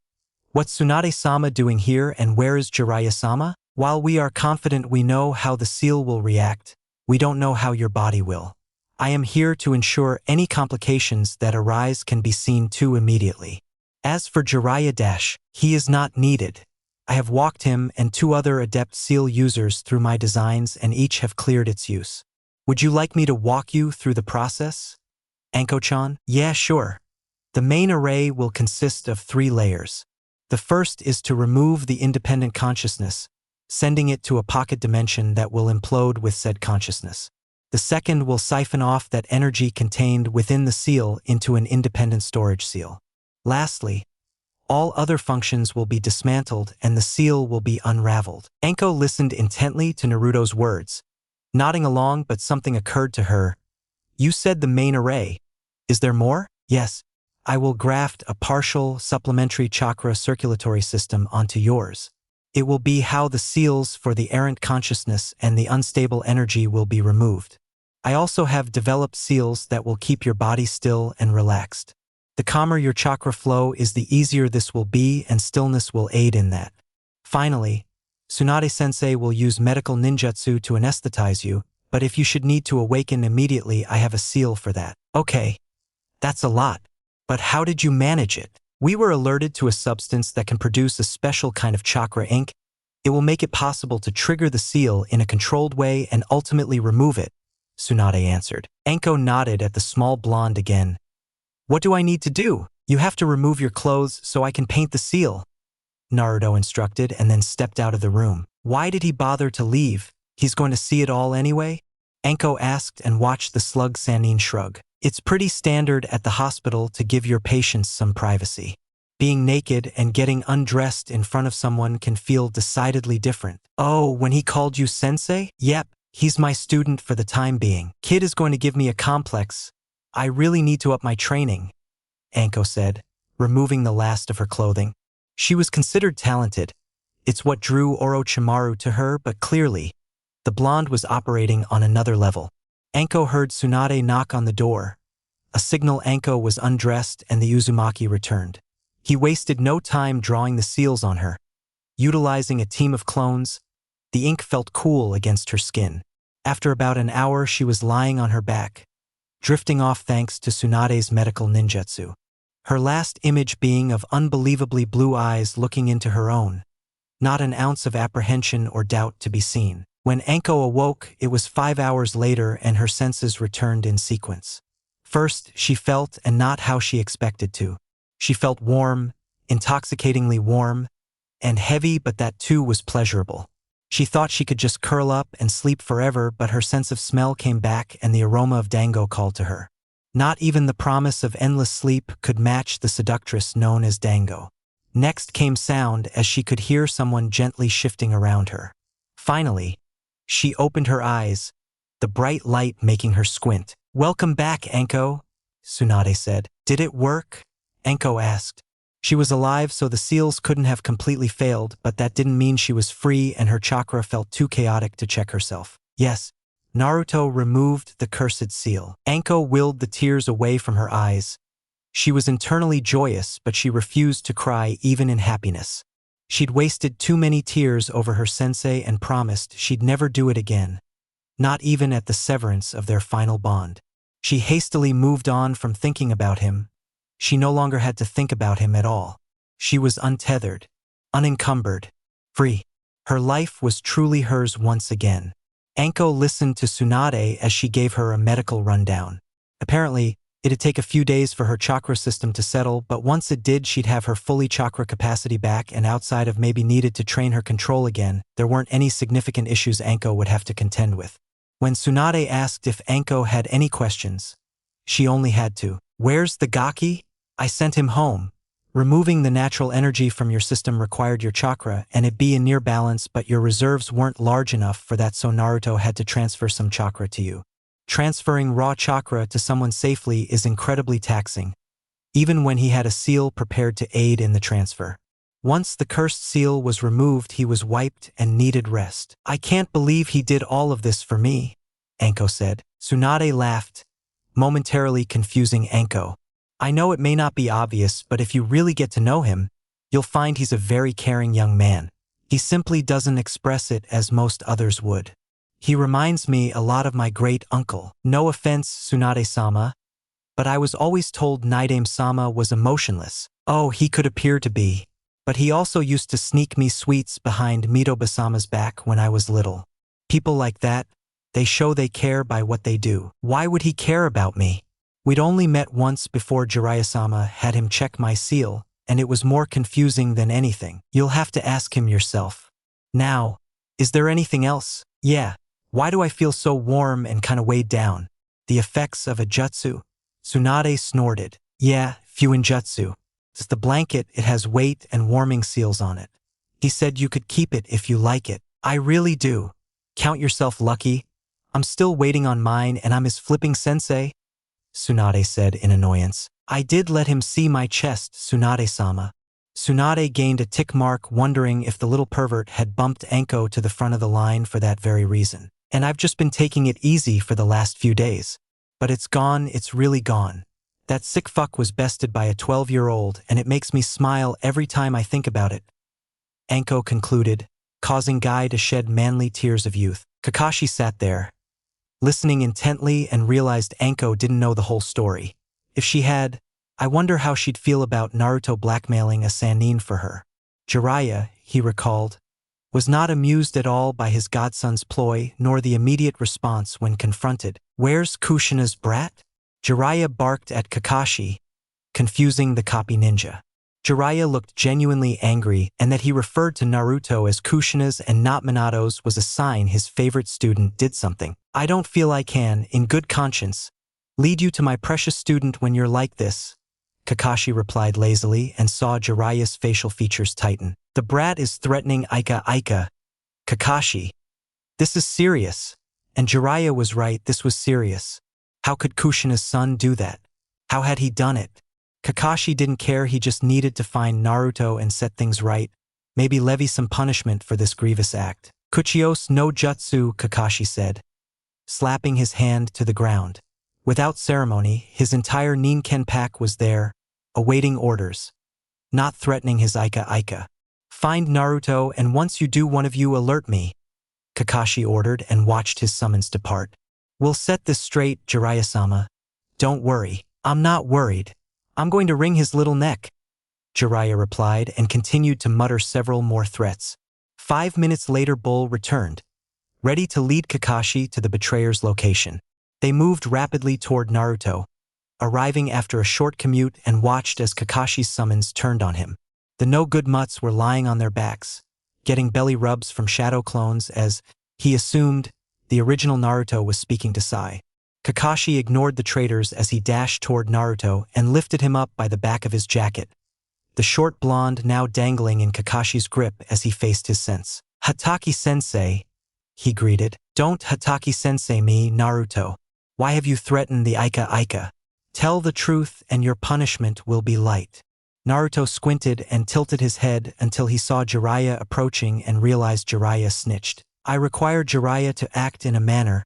What's Tsunade-sama doing here and where is Jiraiya-sama? While we are confident we know how the seal will react, we don't know how your body will. I am here to ensure any complications that arise can be seen to immediately. As for Jiraiya, he is not needed. I have walked him and 2 other adept seal users through my designs and each have cleared its use. Would you like me to walk you through the process? Anko-chan? Yeah, sure. The main array will consist of 3 layers. The first is to remove the independent consciousness, sending it to a pocket dimension that will implode with said consciousness. The second will siphon off that energy contained within the seal into an independent storage seal. Lastly, all other functions will be dismantled and the seal will be unraveled. Anko listened intently to Naruto's words, nodding along, but something occurred to her. You said the main array. Is there more? Yes. I will graft a partial supplementary chakra circulatory system onto yours. It will be how the seals for the errant consciousness and the unstable energy will be removed. I also have developed seals that will keep your body still and relaxed. The calmer your chakra flow is, the easier this will be, and stillness will aid in that. Finally, Tsunade-sensei will use medical ninjutsu to anesthetize you, but if you should need to awaken immediately, I have a seal for that. Okay, that's a lot. But how did you manage it? We were alerted to a substance that can produce a special kind of chakra ink. It will make it possible to trigger the seal in a controlled way and ultimately remove it, Tsunade answered. Anko nodded at the small blonde again. What do I need to do? You have to remove your clothes so I can paint the seal, Naruto instructed and then stepped out of the room. Why did he bother to leave? He's going to see it all anyway? Anko asked and watched the slug Sannin shrug. It's pretty standard at the hospital to give your patients some privacy. Being naked and getting undressed in front of someone can feel decidedly different. Oh, when he called you sensei? Yep, he's my student for the time being. Kid is going to give me a complex. I really need to up my training, Anko said, removing the last of her clothing. She was considered talented. It's what drew Orochimaru to her, but clearly, the blonde was operating on another level. Anko heard Tsunade knock on the door. A signal. Anko was undressed and the Uzumaki returned. He wasted no time drawing the seals on her. Utilizing a team of clones, the ink felt cool against her skin. After about an hour, she was lying on her back, drifting off thanks to Tsunade's medical ninjutsu. Her last image being of unbelievably blue eyes looking into her own. Not an ounce of apprehension or doubt to be seen. When Anko awoke, it was 5 hours later and her senses returned in sequence. First, she felt, and not how she expected to. She felt warm, intoxicatingly warm, and heavy, but that too was pleasurable. She thought she could just curl up and sleep forever, but her sense of smell came back and the aroma of dango called to her. Not even the promise of endless sleep could match the seductress known as dango. Next came sound, as she could hear someone gently shifting around her. Finally, she opened her eyes, the bright light making her squint. Welcome back, Anko, Tsunade said. Did it work? Anko asked. She was alive, so the seals couldn't have completely failed, but that didn't mean she was free and her chakra felt too chaotic to check herself. Yes, Naruto removed the cursed seal. Anko willed the tears away from her eyes. She was internally joyous, but she refused to cry even in happiness. She'd wasted too many tears over her sensei and promised she'd never do it again, not even at the severance of their final bond. She hastily moved on from thinking about him. She no longer had to think about him at all. She was untethered, unencumbered, free. Her life was truly hers once again. Anko listened to Tsunade as she gave her a medical rundown. Apparently, it'd take a few days for her chakra system to settle, but once it did, she'd have her fully chakra capacity back, and outside of maybe needed to train her control again, there weren't any significant issues Anko would have to contend with. When Tsunade asked if Anko had any questions, she only had to. Where's the Gaki? I sent him home. Removing the natural energy from your system required your chakra and it be in near balance, but your reserves weren't large enough for that, so Naruto had to transfer some chakra to you. Transferring raw chakra to someone safely is incredibly taxing, even when he had a seal prepared to aid in the transfer. Once the cursed seal was removed, he was wiped and needed rest. I can't believe he did all of this for me, Anko said. Tsunade laughed, momentarily confusing Anko. I know it may not be obvious, but if you really get to know him, you'll find he's a very caring young man. He simply doesn't express it as most others would. He reminds me a lot of my great uncle. No offense, Tsunade-sama, but I was always told Naidame-sama was emotionless. Oh, he could appear to be. But he also used to sneak me sweets behind Mitoba-sama's back when I was little. People like that, they show they care by what they do. Why would he care about me? We'd only met once before Jiraiya-sama had him check my seal, and it was more confusing than anything. You'll have to ask him yourself. Now, is there anything else? Yeah. Why do I feel so warm and kinda weighed down? The effects of a jutsu? Tsunade snorted. Yeah, FØINJUTSU. It's the blanket, it has weight and warming seals on it. He said you could keep it if you like it. I really do. Count yourself lucky. I'm still waiting on mine and I'm his flipping sensei, Tsunade said in annoyance. I did let him see my chest, Tsunade-sama. Tsunade gained a tick mark, wondering if the little pervert had bumped Anko to the front of the line for that very reason. And I've just been taking it easy for the last few days. But it's gone, it's really gone. That sick fuck was bested by a 12-year-old, and it makes me smile every time I think about it, Anko concluded, causing Guy to shed manly tears of youth. Kakashi sat there, listening intently, and realized Anko didn't know the whole story. If she had, I wonder how she'd feel about Naruto blackmailing a Sannin for her. Jiraiya, he recalled, was not amused at all by his godson's ploy nor the immediate response when confronted. Where's Kushina's brat? Jiraiya barked at Kakashi, confusing the copy ninja. Jiraiya looked genuinely angry, and that he referred to Naruto as Kushina's and not Minato's was a sign his favorite student did something. I don't feel I can, in good conscience, lead you to my precious student when you're like this, Kakashi replied lazily and saw Jiraiya's facial features tighten. The brat is threatening Ika. Kakashi. This is serious. And Jiraiya was right, this was serious. How could Kushina's son do that? How had he done it? Kakashi didn't care, he just needed to find Naruto and set things right, maybe levy some punishment for this grievous act. Kuchios no jutsu, Kakashi said, slapping his hand to the ground. Without ceremony, his entire Ninken pack was there, awaiting orders, not threatening his Ika. Find Naruto, and once you do, one of you alert me, Kakashi ordered and watched his summons depart. We'll set this straight, Jiraiya-sama. Don't worry. I'm not worried. I'm going to wring his little neck, Jiraiya replied and continued to mutter several more threats. 5 minutes later, Bull returned, ready to lead Kakashi to the betrayer's location. They moved rapidly toward Naruto, arriving after a short commute, and watched as Kakashi's summons turned on him. The no-good mutts were lying on their backs, getting belly rubs from shadow clones as, he assumed, the original Naruto was speaking to Sai. Kakashi ignored the traitors as he dashed toward Naruto and lifted him up by the back of his jacket, the short blonde now dangling in Kakashi's grip as he faced his sense. Hataki-sensei, he greeted. Don't Hataki-sensei me, Naruto. Why have you threatened the Ika? Tell the truth and your punishment will be light. Naruto squinted and tilted his head until he saw Jiraiya approaching and realized Jiraiya snitched. I require Jiraiya to act in a manner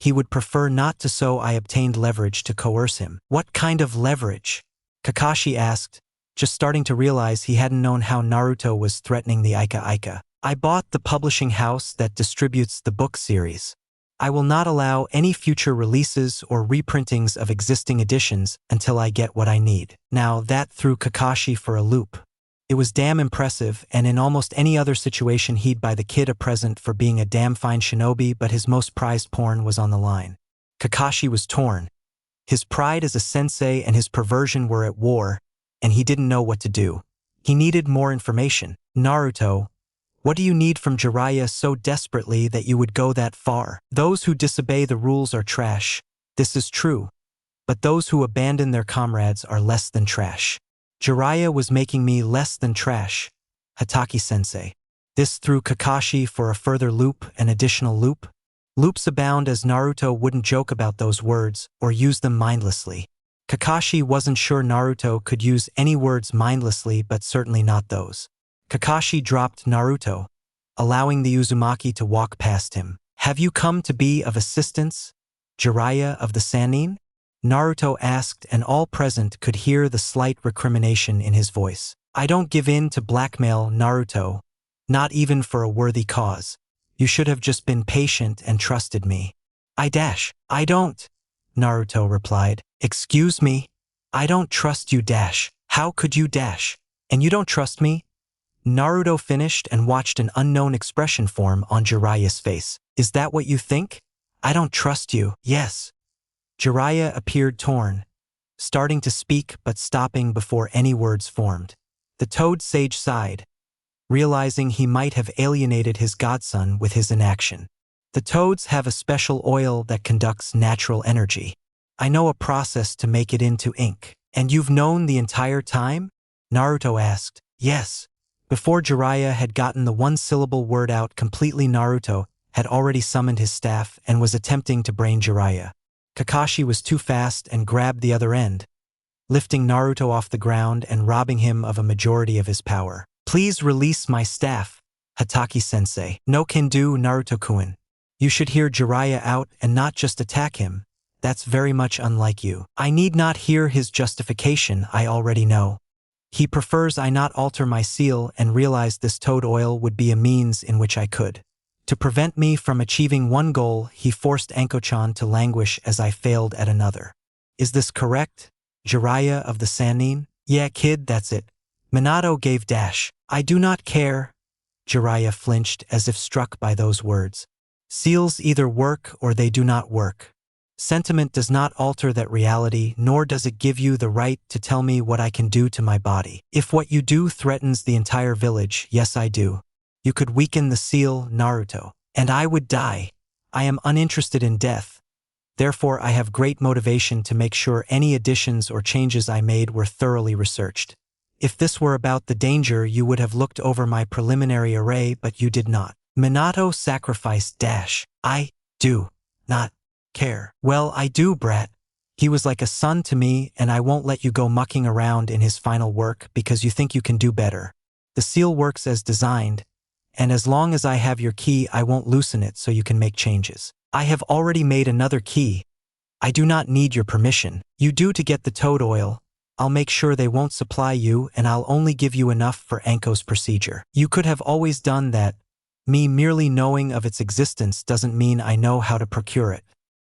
he would prefer not to, so I obtained leverage to coerce him. What kind of leverage? Kakashi asked, just starting to realize he hadn't known how Naruto was threatening the Ika. I bought the publishing house that distributes the book series. I will not allow any future releases or reprintings of existing editions until I get what I need. Now that threw Kakashi for a loop. It was damn impressive, and in almost any other situation he'd buy the kid a present for being a damn fine shinobi, but his most prized porn was on the line. Kakashi was torn. His pride as a sensei and his perversion were at war, and he didn't know what to do. He needed more information. Naruto, what do you need from Jiraiya so desperately that you would go that far? Those who disobey the rules are trash. This is true. But those who abandon their comrades are less than trash. Jiraiya was making me less than trash, Hataki-sensei. This threw Kakashi for a further loop, an additional loop. Loops abound, as Naruto wouldn't joke about those words or use them mindlessly. Kakashi wasn't sure Naruto could use any words mindlessly, but certainly not those. Kakashi dropped Naruto, allowing the Uzumaki to walk past him. Have you come to be of assistance, Jiraiya of the Sannin? Naruto asked, and all present could hear the slight recrimination in his voice. I don't give in to blackmail, Naruto, Not even for a worthy cause. You should have just been patient and trusted me. I don't. Naruto replied. Excuse me? I don't trust you. How could you? And you don't trust me? Naruto finished and watched an unknown expression form on Jiraiya's face. Is that what you think? I don't trust you. Yes. Jiraiya appeared torn, starting to speak but stopping before any words formed. The Toad Sage sighed, realizing he might have alienated his godson with his inaction. The toads have a special oil that conducts natural energy. I know a process to make it into ink. And you've known the entire time? Naruto asked. Yes. Before Jiraiya had gotten the one-syllable word out completely, Naruto had already summoned his staff and was attempting to brain Jiraiya. Kakashi was too fast and grabbed the other end, lifting Naruto off the ground and robbing him of a majority of his power. Please release my staff, Hataki-sensei. No can do, Naruto-kun. You should hear Jiraiya out and not just attack him. That's very much unlike you. I need not hear his justification, I already know. He prefers I not alter my seal and realized this toad oil would be a means in which I could. To prevent me from achieving one goal, he forced Anko-chan to languish as I failed at another. Is this correct, Jiraiya of the Sannin? Yeah, kid, that's it. Minato gave dash. I do not care. Jiraiya flinched as if struck by those words. Seals either work or they do not work. Sentiment does not alter that reality, nor does it give you the right to tell me what I can do to my body. If what you do threatens the entire village, yes I do. You could weaken the seal, Naruto, and I would die. I am uninterested in death. Therefore, I have great motivation to make sure any additions or changes I made were thoroughly researched. If this were about the danger, you would have looked over my preliminary array, but you did not. Minato sacrificed dash. I do not care. Well, I do, brat. He was like a son to me, and I won't let you go mucking around in his final work because you think you can do better. The seal works as designed, and as long as I have your key, I won't loosen it so you can make changes. I have already made another key. I do not need your permission. You do to get the toad oil. I'll make sure they won't supply you, and I'll only give you enough for Anko's procedure. You could have always done that. Me merely knowing of its existence doesn't mean I know how to procure it.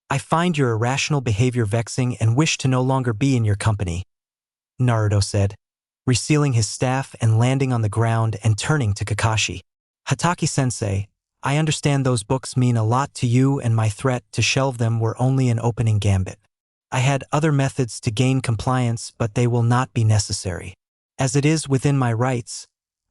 I find your irrational behavior vexing and wish to no longer be in your company, Naruto said, resealing his staff and landing on the ground and turning to Kakashi. Hataki-sensei, I understand those books mean a lot to you, and my threat to shelve them were only an opening gambit. I had other methods to gain compliance, but they will not be necessary. As it is within my rights,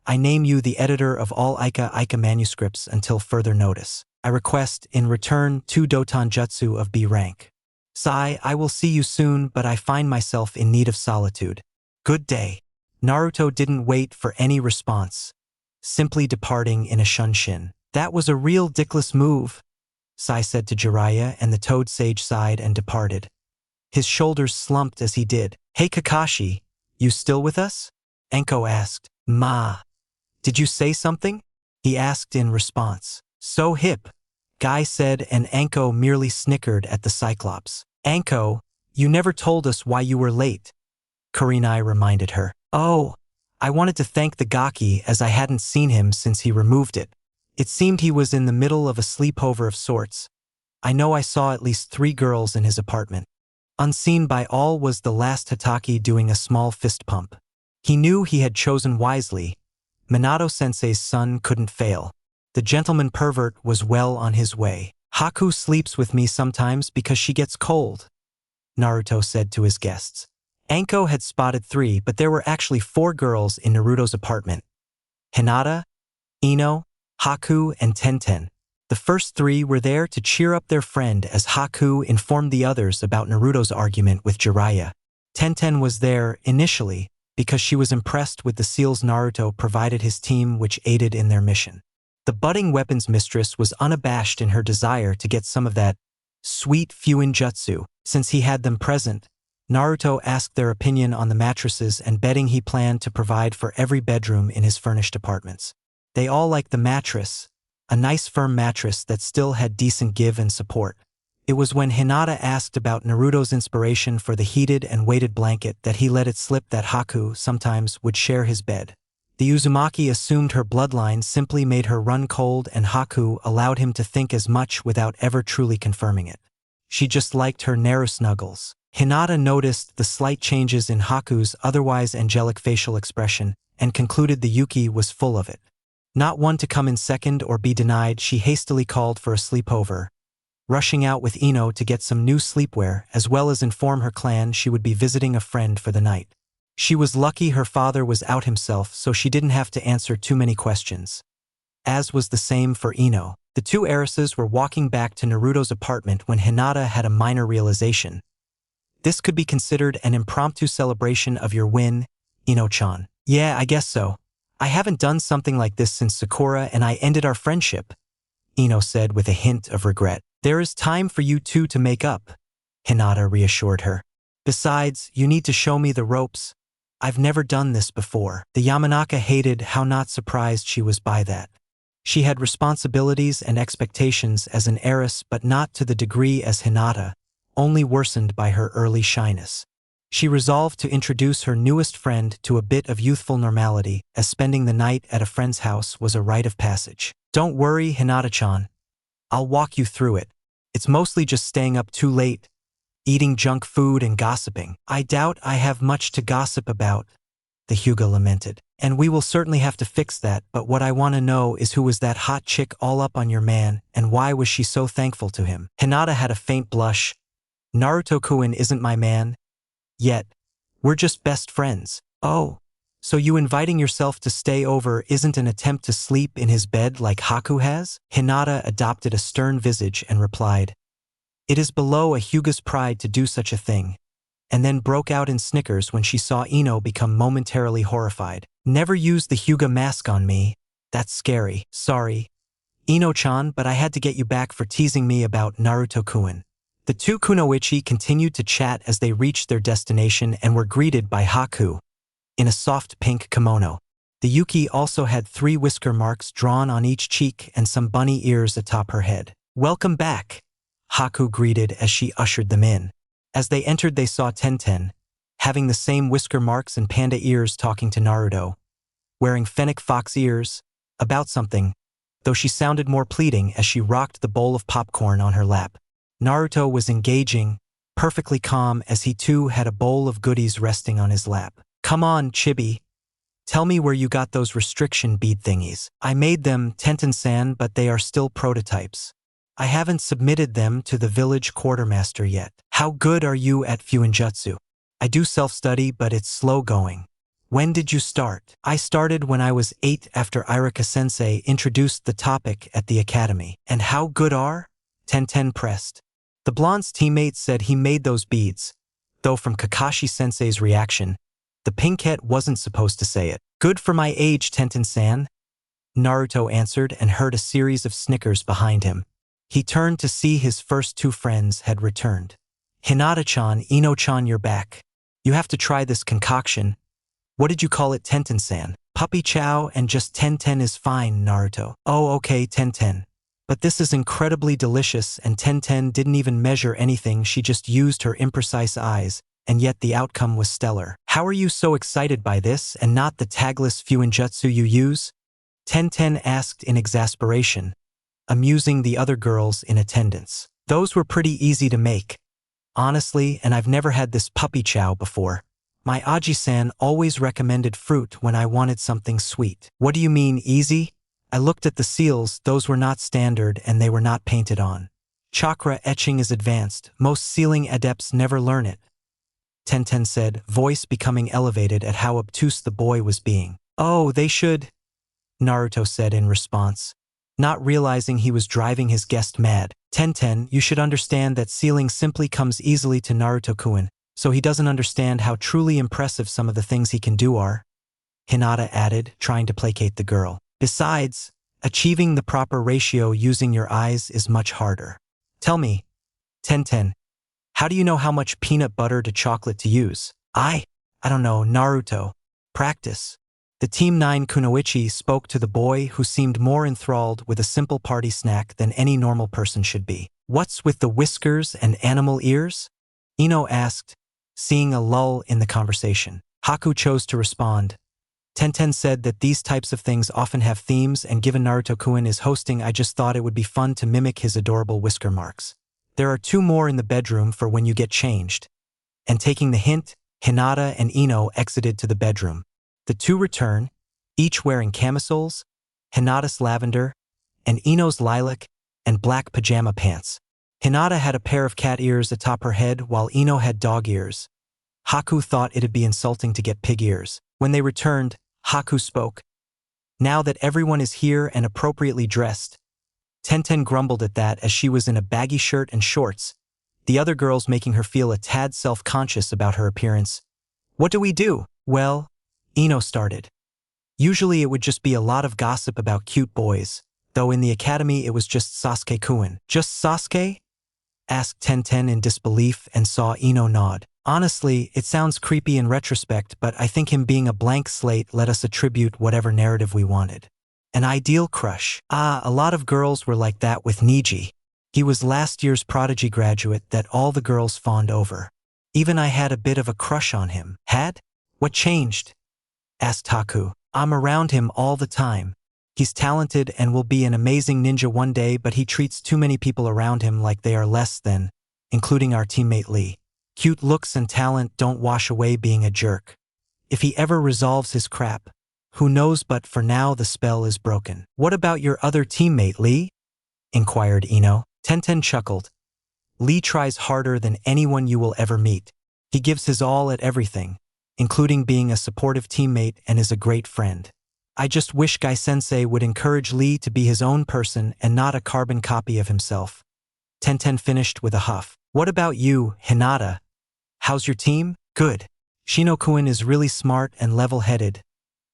I name you the editor of all Ika manuscripts until further notice. I request, in return, 2 Dotonjutsu of B rank. Sai, I will see you soon, but I find myself in need of solitude. Good day. Naruto didn't wait for any response, simply departing in a shunshin. That was a real dickless move, Sai said to Jiraiya, and the Toad Sage sighed and departed. His shoulders slumped as he did. Hey Kakashi, you still with us? Anko asked. Ma, did you say something? He asked in response. So hip, Guy said, and Anko merely snickered at the Cyclops. Anko, you never told us why you were late, Kurenai reminded her. Oh, I wanted to thank the Gaki as I hadn't seen him since he removed it. It seemed he was in the middle of a sleepover of sorts. I know I saw at least 3 girls in his apartment. Unseen by all was the last Hataki doing a small fist pump. He knew he had chosen wisely. Minato-sensei's son couldn't fail. The gentleman pervert was well on his way. Haku sleeps with me sometimes because she gets cold, Naruto said to his guests. Anko had spotted 3, but there were actually 4 girls in Naruto's apartment. Hinata, Ino, Haku, and Tenten. The first 3 were there to cheer up their friend as Haku informed the others about Naruto's argument with Jiraiya. Tenten was there, initially, because she was impressed with the seals Naruto provided his team, which aided in their mission. The budding weapons mistress was unabashed in her desire to get some of that sweet FØINJUTSU. Since he had them present, Naruto asked their opinion on the mattresses and bedding he planned to provide for every bedroom in his furnished apartments. They all liked the mattress, a nice firm mattress that still had decent give and support. It was when Hinata asked about Naruto's inspiration for the heated and weighted blanket that he let it slip that Haku sometimes would share his bed. The Uzumaki assumed her bloodline simply made her run cold, and Haku allowed him to think as much without ever truly confirming it. She just liked her Naru snuggles. Hinata noticed the slight changes in Haku's otherwise angelic facial expression and concluded the Yuki was full of it. Not one to come in second or be denied, she hastily called for a sleepover, rushing out with Ino to get some new sleepwear as well as inform her clan she would be visiting a friend for the night. She was lucky her father was out himself, so she didn't have to answer too many questions. As was the same for Ino. The two heiresses were walking back to Naruto's apartment when Hinata had a minor realization. This could be considered an impromptu celebration of your win, Ino-chan. Yeah, I guess so. I haven't done something like this since Sakura and I ended our friendship, Ino said with a hint of regret. There is time for you two to make up, Hinata reassured her. Besides, you need to show me the ropes. I've never done this before. The Yamanaka hated how not surprised she was by that. She had responsibilities and expectations as an heiress, but not to the degree as Hinata, only worsened by her early shyness. She resolved to introduce her newest friend to a bit of youthful normality, as spending the night at a friend's house was a rite of passage. Don't worry, Hinata-chan. I'll walk you through it. It's mostly just staying up too late, eating junk food and gossiping. I doubt I have much to gossip about, the Hyuga lamented. And we will certainly have to fix that, but what I want to know is who was that hot chick all up on your man, and why was she so thankful to him? Hinata had a faint blush. Naruto-kun isn't my man. Yet. We're just best friends. Oh. So you inviting yourself to stay over isn't an attempt to sleep in his bed like Haku has? Hinata adopted a stern visage and replied, It is below a Hyuga's pride to do such a thing, and then broke out in snickers when she saw Ino become momentarily horrified. Never use the Hyuga mask on me. That's scary. Sorry, Ino-chan, but I had to get you back for teasing me about Naruto-kun. The two kunoichi continued to chat as they reached their destination and were greeted by Haku, in a soft pink kimono. The Yuki also had 3 whisker marks drawn on each cheek and some bunny ears atop her head. Welcome back, Haku greeted as she ushered them in. As they entered, they saw Tenten, having the same whisker marks and panda ears, talking to Naruto, wearing fennec fox ears, about something, though she sounded more pleading as she rocked the bowl of popcorn on her lap. Naruto was engaging, perfectly calm as he too had a bowl of goodies resting on his lap. Come on, Chibi. Tell me where you got those restriction bead thingies. I made them, Tenten-san, but they are still prototypes. I haven't submitted them to the village quartermaster yet. How good are you at FÜINJUTSU? I do self-study, but it's slow going. When did you start? I started when I was 8 after Irika-sensei introduced the topic at the academy. And how good are? Tenten pressed. The blonde's teammate said he made those beads, though from Kakashi-sensei's reaction, the pinkette wasn't supposed to say it. Good for my age, Tenten-san, Naruto answered and heard a series of snickers behind him. He turned to see his first 2 friends had returned. Hinata-chan, Ino-chan, you're back. You have to try this concoction. What did you call it, Tenten-san? Puppy chow, and just Tenten is fine, Naruto. Oh, okay, Tenten. But this is incredibly delicious, and Tenten didn't even measure anything, she just used her imprecise eyes, and yet the outcome was stellar. How are you so excited by this and not the tagless FÜINJUTSU you use? Tenten asked in exasperation, amusing the other girls in attendance. Those were pretty easy to make, honestly, and I've never had this puppy chow before. My Aji-san always recommended fruit when I wanted something sweet. What do you mean, easy? I looked at the seals, those were not standard and they were not painted on. Chakra etching is advanced, most sealing adepts never learn it, Tenten said, voice becoming elevated at how obtuse the boy was being. Oh, they should, Naruto said in response, not realizing he was driving his guest mad. Tenten, you should understand that sealing simply comes easily to Naruto-kun, so he doesn't understand how truly impressive some of the things he can do are, Hinata added, trying to placate the girl. Besides, achieving the proper ratio using your eyes is much harder. Tell me, Tenten, how do you know how much peanut butter to chocolate to use? I don't know, Naruto. Practice. The Team 9 kunoichi spoke to the boy who seemed more enthralled with a simple party snack than any normal person should be. What's with the whiskers and animal ears? Ino asked, seeing a lull in the conversation. Haku chose to respond. Tenten said that these types of things often have themes, and given Naruto-kun is hosting, I just thought it would be fun to mimic his adorable whisker marks. There are 2 more in the bedroom for when you get changed. And taking the hint, Hinata and Ino exited to the bedroom. The 2 return, each wearing camisoles, Hinata's lavender, and Ino's lilac and black pajama pants. Hinata had a pair of cat ears atop her head while Ino had dog ears. Haku thought it'd be insulting to get pig ears. When they returned, Haku spoke. Now that everyone is here and appropriately dressed, Tenten grumbled at that as she was in a baggy shirt and shorts, the other girls making her feel a tad self-conscious about her appearance. What do we do? Well, Ino started. Usually it would just be a lot of gossip about cute boys, though in the academy it was just Sasuke-kun. Just Sasuke? Asked Tenten in disbelief and saw Ino nod. Honestly, it sounds creepy in retrospect, but I think him being a blank slate let us attribute whatever narrative we wanted. An ideal crush. A lot of girls were like that with Niji. He was last year's prodigy graduate that all the girls fawned over. Even I had a bit of a crush on him. Had? What changed? Asked Haku. I'm around him all the time. He's talented and will be an amazing ninja one day, but he treats too many people around him like they are less than, including our teammate Lee. Cute looks and talent don't wash away being a jerk. If he ever resolves his crap, who knows, but for now the spell is broken. What about your other teammate, Lee? Inquired Ino. Tenten chuckled. Lee tries harder than anyone you will ever meet. He gives his all at everything, including being a supportive teammate, and is a great friend. I just wish Gai-sensei would encourage Lee to be his own person and not a carbon copy of himself. Tenten finished with a huff. What about you, Hinata? How's your team? Good. Shino-kun is really smart and level-headed.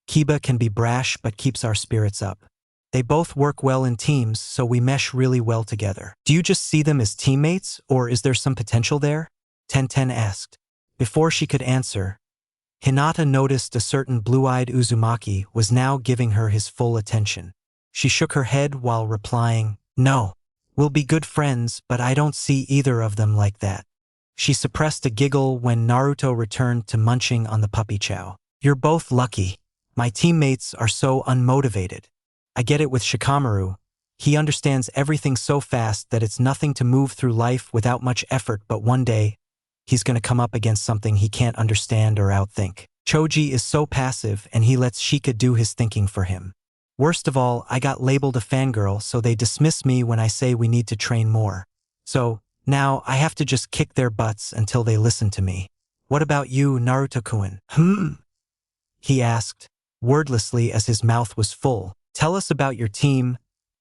Kiba can be brash but keeps our spirits up. They both work well in teams, so we mesh really well together. Do you just see them as teammates, or is there some potential there? Tenten asked. Before she could answer, Hinata noticed a certain blue-eyed Uzumaki was now giving her his full attention. She shook her head while replying, No. We'll be good friends, but I don't see either of them like that. She suppressed a giggle when Naruto returned to munching on the puppy chow. You're both lucky. My teammates are so unmotivated. I get it with Shikamaru. He understands everything so fast that it's nothing to move through life without much effort, but one day, he's gonna come up against something he can't understand or outthink. Choji is so passive and he lets Shika do his thinking for him. Worst of all, I got labeled a fangirl, so they dismiss me when I say we need to train more. So, now I have to just kick their butts until they listen to me. What about you, Naruto-kun? He asked, wordlessly as his mouth was full. Tell us about your team.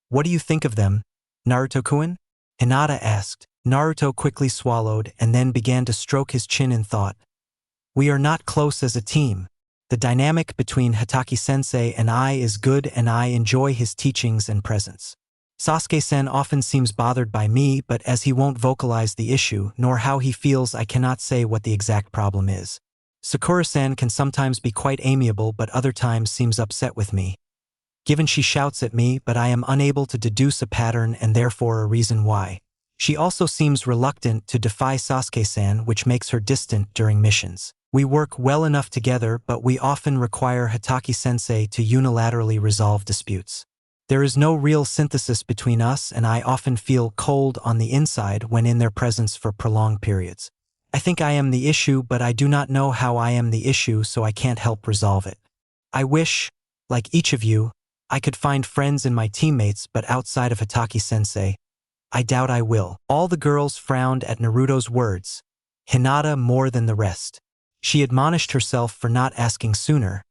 What do you think of them, Naruto-kun? Hinata asked. Naruto quickly swallowed and then began to stroke his chin in thought. We are not close as a team. The dynamic between Hatake-sensei and I is good and I enjoy his teachings and presence. Sasuke-sen often seems bothered by me, but as he won't vocalize the issue nor how he feels, I cannot say what the exact problem is. Sakura-san can sometimes be quite amiable but other times seems upset with me. Given she shouts at me, but I am unable to deduce a pattern and therefore a reason why. She also seems reluctant to defy Sasuke-san, which makes her distant during missions. We work well enough together, but we often require Hatake-sensei to unilaterally resolve disputes. There is no real synthesis between us, and I often feel cold on the inside when in their presence for prolonged periods. I think I am the issue, but I do not know how I am the issue, so I can't help resolve it. I wish, like each of you, I could find friends in my teammates, but outside of Hatake-sensei, I doubt I will. All the girls frowned at Naruto's words, Hinata more than the rest. She admonished herself for not asking sooner,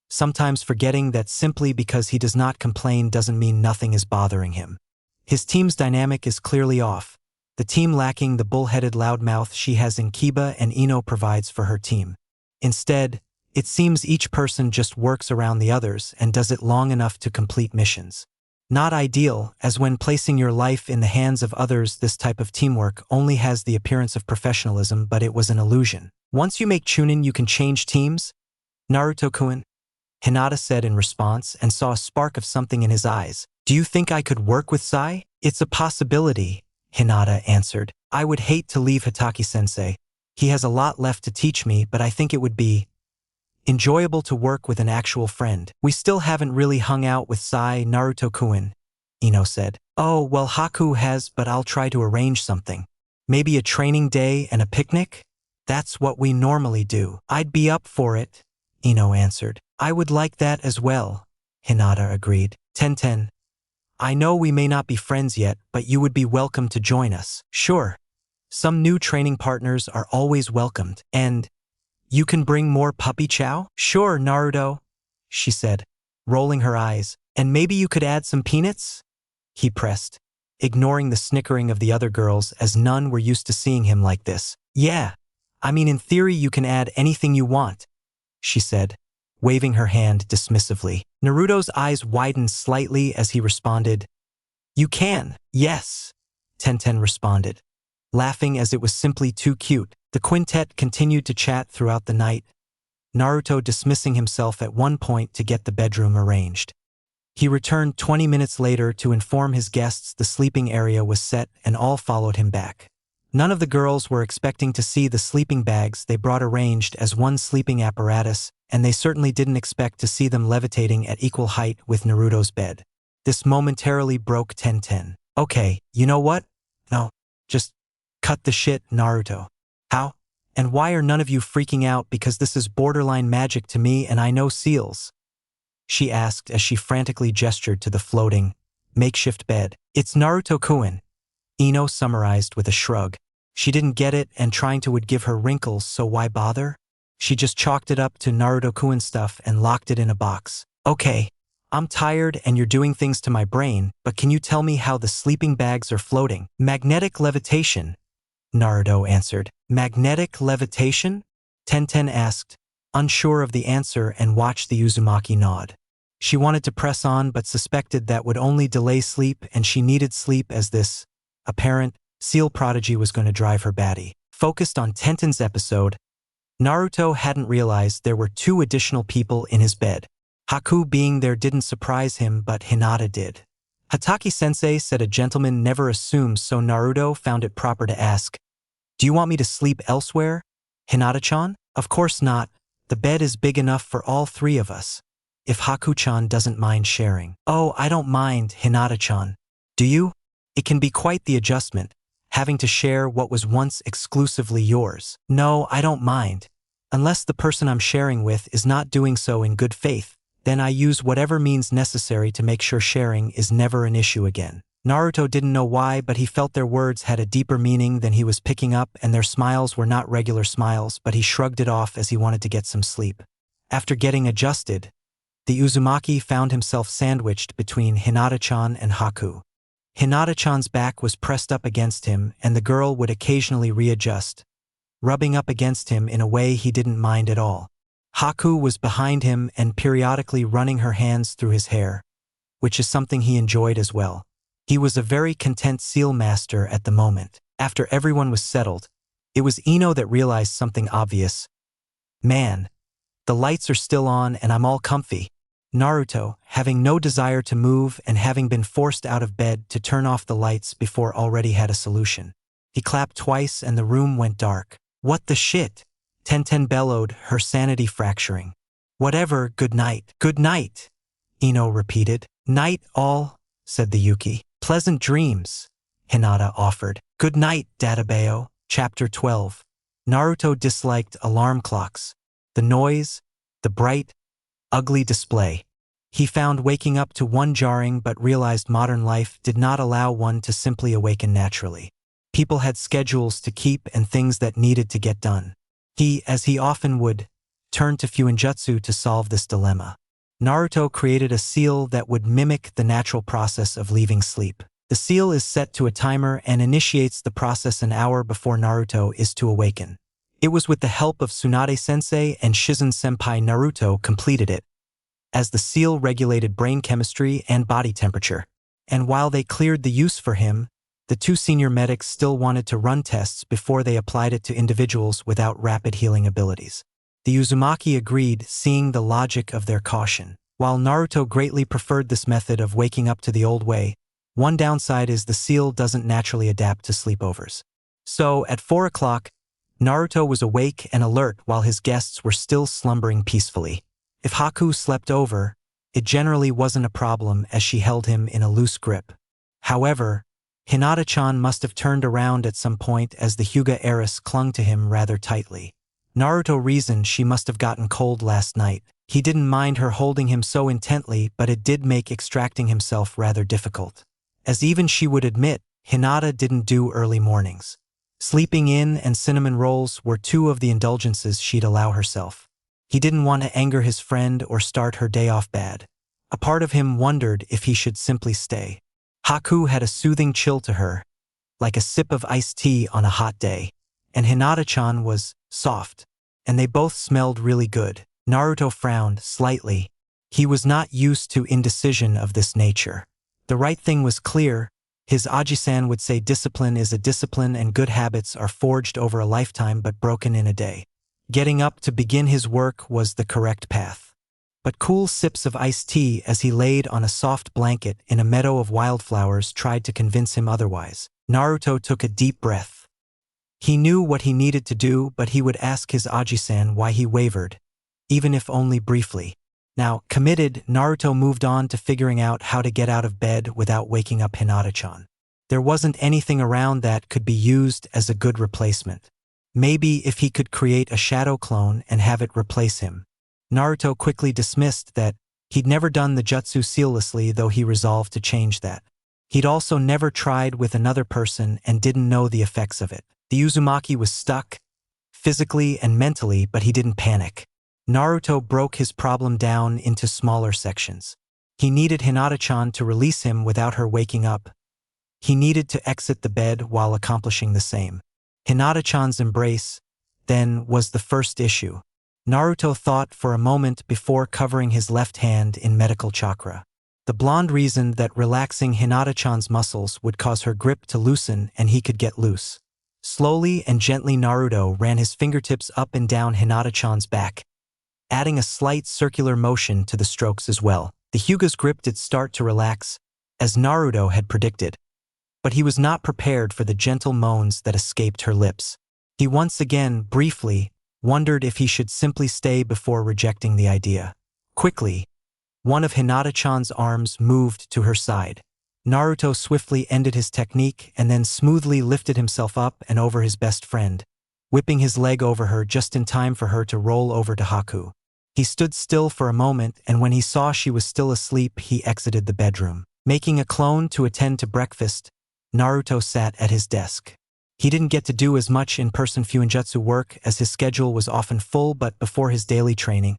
sometimes forgetting that simply because he does not complain doesn't mean nothing is bothering him. His team's dynamic is clearly off, the team lacking the bull-headed loudmouth she has in Kiba and Ino provides for her team. Instead, it seems each person just works around the others and does it long enough to complete missions. Not ideal, as when placing your life in the hands of others, this type of teamwork only has the appearance of professionalism, but it was an illusion. Once you make Chunin, you can change teams? Naruto-kun? Hinata said in response and saw a spark of something in his eyes. Do you think I could work with Sai? It's a possibility, Hinata answered. I would hate to leave Hatake-sensei. He has a lot left to teach me, but I think it would be Enjoyable to work with an actual friend. We still haven't really hung out with Naruto-kun, Ino said. Oh, well Haku has, but I'll try to arrange something. Maybe a training day and a picnic? That's what we normally do. I'd be up for it, Ino answered. I would like that as well, Hinata agreed. Tenten. I know we may not be friends yet, but you would be welcome to join us. Sure. Some new training partners are always welcomed. And you can bring more puppy chow? Sure, Naruto, she said, rolling her eyes. And maybe you could add some peanuts? He pressed, ignoring the snickering of the other girls as none were used to seeing him like this. Yeah, I mean in theory you can add anything you want, she said, waving her hand dismissively. Naruto's eyes widened slightly as he responded, You can, yes, Tenten responded, laughing as it was simply too cute. The quintet continued to chat throughout the night, Naruto dismissing himself at one point to get the bedroom arranged. He returned 20 minutes later to inform his guests the sleeping area was set and all followed him back. None of the girls were expecting to see the sleeping bags they brought arranged as one sleeping apparatus, and they certainly didn't expect to see them levitating at equal height with Naruto's bed. This momentarily broke Tenten. Okay, you know what? No, just cut the shit, Naruto. How? And why are none of you freaking out because this is borderline magic to me and I know seals? She asked as she frantically gestured to the floating, makeshift bed. It's Naruto-kun, Ino summarized with a shrug. She didn't get it and trying to would give her wrinkles, so why bother? She just chalked it up to Naruto-kun stuff and locked it in a box. Okay, I'm tired and you're doing things to my brain, but can you tell me how the sleeping bags are floating? Magnetic levitation, Naruto answered. Magnetic levitation? Tenten asked, unsure of the answer, and watched the Uzumaki nod. She wanted to press on but suspected that would only delay sleep, and she needed sleep as this apparent seal prodigy was going to drive her batty. Focused on Tenten's episode, Naruto hadn't realized there were 2 additional people in his bed. Haku being there didn't surprise him, but Hinata did. Hataki-sensei said a gentleman never assumes, so Naruto found it proper to ask, Do you want me to sleep elsewhere, Hinata-chan? Of course not. The bed is big enough for all 3 of us. If Haku-chan doesn't mind sharing. Oh, I don't mind, Hinata-chan. Do you? It can be quite the adjustment, having to share what was once exclusively yours. No, I don't mind. Unless the person I'm sharing with is not doing so in good faith, then I use whatever means necessary to make sure sharing is never an issue again. Naruto didn't know why, but he felt their words had a deeper meaning than he was picking up, and their smiles were not regular smiles, but he shrugged it off as he wanted to get some sleep. After getting adjusted, the Uzumaki found himself sandwiched between Hinata-chan and Haku. Hinata-chan's back was pressed up against him, and the girl would occasionally readjust, rubbing up against him in a way he didn't mind at all. Haku was behind him and periodically running her hands through his hair, which is something he enjoyed as well. He was a very content seal master at the moment. After everyone was settled, it was Ino that realized something obvious. Man, the lights are still on and I'm all comfy. Naruto, having no desire to move and having been forced out of bed to turn off the lights before already had a solution. He clapped twice and the room went dark. What the shit? Tenten bellowed, her sanity fracturing. Whatever, good night. Good night, Ino repeated. Night all, said the Yuki. Pleasant dreams, Hinata offered. Good night, Databeo. Chapter 12. Naruto disliked alarm clocks. The noise, the bright, ugly display. He found waking up to one jarring but realized modern life did not allow one to simply awaken naturally. People had schedules to keep and things that needed to get done. He, as he often would, turned to FØINJUTSU to solve this dilemma. Naruto created a seal that would mimic the natural process of leaving sleep. The seal is set to a timer and initiates the process an hour before Naruto is to awaken. It was with the help of Tsunade-sensei and Shizen-senpai Naruto completed it, as the seal regulated brain chemistry and body temperature. And while they cleared the use for him, the 2 senior medics still wanted to run tests before they applied it to individuals without rapid healing abilities. The Uzumaki agreed, seeing the logic of their caution. While Naruto greatly preferred this method of waking up to the old way, one downside is the seal doesn't naturally adapt to sleepovers. So, at 4 o'clock, Naruto was awake and alert while his guests were still slumbering peacefully. If Haku slept over, it generally wasn't a problem as she held him in a loose grip. However, Hinata-chan must have turned around at some point as the Hyuga heiress clung to him rather tightly. Naruto reasoned she must have gotten cold last night. He didn't mind her holding him so intently, but it did make extracting himself rather difficult. As even she would admit, Hinata didn't do early mornings. Sleeping in and cinnamon rolls were two of the indulgences she'd allow herself. He didn't want to anger his friend or start her day off bad. A part of him wondered if he should simply stay. Haku had a soothing chill to her, like a sip of iced tea on a hot day, and Hinata-chan was soft, and they both smelled really good. Naruto frowned slightly. He was not used to indecision of this nature. The right thing was clear. His Aji-san would say discipline is a discipline and good habits are forged over a lifetime but broken in a day. Getting up to begin his work was the correct path. But cool sips of iced tea as he laid on a soft blanket in a meadow of wildflowers tried to convince him otherwise. Naruto took a deep breath. He knew what he needed to do, but he would ask his Aji-san why he wavered, even if only briefly. Now, committed, Naruto moved on to figuring out how to get out of bed without waking up Hinata-chan. There wasn't anything around that could be used as a good replacement. Maybe if he could create a shadow clone and have it replace him. Naruto quickly dismissed that. He'd never done the jutsu seallessly, though he resolved to change that. He'd also never tried with another person and didn't know the effects of it. The Uzumaki was stuck, physically and mentally, but he didn't panic. Naruto broke his problem down into smaller sections. He needed Hinata-chan to release him without her waking up. He needed to exit the bed while accomplishing the same. Hinata-chan's embrace, then, was the first issue. Naruto thought for a moment before covering his left hand in medical chakra. The blonde reasoned that relaxing Hinata-chan's muscles would cause her grip to loosen and he could get loose. Slowly and gently Naruto ran his fingertips up and down Hinata-chan's back, adding a slight circular motion to the strokes as well. The Hyuga's grip did start to relax, as Naruto had predicted, but he was not prepared for the gentle moans that escaped her lips. He once again, briefly, wondered if he should simply stay before rejecting the idea. Quickly, one of Hinata-chan's arms moved to her side. Naruto swiftly ended his technique and then smoothly lifted himself up and over his best friend, whipping his leg over her just in time for her to roll over to Haku. He stood still for a moment, and when he saw she was still asleep, he exited the bedroom. Making a clone to attend to breakfast, Naruto sat at his desk. He didn't get to do as much in-person FÜINJUTSU work as his schedule was often full, but before his daily training,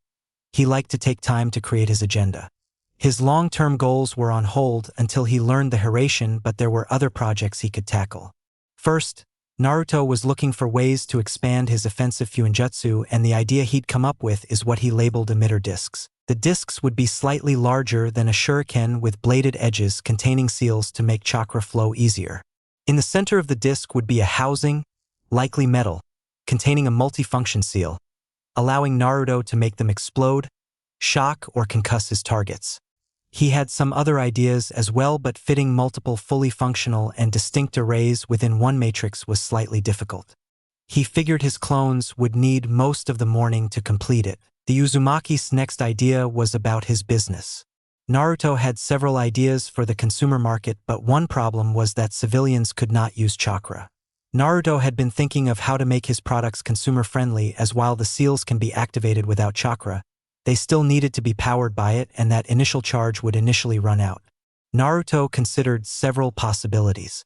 he liked to take time to create his agenda. His long-term goals were on hold until he learned the Hiraishin, but there were other projects he could tackle. First, Naruto was looking for ways to expand his offensive FÜINJUTSU, and the idea he'd come up with is what he labeled emitter discs. The discs would be slightly larger than a shuriken with bladed edges containing seals to make chakra flow easier. In the center of the disc would be a housing, likely metal, containing a multifunction seal, allowing Naruto to make them explode, shock, or concuss his targets. He had some other ideas as well, but fitting multiple fully functional and distinct arrays within one matrix was slightly difficult. He figured his clones would need most of the morning to complete it. The Uzumaki's next idea was about his business. Naruto had several ideas for the consumer market, but one problem was that civilians could not use chakra. Naruto had been thinking of how to make his products consumer-friendly, as while the seals can be activated without chakra, they still needed to be powered by it, and that initial charge would initially run out. Naruto considered several possibilities.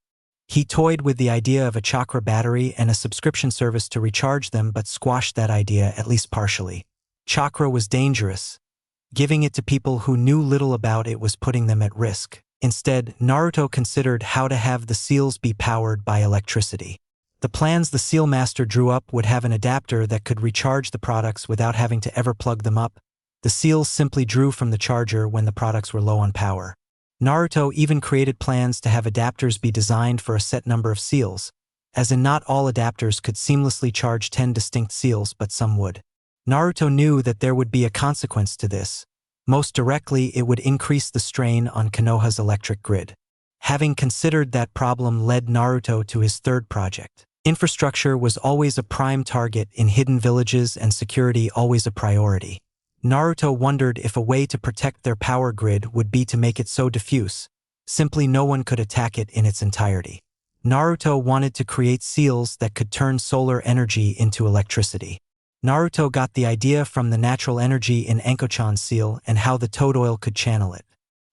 He toyed with the idea of a chakra battery and a subscription service to recharge them, but squashed that idea at least partially. Chakra was dangerous. Giving it to people who knew little about it was putting them at risk. Instead, Naruto considered how to have the seals be powered by electricity. The plans the seal master drew up would have an adapter that could recharge the products without having to ever plug them up. The seals simply drew from the charger when the products were low on power. Naruto even created plans to have adapters be designed for a set number of seals, as in not all adapters could seamlessly charge 10 distinct seals, but some would. Naruto knew that there would be a consequence to this. Most directly, it would increase the strain on Konoha's electric grid. Having considered that problem led Naruto to his third project. Infrastructure was always a prime target in hidden villages and security always a priority. Naruto wondered if a way to protect their power grid would be to make it so diffuse, simply no one could attack it in its entirety. Naruto wanted to create seals that could turn solar energy into electricity. Naruto got the idea from the natural energy in Anko-chan's seal and how the toad oil could channel it.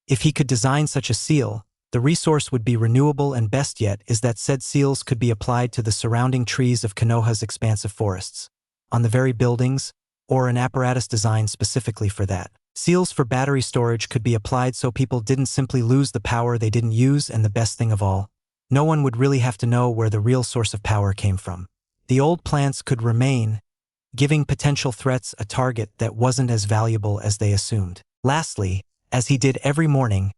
If he could design such a seal, the resource would be renewable, and best yet is that said seals could be applied to the surrounding trees of Konoha's expansive forests, on the very buildings, or an apparatus designed specifically for that. Seals for battery storage could be applied so people didn't simply lose the power they didn't use, and the best thing of all, no one would really have to know where the real source of power came from. The old plants could remain, giving potential threats a target that wasn't as valuable as they assumed. Lastly, as he did every morning,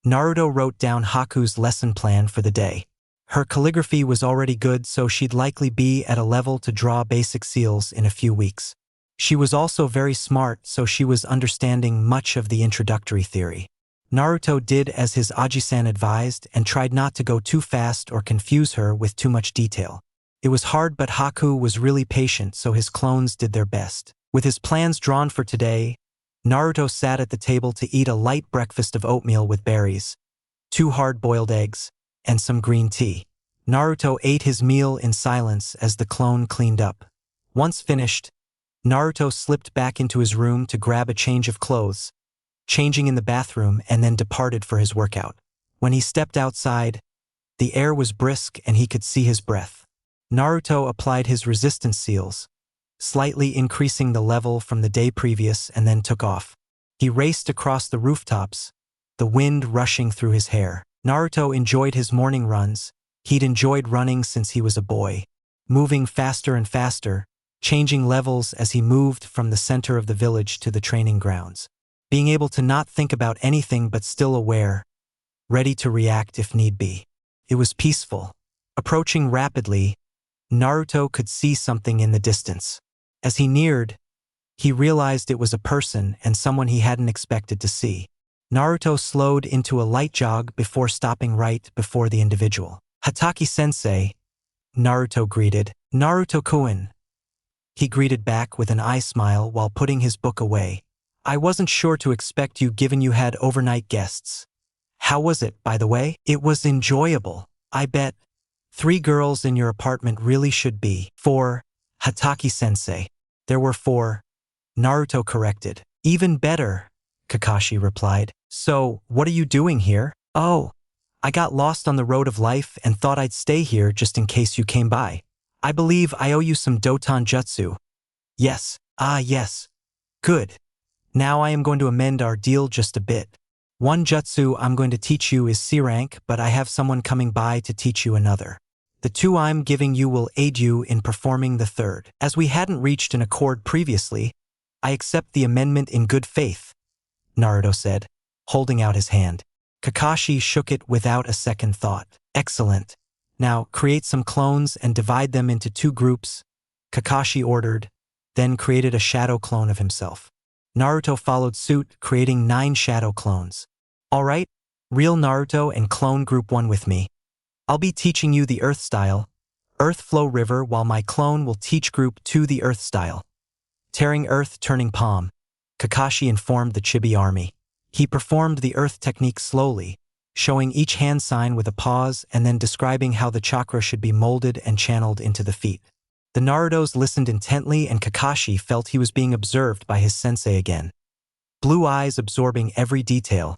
Naruto wrote down Haku's lesson plan for the day. Her calligraphy was already good, so she'd likely be at a level to draw basic seals in a few weeks. She was also very smart, so she was understanding much of the introductory theory. Naruto did as his Aji-san advised and tried not to go too fast or confuse her with too much detail. It was hard, but Haku was really patient, so his clones did their best. With his plans drawn for today, Naruto sat at the table to eat a light breakfast of oatmeal with berries, 2 hard-boiled eggs, and some green tea. Naruto ate his meal in silence as the clone cleaned up. Once finished, Naruto slipped back into his room to grab a change of clothes, changing in the bathroom, and then departed for his workout. When he stepped outside, the air was brisk and he could see his breath. Naruto applied his resistance seals, slightly increasing the level from the day previous, and then took off. He raced across the rooftops, the wind rushing through his hair. Naruto enjoyed his morning runs. He'd enjoyed running since he was a boy, moving faster and faster, changing levels as he moved from the center of the village to the training grounds. Being able to not think about anything but still aware, ready to react if need be. It was peaceful. Approaching rapidly, Naruto could see something in the distance. As he neared, he realized it was a person, and someone he hadn't expected to see. Naruto slowed into a light jog before stopping right before the individual. "Hataki-sensei," Naruto greeted. "Naruto-kun." He greeted back with an eye smile while putting his book away. "I wasn't sure to expect you given you had overnight guests. How was it, by the way?" "It was enjoyable. I bet 3 girls in your apartment really should be 4, Hataki-sensei." "There were 4, Naruto corrected. "Even better," Kakashi replied. "So, what are you doing here?" "Oh, I got lost on the road of life and thought I'd stay here just in case you came by. I believe I owe you some Doton Jutsu." "Yes. Ah, yes. Good. Now I am going to amend our deal just a bit. 1 jutsu I'm going to teach you is C rank, but I have someone coming by to teach you another. The 2 I'm giving you will aid you in performing the 3rd. As we hadn't reached an accord previously, I accept the amendment in good faith," Naruto said, holding out his hand. Kakashi shook it without a second thought. "Excellent. Now, create some clones and divide them into 2 groups," Kakashi ordered, then created a shadow clone of himself. Naruto followed suit, creating 9 shadow clones. "All right, real Naruto and clone group 1 with me. I'll be teaching you the Earth style, Earth Flow River, while my clone will teach group 2 the Earth style, Tearing Earth, Turning Palm," Kakashi informed the Chibi army. He performed the Earth technique slowly, showing each hand sign with a pause and then describing how the chakra should be molded and channeled into the feet. The Narutos listened intently, and Kakashi felt he was being observed by his sensei again. Blue eyes absorbing every detail,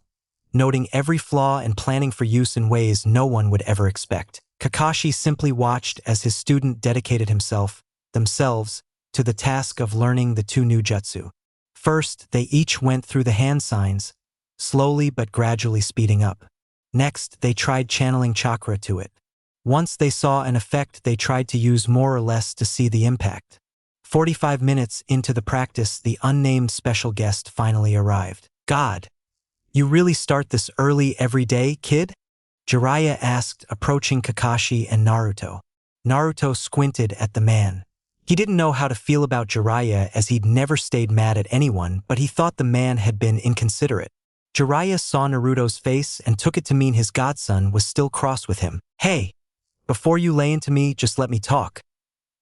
noting every flaw and planning for use in ways no one would ever expect. Kakashi simply watched as his student dedicated themselves, to the task of learning the 2 new jutsu. First, they each went through the hand signs, slowly but gradually speeding up. Next, they tried channeling chakra to it. Once they saw an effect, they tried to use more or less to see the impact. 45 minutes into the practice, the unnamed special guest finally arrived. "God, you really start this early every day, kid?" Jiraiya asked, approaching Kakashi and Naruto. Naruto squinted at the man. He didn't know how to feel about Jiraiya, as he'd never stayed mad at anyone, but he thought the man had been inconsiderate. Jiraiya saw Naruto's face and took it to mean his godson was still cross with him. "Hey, Before you lay into me, just let me talk.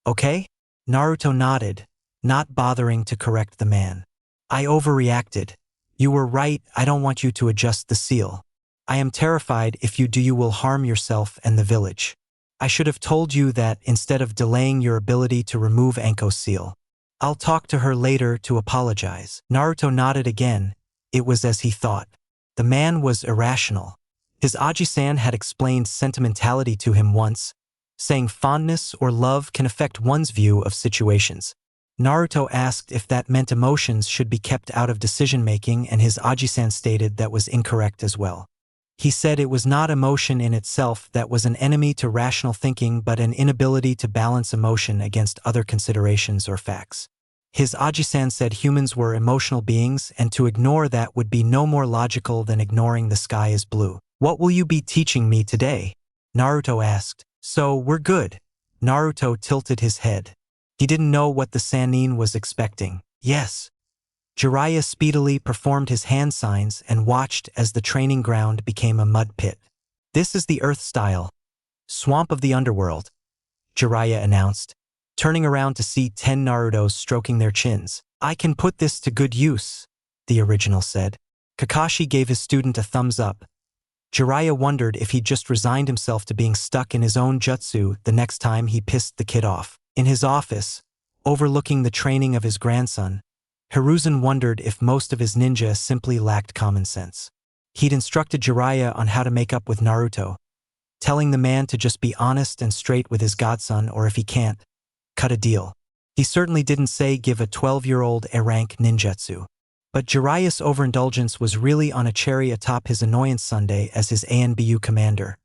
Okay? Naruto nodded, not bothering to correct the man. I overreacted. You were right, I don't want you to adjust the seal. I am terrified if you do you will harm yourself and the village. I should have told you that instead of delaying your ability to remove Anko's seal. I'll talk to her later to apologize. Naruto nodded again. It was as he thought. The man was irrational. His Aji-san had explained sentimentality to him once, saying fondness or love can affect one's view of situations. Naruto asked if that meant emotions should be kept out of decision-making, and his Aji-san stated that was incorrect as well. He said it was not emotion in itself that was an enemy to rational thinking but an inability to balance emotion against other considerations or facts. His Aji-san said humans were emotional beings and to ignore that would be no more logical than ignoring the sky is blue. What will you be teaching me today? Naruto asked. So, we're good. Naruto tilted his head. He didn't know what the Sannin was expecting. Yes. Jiraiya speedily performed his hand signs and watched as the training ground became a mud pit. This is the Earth style. Swamp of the Underworld, Jiraiya announced, turning around to see 10 Narutos stroking their chins. I can put this to good use, the original said. Kakashi gave his student a thumbs up. Jiraiya wondered if he'd just resigned himself to being stuck in his own jutsu the next time he pissed the kid off. In his office, overlooking the training of his grandson, Hiruzen wondered if most of his ninja simply lacked common sense. He'd instructed Jiraiya on how to make up with Naruto, telling the man to just be honest and straight with his godson, or if he can't, cut a deal. He certainly didn't say give a 12-year-old A-rank ninjutsu. But Jiraiya's overindulgence was really on a cherry atop his annoyance Sunday as his ANBU commander.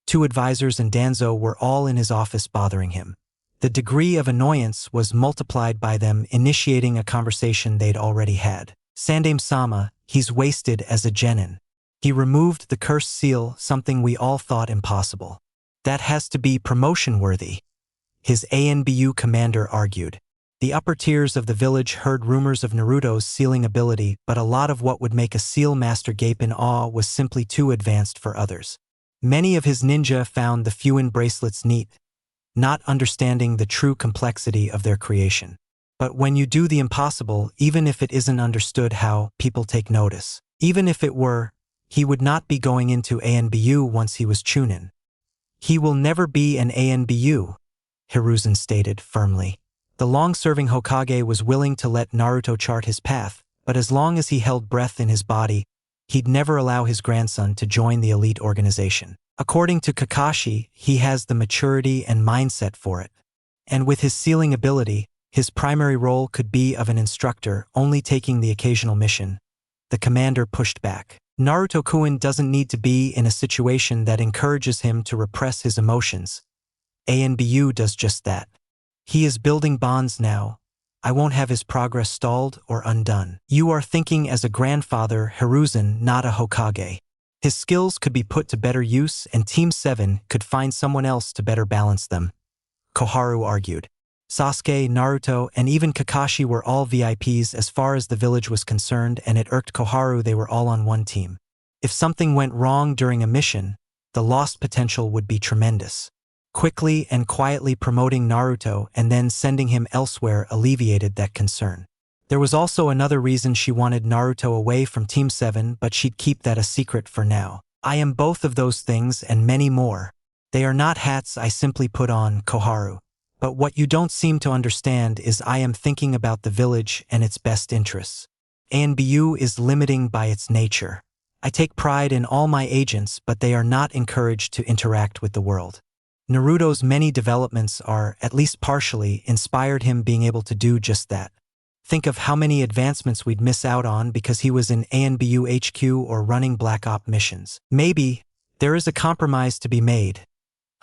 2 advisors and Danzo were all in his office bothering him. The degree of annoyance was multiplied by them initiating a conversation they'd already had. Sandame-sama, he's wasted as a genin. He removed the cursed seal, something we all thought impossible. That has to be promotion-worthy, his ANBU commander argued. The upper tiers of the village heard rumors of Naruto's sealing ability, but a lot of what would make a seal master gape in awe was simply too advanced for others. Many of his ninja found the Fuin bracelets neat, not understanding the true complexity of their creation. But when you do the impossible, even if it isn't understood how, people take notice. Even if it were, he would not be going into ANBU once he was Chunin. He will never be an ANBU, Hiruzen stated firmly. The long-serving Hokage was willing to let Naruto chart his path, but as long as he held breath in his body, he'd never allow his grandson to join the elite organization. According to Kakashi, he has the maturity and mindset for it. And with his sealing ability, his primary role could be of an instructor, only taking the occasional mission. The commander pushed back. Naruto-kun doesn't need to be in a situation that encourages him to repress his emotions. ANBU does just that. He is building bonds now. I won't have his progress stalled or undone. You are thinking as a grandfather, Hiruzen, not a Hokage. His skills could be put to better use and Team 7 could find someone else to better balance them, Koharu argued. Sasuke, Naruto, and even Kakashi were all VIPs as far as the village was concerned, and it irked Koharu they were all on one team. If something went wrong during a mission, the lost potential would be tremendous. Quickly and quietly promoting Naruto and then sending him elsewhere alleviated that concern. There was also another reason she wanted Naruto away from Team 7, but she'd keep that a secret for now. I am both of those things and many more. They are not hats I simply put on, Koharu. But what you don't seem to understand is I am thinking about the village and its best interests. ANBU is limiting by its nature. I take pride in all my agents, but they are not encouraged to interact with the world. Naruto's many developments are, at least partially, inspired him being able to do just that. Think of how many advancements we'd miss out on because he was in ANBU HQ or running Black Op missions. Maybe there is a compromise to be made,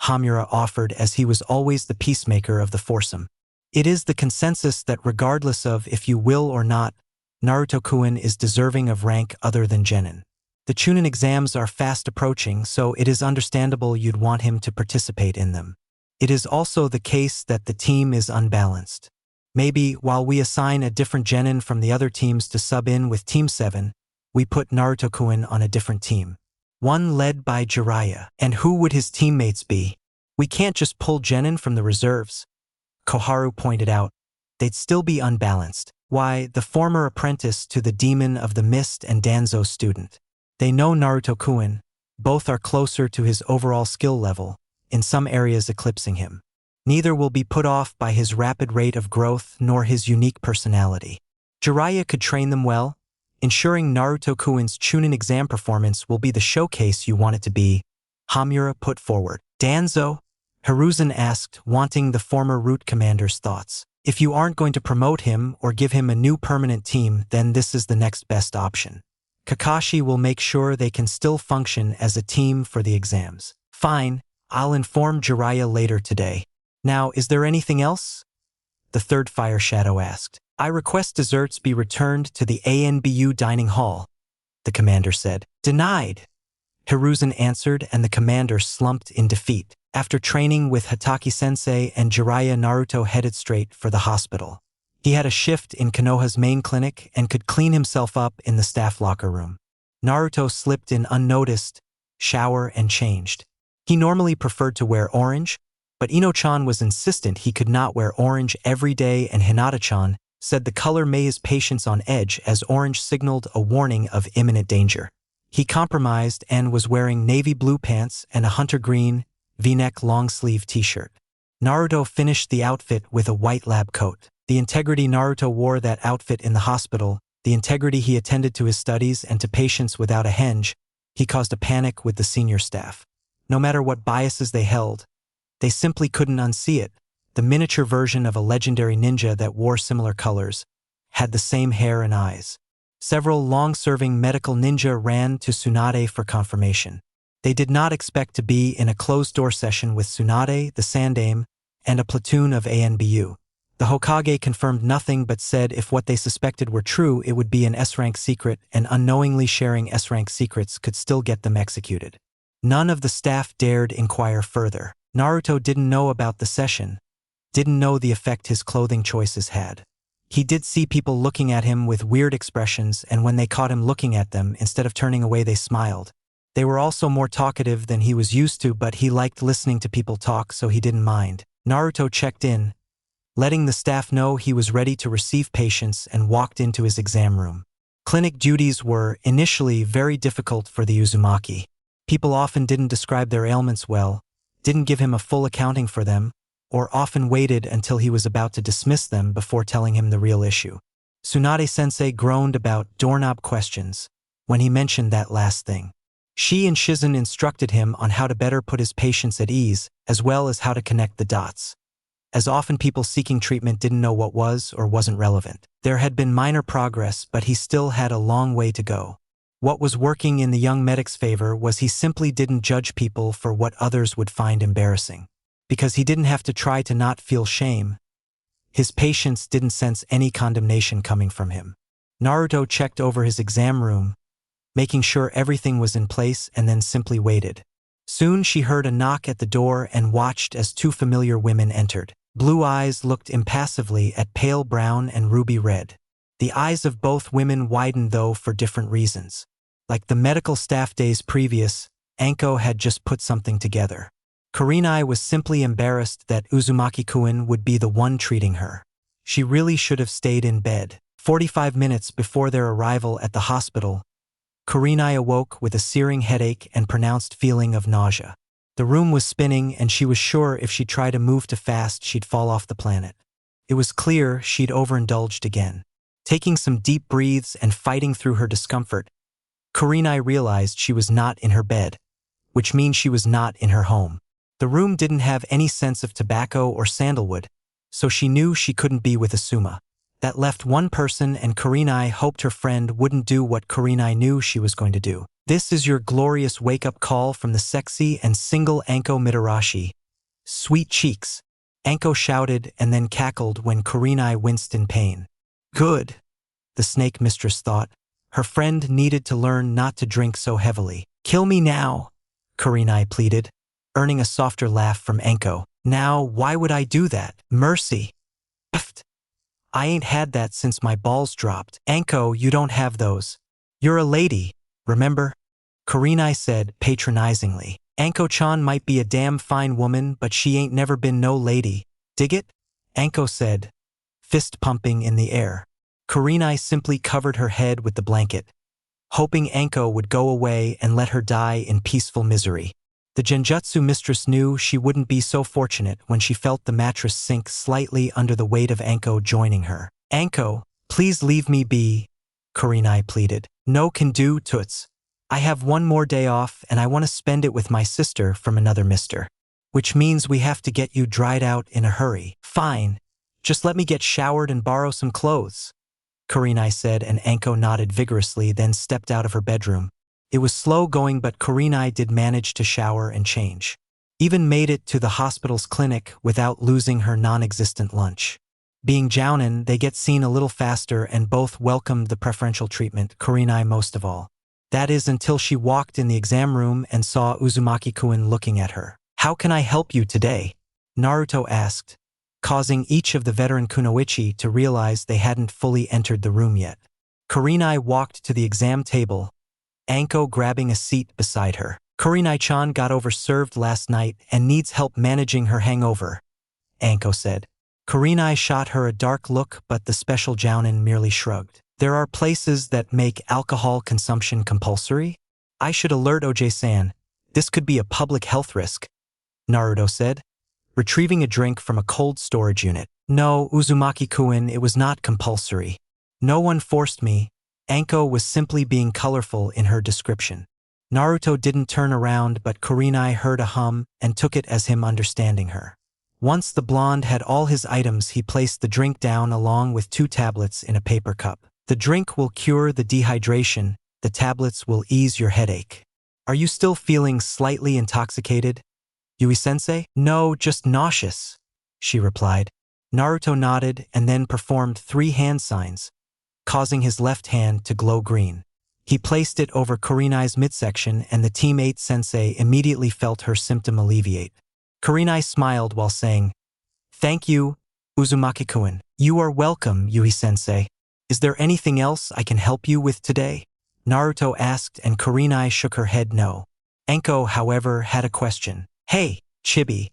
Hamura offered, as he was always the peacemaker of the foursome. It is the consensus that regardless of if you will or not, Naruto-kun is deserving of rank other than Genin. The Chunin exams are fast approaching, so it is understandable you'd want him to participate in them. It is also the case that the team is unbalanced. Maybe, while we assign a different genin from the other teams to sub in with Team 7, we put Naruto-kun on a different team. One led by Jiraiya. And who would his teammates be? We can't just pull Genin from the reserves, Koharu pointed out. They'd still be unbalanced. Why, the former apprentice to the Demon of the Mist and Danzo's student. They know Naruto-kun. Both are closer to his overall skill level, in some areas eclipsing him. Neither will be put off by his rapid rate of growth nor his unique personality. Jiraiya could train them well, ensuring Naruto-kun's Chunin exam performance will be the showcase you want it to be, Hamura put forward. Danzo? Hiruzen asked, wanting the former root commander's thoughts. If you aren't going to promote him or give him a new permanent team, then this is the next best option. Kakashi will make sure they can still function as a team for the exams. Fine, I'll inform Jiraiya later today. Now, is there anything else? The third Fire Shadow asked. I request desserts be returned to the ANBU dining hall, the commander said. Denied, Hiruzen answered, and the commander slumped in defeat. After training with Hataki-sensei and Jiraiya, Naruto headed straight for the hospital. He had a shift in Konoha's main clinic and could clean himself up in the staff locker room. Naruto slipped in unnoticed, shower and changed. He normally preferred to wear orange, but Ino-chan was insistent he could not wear orange every day, and Hinata-chan said the color made his patience on edge as orange signaled a warning of imminent danger. He compromised and was wearing navy blue pants and a hunter green, V-neck long-sleeve t-shirt. Naruto finished the outfit with a white lab coat. The integrity Naruto wore that outfit in the hospital, the integrity he attended to his studies and to patients without a henge, he caused a panic with the senior staff. No matter what biases they held, they simply couldn't unsee it. The miniature version of a legendary ninja that wore similar colors had the same hair and eyes. Several long-serving medical ninja ran to Tsunade for confirmation. They did not expect to be in a closed-door session with Tsunade, the Sandaime, and a platoon of ANBU. The Hokage confirmed nothing but said if what they suspected were true, it would be an S-rank secret, and unknowingly sharing S-rank secrets could still get them executed. None of the staff dared inquire further. Naruto didn't know about the session, didn't know the effect his clothing choices had. He did see people looking at him with weird expressions, and when they caught him looking at them, instead of turning away, they smiled. They were also more talkative than he was used to, but he liked listening to people talk, so he didn't mind. Naruto checked in, letting the staff know he was ready to receive patients, and walked into his exam room. Clinic duties were initially very difficult for the Uzumaki. People often didn't describe their ailments well, didn't give him a full accounting for them, or often waited until he was about to dismiss them before telling him the real issue. Tsunade-sensei groaned about doorknob questions when he mentioned that last thing. She and Shizen instructed him on how to better put his patients at ease, as well as how to connect the dots. As often people seeking treatment didn't know what was or wasn't relevant. There had been minor progress, but he still had a long way to go. What was working in the young medic's favor was he simply didn't judge people for what others would find embarrassing. Because he didn't have to try to not feel shame, his patients didn't sense any condemnation coming from him. Naruto checked over his exam room, making sure everything was in place, and then simply waited. Soon she heard a knock at the door and watched as two familiar women entered. Blue eyes looked impassively at pale brown and ruby red. The eyes of both women widened, though for different reasons. Like the medical staff days previous, Anko had just put something together. Kurenai was simply embarrassed that Uzumaki-kun would be the one treating her. She really should have stayed in bed. 45 minutes before their arrival at the hospital, Kurenai awoke with a searing headache and pronounced feeling of nausea. The room was spinning, and she was sure if she tried to move too fast, she'd fall off the planet. It was clear she'd overindulged again. Taking some deep breaths and fighting through her discomfort, Kurenai realized she was not in her bed, which means she was not in her home. The room didn't have any sense of tobacco or sandalwood, so she knew she couldn't be with Asuma. That left one person, and Kurenai hoped her friend wouldn't do what Kurenai knew she was going to do. This is your glorious wake-up call from the sexy and single Anko Mitarashi. Sweet cheeks. Anko shouted and then cackled when Kurenai winced in pain. Good, the snake mistress thought. Her friend needed to learn not to drink so heavily. Kill me now, Kurenai pleaded, earning a softer laugh from Anko. Now, why would I do that? Mercy. I ain't had that since my balls dropped. Anko, you don't have those. You're a lady, remember? Kurenai said patronizingly. Anko-chan might be a damn fine woman, but she ain't never been no lady. Dig it? Anko said, fist pumping in the air. Kurenai simply covered her head with the blanket, hoping Anko would go away and let her die in peaceful misery. The genjutsu mistress knew she wouldn't be so fortunate when she felt the mattress sink slightly under the weight of Anko joining her. Anko, please leave me be, Kurenai pleaded. No can do, toots. I have one more day off and I want to spend it with my sister from another mister. Which means we have to get you dried out in a hurry. Fine. Just let me get showered and borrow some clothes, Kurenai said, and Anko nodded vigorously, then stepped out of her bedroom. It was slow going, but Kurenai did manage to shower and change. Even made it to the hospital's clinic without losing her non-existent lunch. Being jounin, they get seen a little faster and both welcomed the preferential treatment, Kurenai most of all. That is until she walked in the exam room and saw Uzumaki-kun looking at her. How can I help you today? Naruto asked, causing each of the veteran kunoichi to realize they hadn't fully entered the room yet. Kurenai walked to the exam table, Anko grabbing a seat beside her. Kurenai-chan got overserved last night and needs help managing her hangover, Anko said. Kurenai shot her a dark look, but the special jounin merely shrugged. There are places that make alcohol consumption compulsory? I should alert OJ-san. This could be a public health risk, Naruto said, retrieving a drink from a cold storage unit. No, Uzumaki-kun, it was not compulsory. No one forced me. Anko was simply being colorful in her description. Naruto didn't turn around, but Kurenai heard a hum and took it as him understanding her. Once the blonde had all his items, he placed the drink down along with 2 tablets in a paper cup. The drink will cure the dehydration, the tablets will ease your headache. Are you still feeling slightly intoxicated, Yui-sensei? No, just nauseous, she replied. Naruto nodded and then performed 3 hand signs, causing his left hand to glow green. He placed it over Kurenai's midsection and the teammate sensei immediately felt her symptom alleviate. Kurenai smiled while saying, Thank you, Uzumaki-kun. You are welcome, Yui-sensei. Is there anything else I can help you with today? Naruto asked and Kurenai shook her head no. Anko, however, had a question. Hey, Chibi.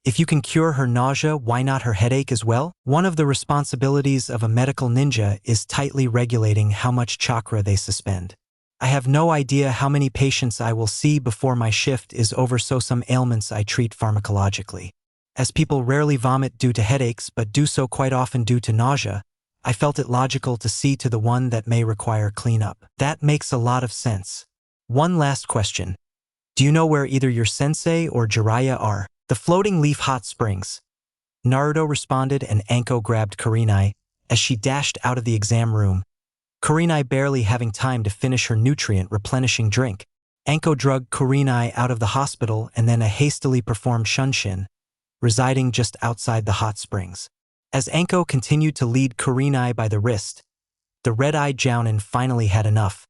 If you can cure her nausea, why not her headache as well? One of the responsibilities of a medical ninja is tightly regulating how much chakra they suspend. I have no idea how many patients I will see before my shift is over, so some ailments I treat pharmacologically. As people rarely vomit due to headaches but do so quite often due to nausea, I felt it logical to see to the one that may require cleanup. That makes a lot of sense. One last question. Do you know where either your sensei or Jiraiya are? The floating leaf hot springs, Naruto responded, and Anko grabbed Kurenai as she dashed out of the exam room, Kurenai barely having time to finish her nutrient-replenishing drink. Anko drugged Kurenai out of the hospital and then a hastily performed shunshin, residing just outside the hot springs. As Anko continued to lead Kurenai by the wrist, the red-eyed jounin finally had enough,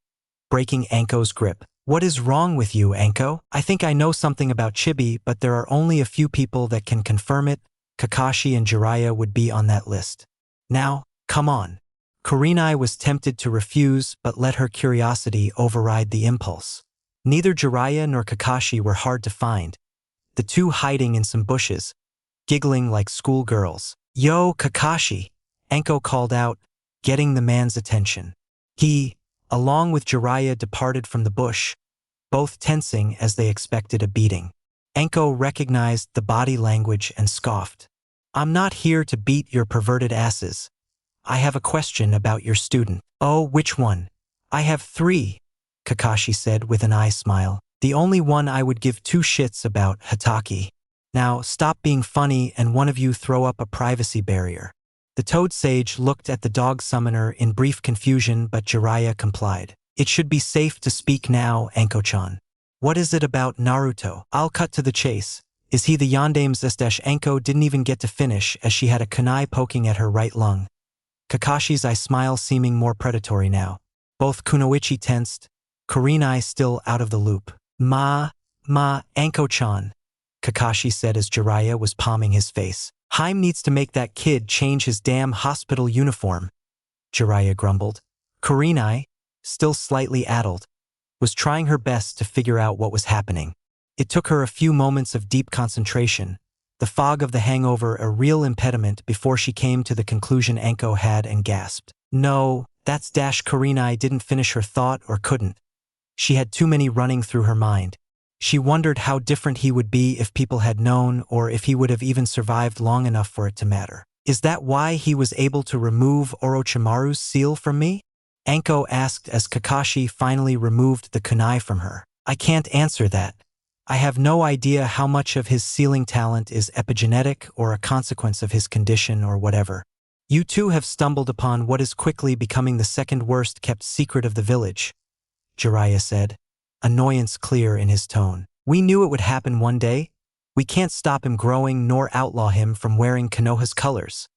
breaking Anko's grip. What is wrong with you, Anko? I think I know something about Chibi, but there are only a few people that can confirm it. Kakashi and Jiraiya would be on that list. Now, come on. Kurenai was tempted to refuse, but let her curiosity override the impulse. Neither Jiraiya nor Kakashi were hard to find, the two hiding in some bushes, giggling like schoolgirls. Yo, Kakashi, Anko called out, getting the man's attention. He, along with Jiraiya, departed from the bush, both tensing as they expected a beating. Anko recognized the body language and scoffed. I'm not here to beat your perverted asses. I have a question about your student. Oh, which one? I have 3, Kakashi said with an eye smile. The only one I would give 2 shits about, Hataki. Now, stop being funny and one of you throw up a privacy barrier. The Toad Sage looked at the dog summoner in brief confusion, but Jiraiya complied. It should be safe to speak now, Anko-chan. What is it about Naruto? I'll cut to the chase. Is he the yandame's estash? Anko didn't even get to finish as she had a kunai poking at her right lung. Kakashi's eye smile seeming more predatory now. Both kunoichi tensed, Kurenai still out of the loop. Anko-chan, Kakashi said as Jiraiya was palming his face. Haim needs to make that kid change his damn hospital uniform, Jiraiya grumbled. Kurenai, still slightly addled, was trying her best to figure out what was happening. It took her a few moments of deep concentration, the fog of the hangover a real impediment before she came to the conclusion Anko had and gasped. No, that's Kurenai didn't finish her thought or couldn't. She had too many running through her mind. She wondered how different he would be if people had known or if he would have even survived long enough for it to matter. Is that why he was able to remove Orochimaru's seal from me? Anko asked as Kakashi finally removed the kunai from her. I can't answer that. I have no idea how much of his sealing talent is epigenetic or a consequence of his condition or whatever. You two have stumbled upon what is quickly becoming the second worst kept secret of the village, Jiraiya said, annoyance clear in his tone. We knew it would happen one day. We can't stop him growing nor outlaw him from wearing Konoha's colors,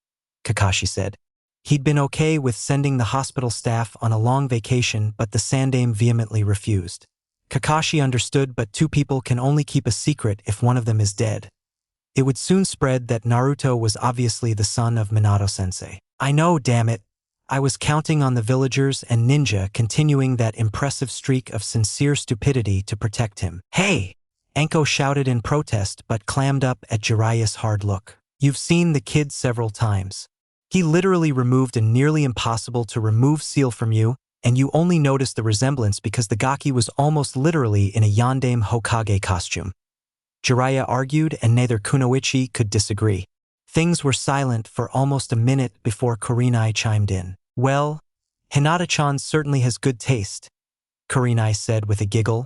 Kakashi said. He'd been okay with sending the hospital staff on a long vacation, but the Sandaime vehemently refused. Kakashi understood, but two people can only keep a secret if one of them is dead. It would soon spread that Naruto was obviously the son of Minato-sensei. I know, damn it. I was counting on the villagers and ninja continuing that impressive streak of sincere stupidity to protect him. Hey! Anko shouted in protest but clammed up at Jiraiya's hard look. You've seen the kid several times. He literally removed a nearly impossible to remove seal from you, and you only noticed the resemblance because the Gaki was almost literally in a Yondaime Hokage costume. Jiraiya argued, and neither Kunoichi could disagree. Things were silent for almost a minute before Kurenai chimed in. Well, Hinata-chan certainly has good taste, Kurenai said with a giggle,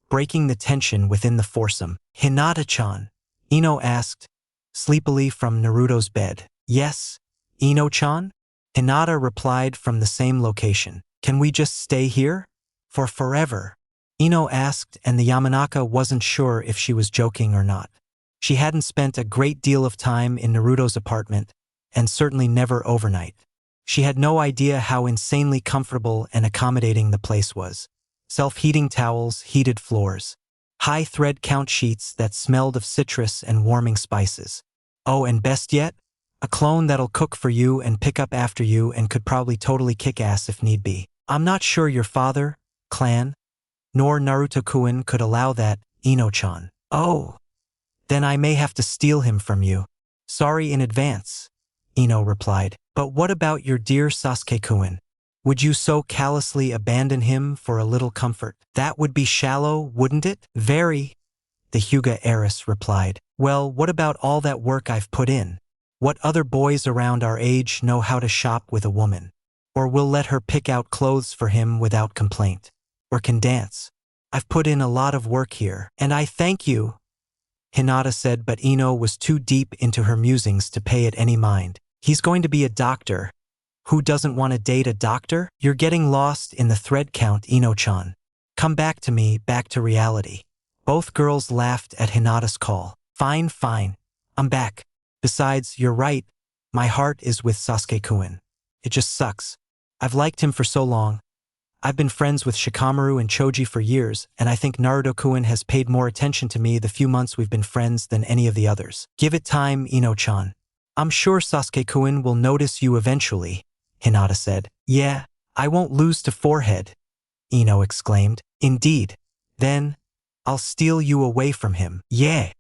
breaking the tension within the foursome. Hinata-chan? Ino asked, sleepily from Naruto's bed. Yes, Ino-chan? Hinata replied from the same location. Can we just stay here? For forever? Ino asked, and the Yamanaka wasn't sure if she was joking or not. She hadn't spent a great deal of time in Naruto's apartment, and certainly never overnight. She had no idea how insanely comfortable and accommodating the place was. Self-heating towels, heated floors. High thread count sheets that smelled of citrus and warming spices. Oh, and best yet, a clone that'll cook for you and pick up after you and could probably totally kick ass if need be. I'm not sure your father, clan, nor Naruto-kun could allow that, Ino-chan. Oh. Then I may have to steal him from you. Sorry in advance, Ino replied. But what about your dear Sasuke-kun? Would you so callously abandon him for a little comfort? That would be shallow, wouldn't it? Very, the Hyuga heiress replied. Well, what about all that work I've put in? What other boys around our age know how to shop with a woman? Or will let her pick out clothes for him without complaint? Or can dance? I've put in a lot of work here, and I thank you, Hinata said, but Ino was too deep into her musings to pay it any mind. He's going to be a doctor. Who doesn't want to date a doctor? You're getting lost in the thread count, Ino-chan. Come back to me, back to reality. Both girls laughed at Hinata's call. Fine, fine. I'm back. Besides, you're right. My heart is with Sasuke-kun. It just sucks. I've liked him for so long. I've been friends with Shikamaru and Choji for years, and I think Naruto-kun has paid more attention to me the few months we've been friends than any of the others. Give it time, Ino-chan. I'm sure Sasuke-kun will notice you eventually, Hinata said. Yeah, I won't lose to forehead, Ino exclaimed. Indeed. Then, I'll steal you away from him. Yeah.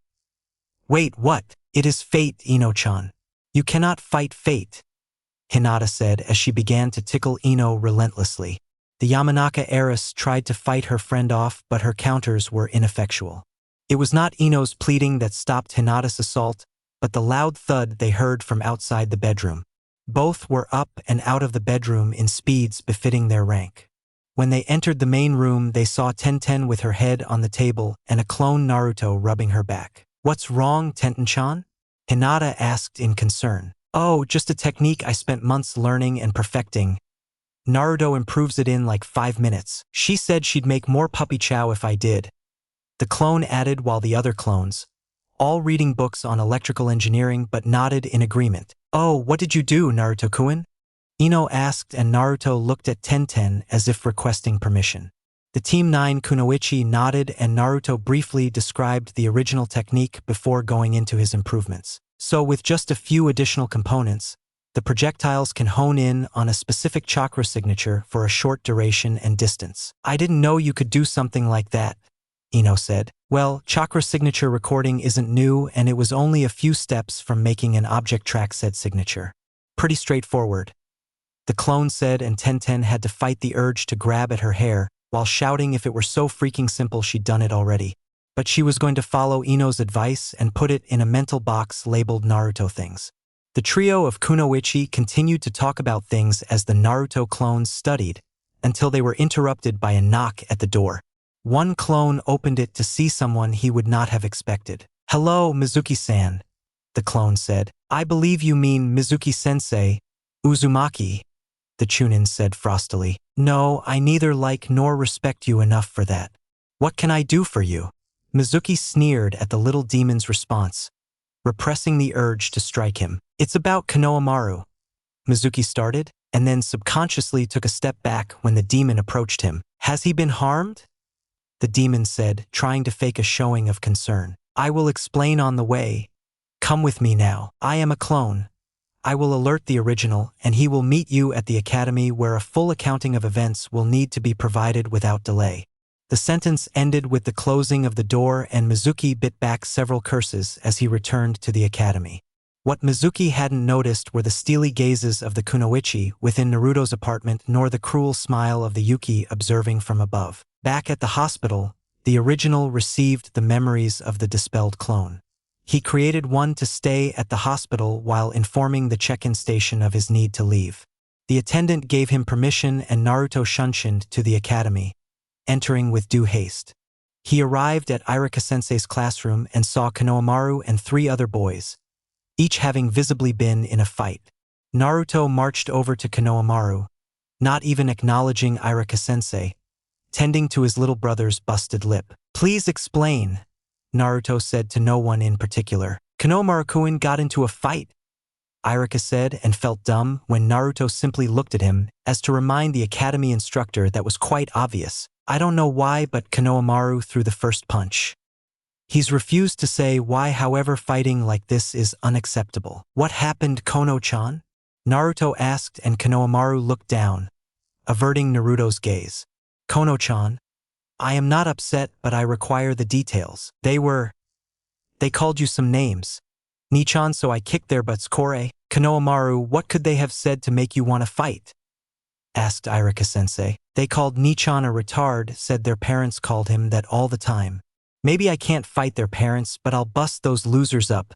Wait, what? It is fate, Ino-chan. You cannot fight fate, Hinata said as she began to tickle Ino relentlessly. The Yamanaka heiress tried to fight her friend off, but her counters were ineffectual. It was not Ino's pleading that stopped Hinata's assault, but the loud thud they heard from outside the bedroom. Both were up and out of the bedroom in speeds befitting their rank. When they entered the main room, they saw Tenten with her head on the table and a clone Naruto rubbing her back. What's wrong, Tenten-chan? Hinata asked in concern. Oh, just a technique I spent months learning and perfecting. Naruto improves it in like 5 minutes. She said she'd make more puppy chow if I did. The clone added while the other clones, all reading books on electrical engineering, but nodded in agreement. Oh, what did you do, Naruto-kun? Ino asked, and Naruto looked at Tenten as if requesting permission. The Team 9 Kunoichi nodded, and Naruto briefly described the original technique before going into his improvements. So with just a few additional components, the projectiles can hone in on a specific chakra signature for a short duration and distance. I didn't know you could do something like that, Ino said. Well, chakra signature recording isn't new, and it was only a few steps from making an object track set signature. Pretty straightforward. The clone said, and Tenten had to fight the urge to grab at her hair, while shouting if it were so freaking simple she'd done it already. But she was going to follow Ino's advice and put it in a mental box labeled Naruto things. The trio of Kunoichi continued to talk about things as the Naruto clones studied, until they were interrupted by a knock at the door. One clone opened it to see someone he would not have expected. "Hello, Mizuki-san," the clone said. "I believe you mean Mizuki-sensei, Uzumaki," the Chunin said frostily. "No, I neither like nor respect you enough for that. What can I do for you?" Mizuki sneered at the little demon's response, repressing the urge to strike him. "It's about Konohamaru," Mizuki started, and then subconsciously took a step back when the demon approached him. "Has he been harmed?" the demon said, trying to fake a showing of concern. "I will explain on the way. Come with me now. I am a clone. I will alert the original, and he will meet you at the academy where a full accounting of events will need to be provided without delay." The sentence ended with the closing of the door, and Mizuki bit back several curses as he returned to the academy. What Mizuki hadn't noticed were the steely gazes of the Kunoichi within Naruto's apartment, nor the cruel smile of the Yuki observing from above. Back at the hospital, the original received the memories of the dispelled clone. He created one to stay at the hospital while informing the check-in station of his need to leave. The attendant gave him permission, and Naruto shunshined to the academy, entering with due haste. He arrived at Irika-sensei's classroom and saw Konohamaru and 3 other boys, each having visibly been in a fight. Naruto marched over to Konohamaru, not even acknowledging Irika-sensei, tending to his little brother's busted lip. "Please explain," Naruto said to no one in particular. "Konohamaru-kun got into a fight," Irika said, and felt dumb when Naruto simply looked at him as to remind the academy instructor that was quite obvious. "I don't know why, but Konohamaru threw the first punch. He's refused to say why, however fighting like this is unacceptable." "What happened, Kono-chan?" Naruto asked, and Konohamaru looked down, averting Naruto's gaze. "Kono-chan, I am not upset, but I require the details. They called you some names. Nichan, so I kicked their butts. Kore." "Konohamaru, what could they have said to make you want to fight?" asked Irika-sensei. "They called Nichan a retard, said their parents called him that all the time." "Maybe I can't fight their parents, but I'll bust those losers up,"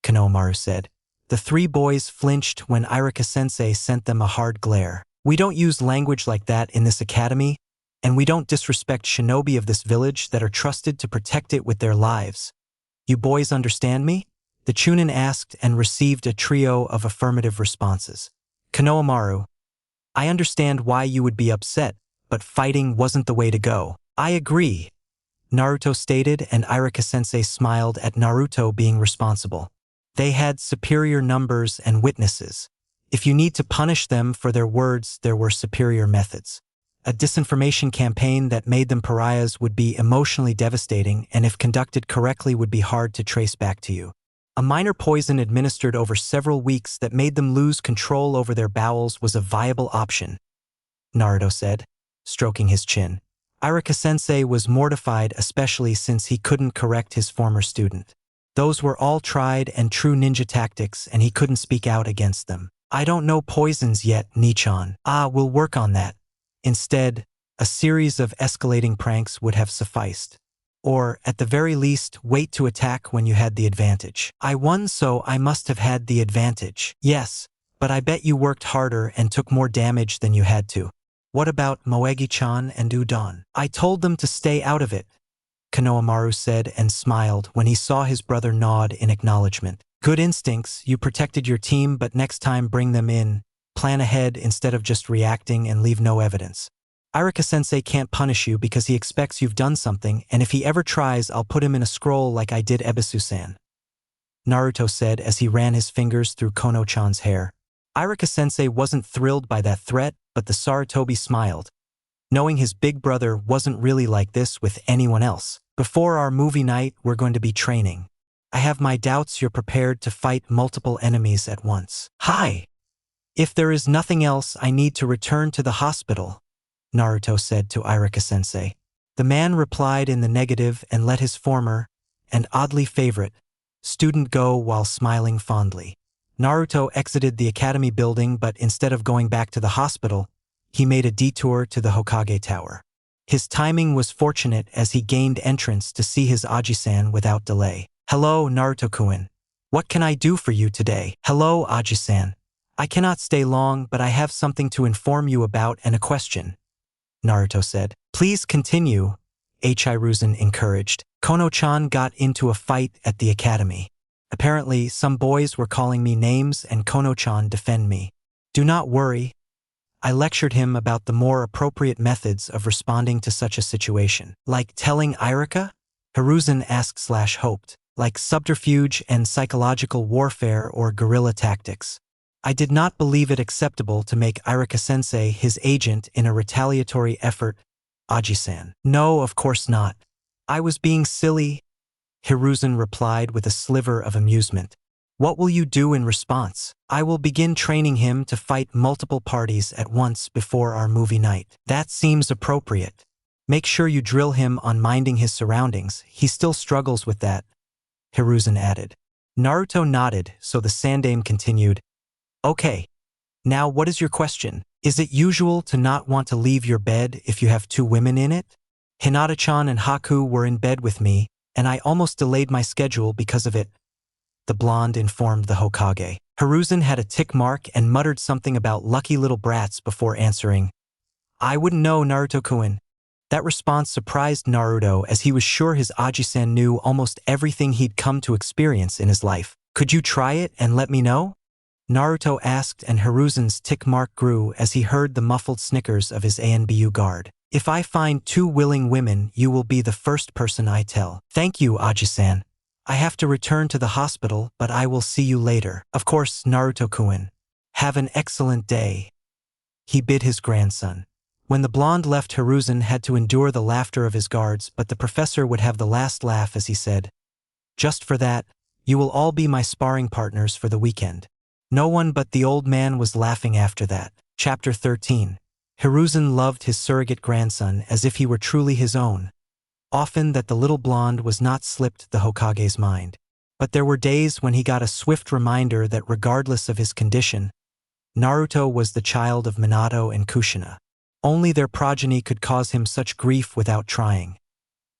Konohamaru said. The 3 boys flinched when Irika-sensei sent them a hard glare. "We don't use language like that in this academy, and we don't disrespect shinobi of this village that are trusted to protect it with their lives. You boys understand me?" the Chunin asked, and received a trio of affirmative responses. "Konohamaru, I understand why you would be upset, but fighting wasn't the way to go." "I agree," Naruto stated, and Irika-sensei smiled at Naruto being responsible. They had superior numbers and witnesses. If you need to punish them for their words, there were superior methods. A disinformation campaign that made them pariahs would be emotionally devastating, and if conducted correctly would be hard to trace back to you. A minor poison administered over several weeks that made them lose control over their bowels was a viable option, Naruto said, stroking his chin. Irika-sensei was mortified, especially since he couldn't correct his former student. Those were all tried and true ninja tactics, and he couldn't speak out against them. "I don't know poisons yet, Nichan." We'll work on that." Instead, a series of escalating pranks would have sufficed. Or, at the very least, wait to attack when you had the advantage. "I won, so I must have had the advantage." "Yes, but I bet you worked harder and took more damage than you had to." "What about Moegi-chan and Udon?" "I told them to stay out of it," Konohamaru said, and smiled when he saw his brother nod in acknowledgement. "Good instincts, you protected your team, but next time bring them in. Plan ahead instead of just reacting and leave no evidence. Irika-sensei can't punish you because he expects you've done something, and if he ever tries, I'll put him in a scroll like I did Ebisu-san," Naruto said as he ran his fingers through Kono-chan's hair. Irika-sensei wasn't thrilled by that threat, but the Sarutobi smiled, knowing his big brother wasn't really like this with anyone else. "Before our movie night, we're going to be training. I have my doubts you're prepared to fight multiple enemies at once." "Hi! If there is nothing else, I need to return to the hospital," Naruto said to Irika-sensei. The man replied in the negative and let his former, and oddly favorite, student go while smiling fondly. Naruto exited the academy building, but instead of going back to the hospital, he made a detour to the Hokage Tower. His timing was fortunate as he gained entrance to see his Aji-san without delay. "Hello, Naruto-kun. What can I do for you today?" "Hello, Aji-san. I cannot stay long, but I have something to inform you about and a question," Naruto said. "Please continue," Hiruzen encouraged. "Kono-chan got into a fight at the academy. Apparently, some boys were calling me names and Kono-chan defend me. Do not worry. I lectured him about the more appropriate methods of responding to such a situation. Like telling Irika? Hiruzen asked/hoped. Like subterfuge and psychological warfare or guerrilla tactics. I did not believe it acceptable to make Irika-sensei his agent in a retaliatory effort, Aji-san. "No, of course not. I was being silly," Hiruzen replied with a sliver of amusement. "What will you do in response?" "I will begin training him to fight multiple parties at once before our movie night." "That seems appropriate. Make sure you drill him on minding his surroundings. He still struggles with that," Hiruzen added. Naruto nodded, so the Sandaime continued. "Okay. Now what is your question? Is it usual to not want to leave your bed if you have two women in it? Hinata-chan and Haku were in bed with me, and I almost delayed my schedule because of it," the blonde informed the Hokage. Hiruzen had a tick mark and muttered something about lucky little brats before answering. "I wouldn't know, Naruto-kun." That response surprised Naruto as he was sure his Aji-san knew almost everything he'd come to experience in his life. "Could you try it and let me know?" Naruto asked, and Hiruzen's tick mark grew as he heard the muffled snickers of his ANBU guard. "If I find two willing women, you will be the first person I tell." "Thank you, Aji-san. I have to return to the hospital, but I will see you later." "Of course, Naruto-kun. Have an excellent day," he bid his grandson. When the blonde left, Hiruzen had to endure the laughter of his guards, but the professor would have the last laugh as he said, "Just for that, you will all be my sparring partners for the weekend." No one but the old man was laughing after that. Chapter 13. Hiruzen loved his surrogate grandson as if he were truly his own. Often that the little blonde was not slipped the Hokage's mind. But there were days when he got a swift reminder that regardless of his condition, Naruto was the child of Minato and Kushina. Only their progeny could cause him such grief without trying.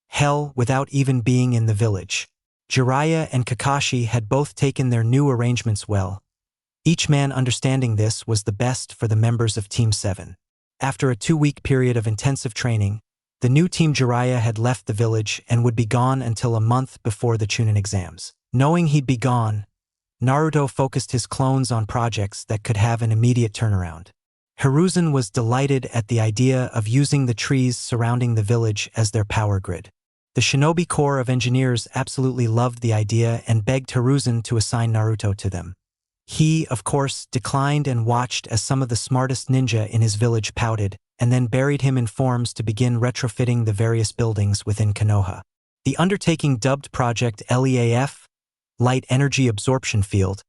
Hell, without even being in the village. Jiraiya and Kakashi had both taken their new arrangements well. Each man understanding this was the best for the members of Team 7. After a 2-week period of intensive training, the new Team Jiraiya had left the village and would be gone until a month before the Chunin exams. Knowing he'd be gone, Naruto focused his clones on projects that could have an immediate turnaround. Hiruzen was delighted at the idea of using the trees surrounding the village as their power grid. The Shinobi Corps of Engineers absolutely loved the idea and begged Hiruzen to assign Naruto to them. He, of course, declined and watched as some of the smartest ninja in his village pouted, and then buried him in forms to begin retrofitting the various buildings within Konoha. The undertaking, dubbed Project LEAF, Light Energy Absorption Field,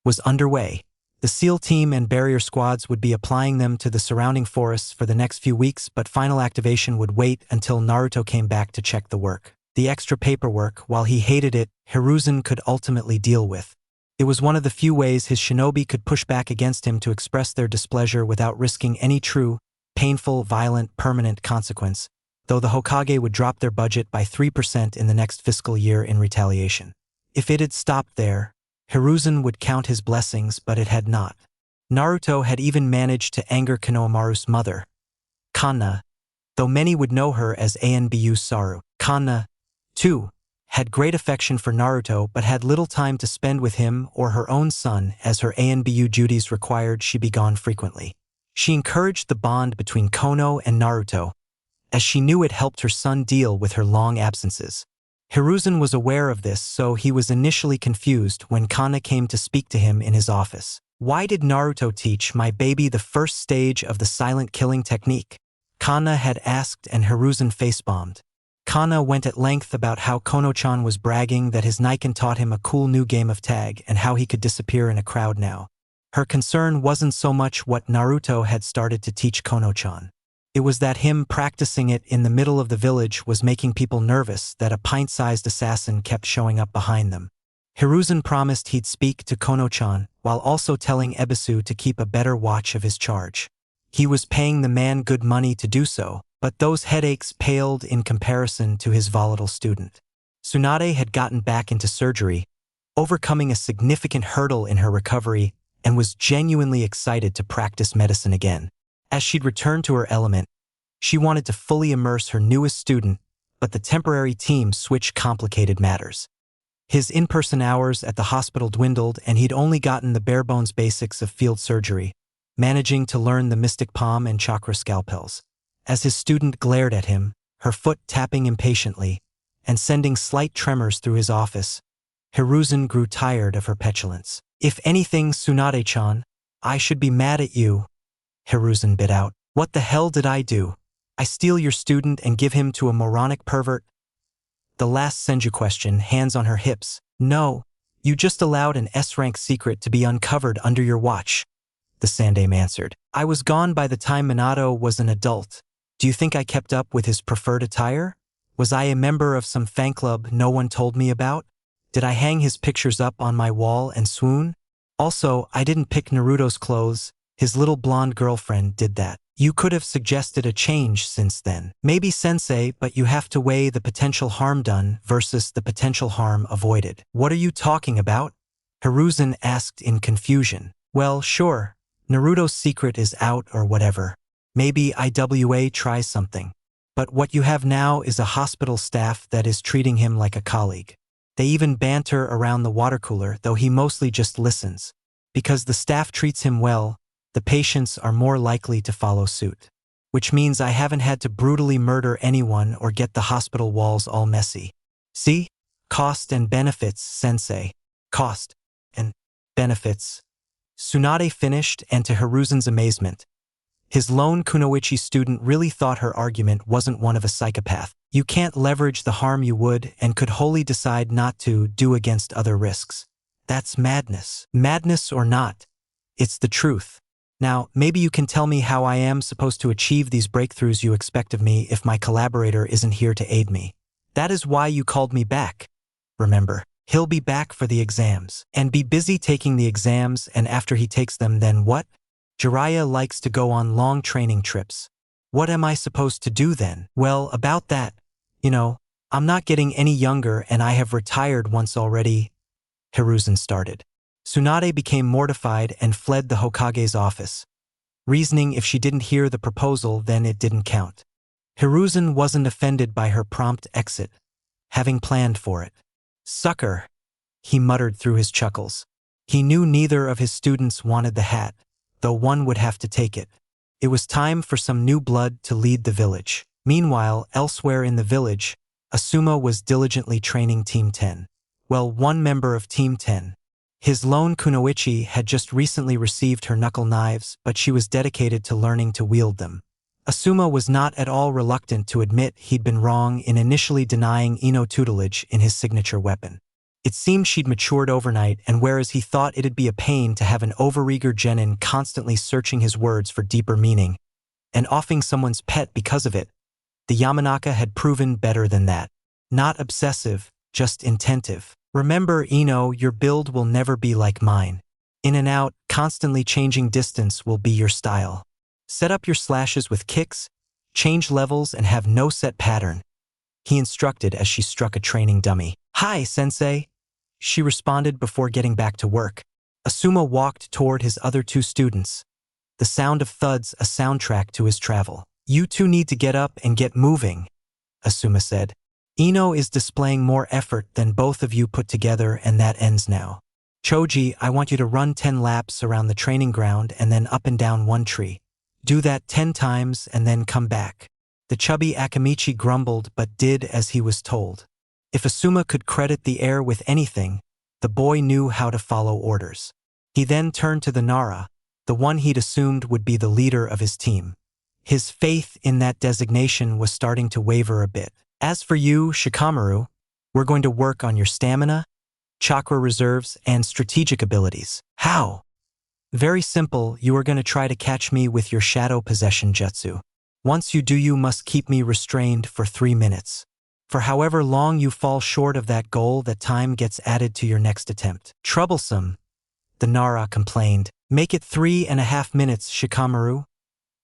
was underway. The SEAL team and barrier squads would be applying them to the surrounding forests for the next few weeks, but final activation would wait until Naruto came back to check the work. The extra paperwork, while he hated it, Hiruzen could ultimately deal with. It was one of the few ways his shinobi could push back against him to express their displeasure without risking any true, painful, violent, permanent consequence, though the Hokage would drop their budget by 3% in the next fiscal year in retaliation. If it had stopped there, Hiruzen would count his blessings, but it had not. Naruto had even managed to anger Konohamaru's mother, Kanna, though many would know her as Anbu Saru. Kanna, too, had great affection for Naruto but had little time to spend with him or her own son as her Anbu duties required she be gone frequently. She encouraged the bond between Kono and Naruto, as she knew it helped her son deal with her long absences. Hiruzen was aware of this, so he was initially confused when Kanna came to speak to him in his office. "Why did Naruto teach my baby the first stage of the silent killing technique?" Kanna had asked, and Hiruzen face-bombed. Kanna went at length about how Kono-chan was bragging that his Niken taught him a cool new game of tag and how he could disappear in a crowd now. Her concern wasn't so much what Naruto had started to teach Kono-chan. It was that him practicing it in the middle of the village was making people nervous that a pint-sized assassin kept showing up behind them. Hiruzen promised he'd speak to Kono-chan, while also telling Ebisu to keep a better watch of his charge. He was paying the man good money to do so, but those headaches paled in comparison to his volatile student. Tsunade had gotten back into surgery, overcoming a significant hurdle in her recovery, and was genuinely excited to practice medicine again. As she'd returned to her element, she wanted to fully immerse her newest student, but the temporary team switched complicated matters. His in-person hours at the hospital dwindled, and he'd only gotten the bare-bones basics of field surgery, managing to learn the mystic palm and chakra scalpels. As his student glared at him, her foot tapping impatiently, and sending slight tremors through his office, Hiruzen grew tired of her petulance. "If anything, Tsunade-chan, I should be mad at you," Hiruzen bit out. "What the hell did I do? I steal your student and give him to a moronic pervert?" The last Senju question, hands on her hips. "No, you just allowed an S-rank secret to be uncovered under your watch," the Sandame answered. "I was gone by the time Minato was an adult. Do you think I kept up with his preferred attire? Was I a member of some fan club no one told me about? Did I hang his pictures up on my wall and swoon? Also, I didn't pick Naruto's clothes, his little blonde girlfriend did that. You could have suggested a change since then. Maybe sensei, but you have to weigh the potential harm done versus the potential harm avoided." "What are you talking about?" Hiruzen asked in confusion. "Well, sure, Naruto's secret is out or whatever. Maybe IWA tries something. But what you have now is a hospital staff that is treating him like a colleague. They even banter around the water cooler, though he mostly just listens. Because the staff treats him well, the patients are more likely to follow suit. Which means I haven't had to brutally murder anyone or get the hospital walls all messy. See? Cost and benefits, sensei. Cost and benefits." Tsunade finished, and to Hiruzen's amazement, his lone Kunoichi student really thought her argument wasn't one of a psychopath. You can't leverage the harm you would and could wholly decide not to do against other risks. That's madness. Madness or not, it's the truth. Now, maybe you can tell me how I am supposed to achieve these breakthroughs you expect of me if my collaborator isn't here to aid me. That is why you called me back. Remember, he'll be back for the exams. And be busy taking the exams, and after he takes them, then what? Jiraiya likes to go on long training trips. What am I supposed to do then? Well, about that, I'm not getting any younger and I have retired once already, Hiruzen started. Tsunade became mortified and fled the Hokage's office, reasoning if she didn't hear the proposal then it didn't count. Hiruzen wasn't offended by her prompt exit, having planned for it. "Sucker," he muttered through his chuckles. He knew neither of his students wanted the hat, though one would have to take it. It was time for some new blood to lead the village. Meanwhile, elsewhere in the village, Asuma was diligently training Team 10. Well, one member of Team 10. His lone kunoichi had just recently received her knuckle knives, but she was dedicated to learning to wield them. Asuma was not at all reluctant to admit he'd been wrong in initially denying Ino tutelage in his signature weapon. It seemed she'd matured overnight, and whereas he thought it'd be a pain to have an overeager genin constantly searching his words for deeper meaning, and offing someone's pet because of it, the Yamanaka had proven better than that. Not obsessive, just intentive. "Remember, Ino, your build will never be like mine. In and out, constantly changing distance will be your style. Set up your slashes with kicks, change levels, and have no set pattern," he instructed as she struck a training dummy. "Hi, sensei," she responded before getting back to work. Asuma walked toward his other two students, the sound of thuds a soundtrack to his travel. "You two need to get up and get moving," Asuma said. "Ino is displaying more effort than both of you put together, and that ends now. Choji, I want you to run 10 laps around the training ground and then up and down one tree. Do that 10 times and then come back." The chubby Akamichi grumbled but did as he was told. If Asuma could credit the air with anything, the boy knew how to follow orders. He then turned to the Nara, the one he'd assumed would be the leader of his team. His faith in that designation was starting to waver a bit. "As for you, Shikamaru, we're going to work on your stamina, chakra reserves, and strategic abilities." "How?" "Very simple, you are going to try to catch me with your shadow possession jutsu. Once you do, you must keep me restrained for 3 minutes. For however long you fall short of that goal, that time gets added to your next attempt. Troublesome, the Nara complained. Make it 3.5 minutes, Shikamaru.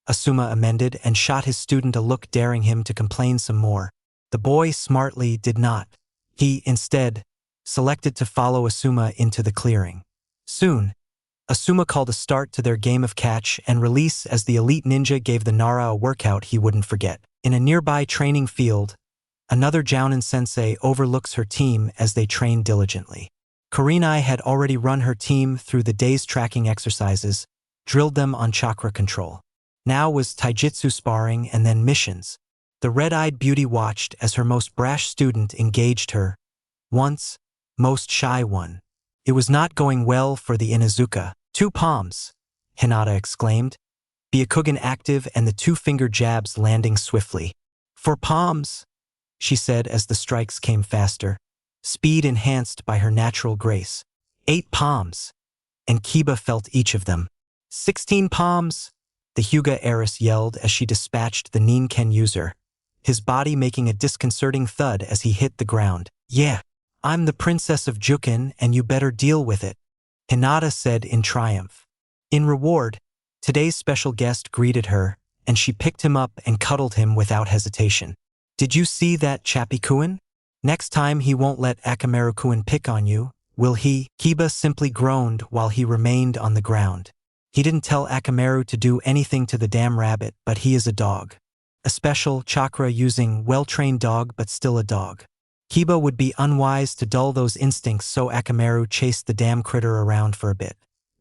Asuma amended and shot his student a look, daring him to complain some more. The boy smartly did not. He, instead, selected to follow Asuma into the clearing. Soon, Asuma called a start to their game of catch and release as the elite ninja gave the Nara a workout he wouldn't forget. In a nearby training field, another Jounin sensei overlooks her team as they train diligently. Kurenai had already run her team through the day's tracking exercises, drilled them on chakra control. Now was taijutsu sparring and then missions. The red-eyed beauty watched as her most brash student engaged her, once, most shy one. It was not going well for the Inuzuka. 2 palms, Hinata exclaimed, Byakugan active and the 2-finger jabs landing swiftly. 4 palms, she said as the strikes came faster, speed enhanced by her natural grace. 8 palms, and Kiba felt each of them. 16 palms, the Hyuga heiress yelled as she dispatched the Ninken user, his body making a disconcerting thud as he hit the ground. Yeah, I'm the princess of Jukin and you better deal with it, Hinata said in triumph. In reward, today's special guest greeted her, and she picked him up and cuddled him without hesitation. Did you see that, Chappie-kun? Next time he won't let Akamaru-kun pick on you, will he? Kiba simply groaned while he remained on the ground. He didn't tell Akamaru to do anything to the damn rabbit, but he is a dog. A special, chakra-using, well-trained dog, but still a dog. Kiba would be unwise to dull those instincts, so Akamaru chased the damn critter around for a bit.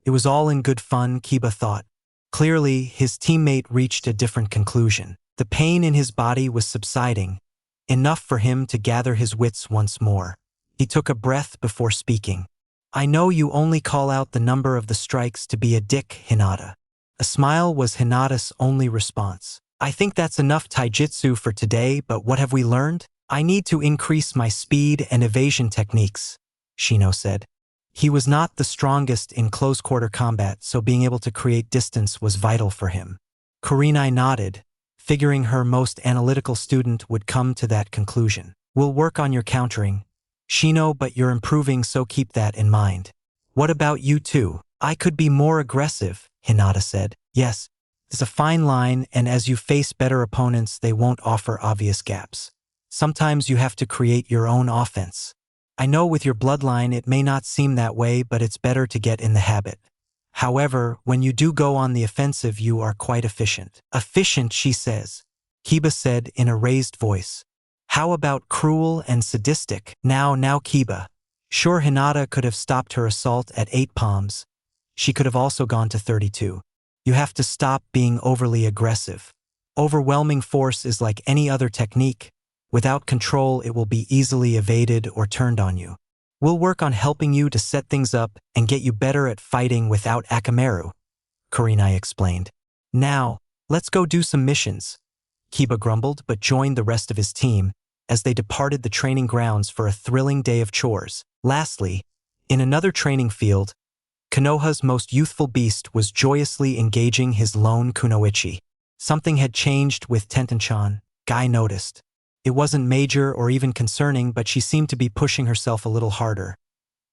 It was all in good fun, Kiba thought. Clearly, his teammate reached a different conclusion. The pain in his body was subsiding, enough for him to gather his wits once more. He took a breath before speaking. I know you only call out the number of the strikes to be a dick, Hinata. A smile was Hinata's only response. I think that's enough taijutsu for today, but what have we learned? I need to increase my speed and evasion techniques, Shino said. He was not the strongest in close-quarter combat, so being able to create distance was vital for him. Kurenai nodded, figuring her most analytical student would come to that conclusion. We'll work on your countering, Shino, but you're improving, so keep that in mind. What about you two? I could be more aggressive, Hinata said. Yes, there's a fine line, and as you face better opponents, they won't offer obvious gaps. Sometimes you have to create your own offense. I know with your bloodline it may not seem that way, but it's better to get in the habit. However, when you do go on the offensive, you are quite efficient. Efficient, she says, Kiba said in a raised voice. How about cruel and sadistic? Now, Kiba. Sure, Hinata could have stopped her assault at 8 palms. She could have also gone to 32. You have to stop being overly aggressive. Overwhelming force is like any other technique. Without control, it will be easily evaded or turned on you. We'll work on helping you to set things up and get you better at fighting without Akamaru, Kurenai explained. Now, let's go do some missions. Kiba grumbled but joined the rest of his team as they departed the training grounds for a thrilling day of chores. Lastly, in another training field, Konoha's most youthful beast was joyously engaging his lone kunoichi. Something had changed with Tenten-chan, Guy noticed. It wasn't major or even concerning, but she seemed to be pushing herself a little harder,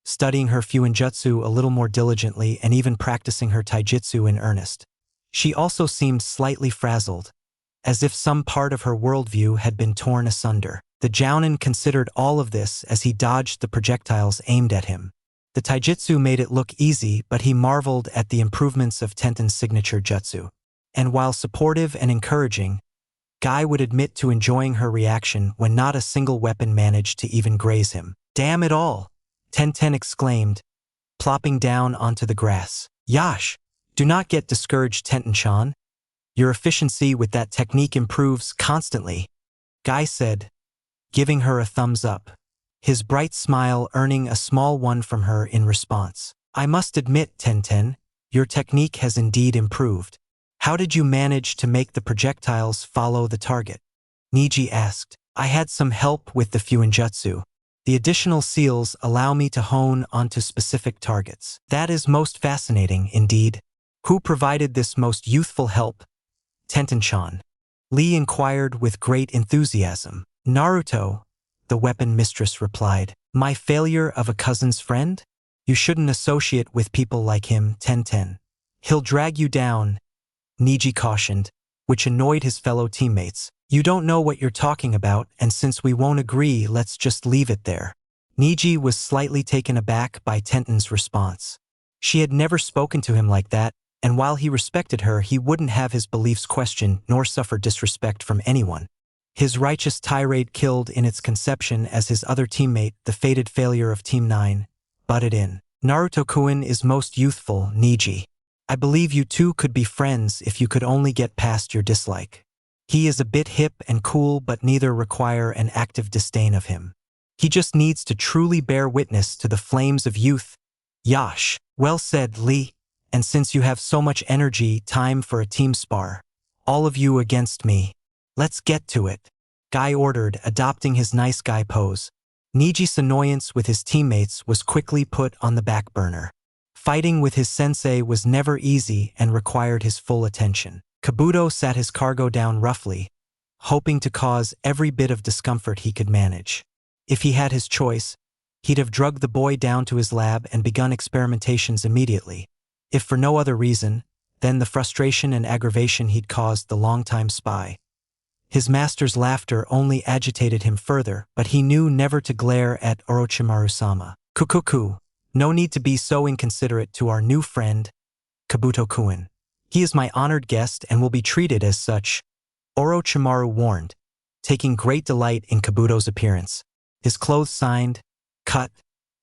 studying her FÜINJUTSU a little more diligently and even practicing her taijutsu in earnest. She also seemed slightly frazzled, as if some part of her worldview had been torn asunder. The Jounin considered all of this as he dodged the projectiles aimed at him. The taijutsu made it look easy, but he marveled at the improvements of Tenten's signature jutsu. And while supportive and encouraging, Guy would admit to enjoying her reaction when not a single weapon managed to even graze him. Damn it all! Tenten exclaimed, plopping down onto the grass. Yash! Do not get discouraged, Tenten-chan. Your efficiency with that technique improves constantly, Guy said, giving her a thumbs up, his bright smile earning a small one from her in response. I must admit, Tenten, your technique has indeed improved. How did you manage to make the projectiles follow the target? Niji asked. I had some help with the FÜINJUTSU. The additional seals allow me to hone onto specific targets. That is most fascinating indeed. Who provided this most youthful help? Tenten-chan. Lee inquired with great enthusiasm. Naruto, the weapon mistress replied. My failure of a cousin's friend? You shouldn't associate with people like him, Tenten. He'll drag you down, Niji cautioned, which annoyed his fellow teammates. You don't know what you're talking about, and since we won't agree, let's just leave it there. Niji was slightly taken aback by Tenten's response. She had never spoken to him like that, and while he respected her, he wouldn't have his beliefs questioned nor suffer disrespect from anyone. His righteous tirade killed in its conception as his other teammate, the fated failure of Team 9, butted in. Naruto-kun is most youthful, Niji. I believe you two could be friends if you could only get past your dislike. He is a bit hip and cool, but neither require an active disdain of him. He just needs to truly bear witness to the flames of youth. Yash. Well said, Lee. And since you have so much energy, time for a team spar. All of you against me. Let's get to it. Guy ordered, adopting his nice guy pose. Niji's annoyance with his teammates was quickly put on the back burner. Fighting with his sensei was never easy and required his full attention. Kabuto sat his cargo down roughly, hoping to cause every bit of discomfort he could manage. If he had his choice, he'd have drugged the boy down to his lab and begun experimentations immediately. If for no other reason, then the frustration and aggravation he'd caused the longtime spy. His master's laughter only agitated him further, but he knew never to glare at Orochimaru-sama. Kukuku, no need to be so inconsiderate to our new friend, Kabuto-kun. He is my honored guest and will be treated as such, Orochimaru warned, taking great delight in Kabuto's appearance. His clothes signed, cut,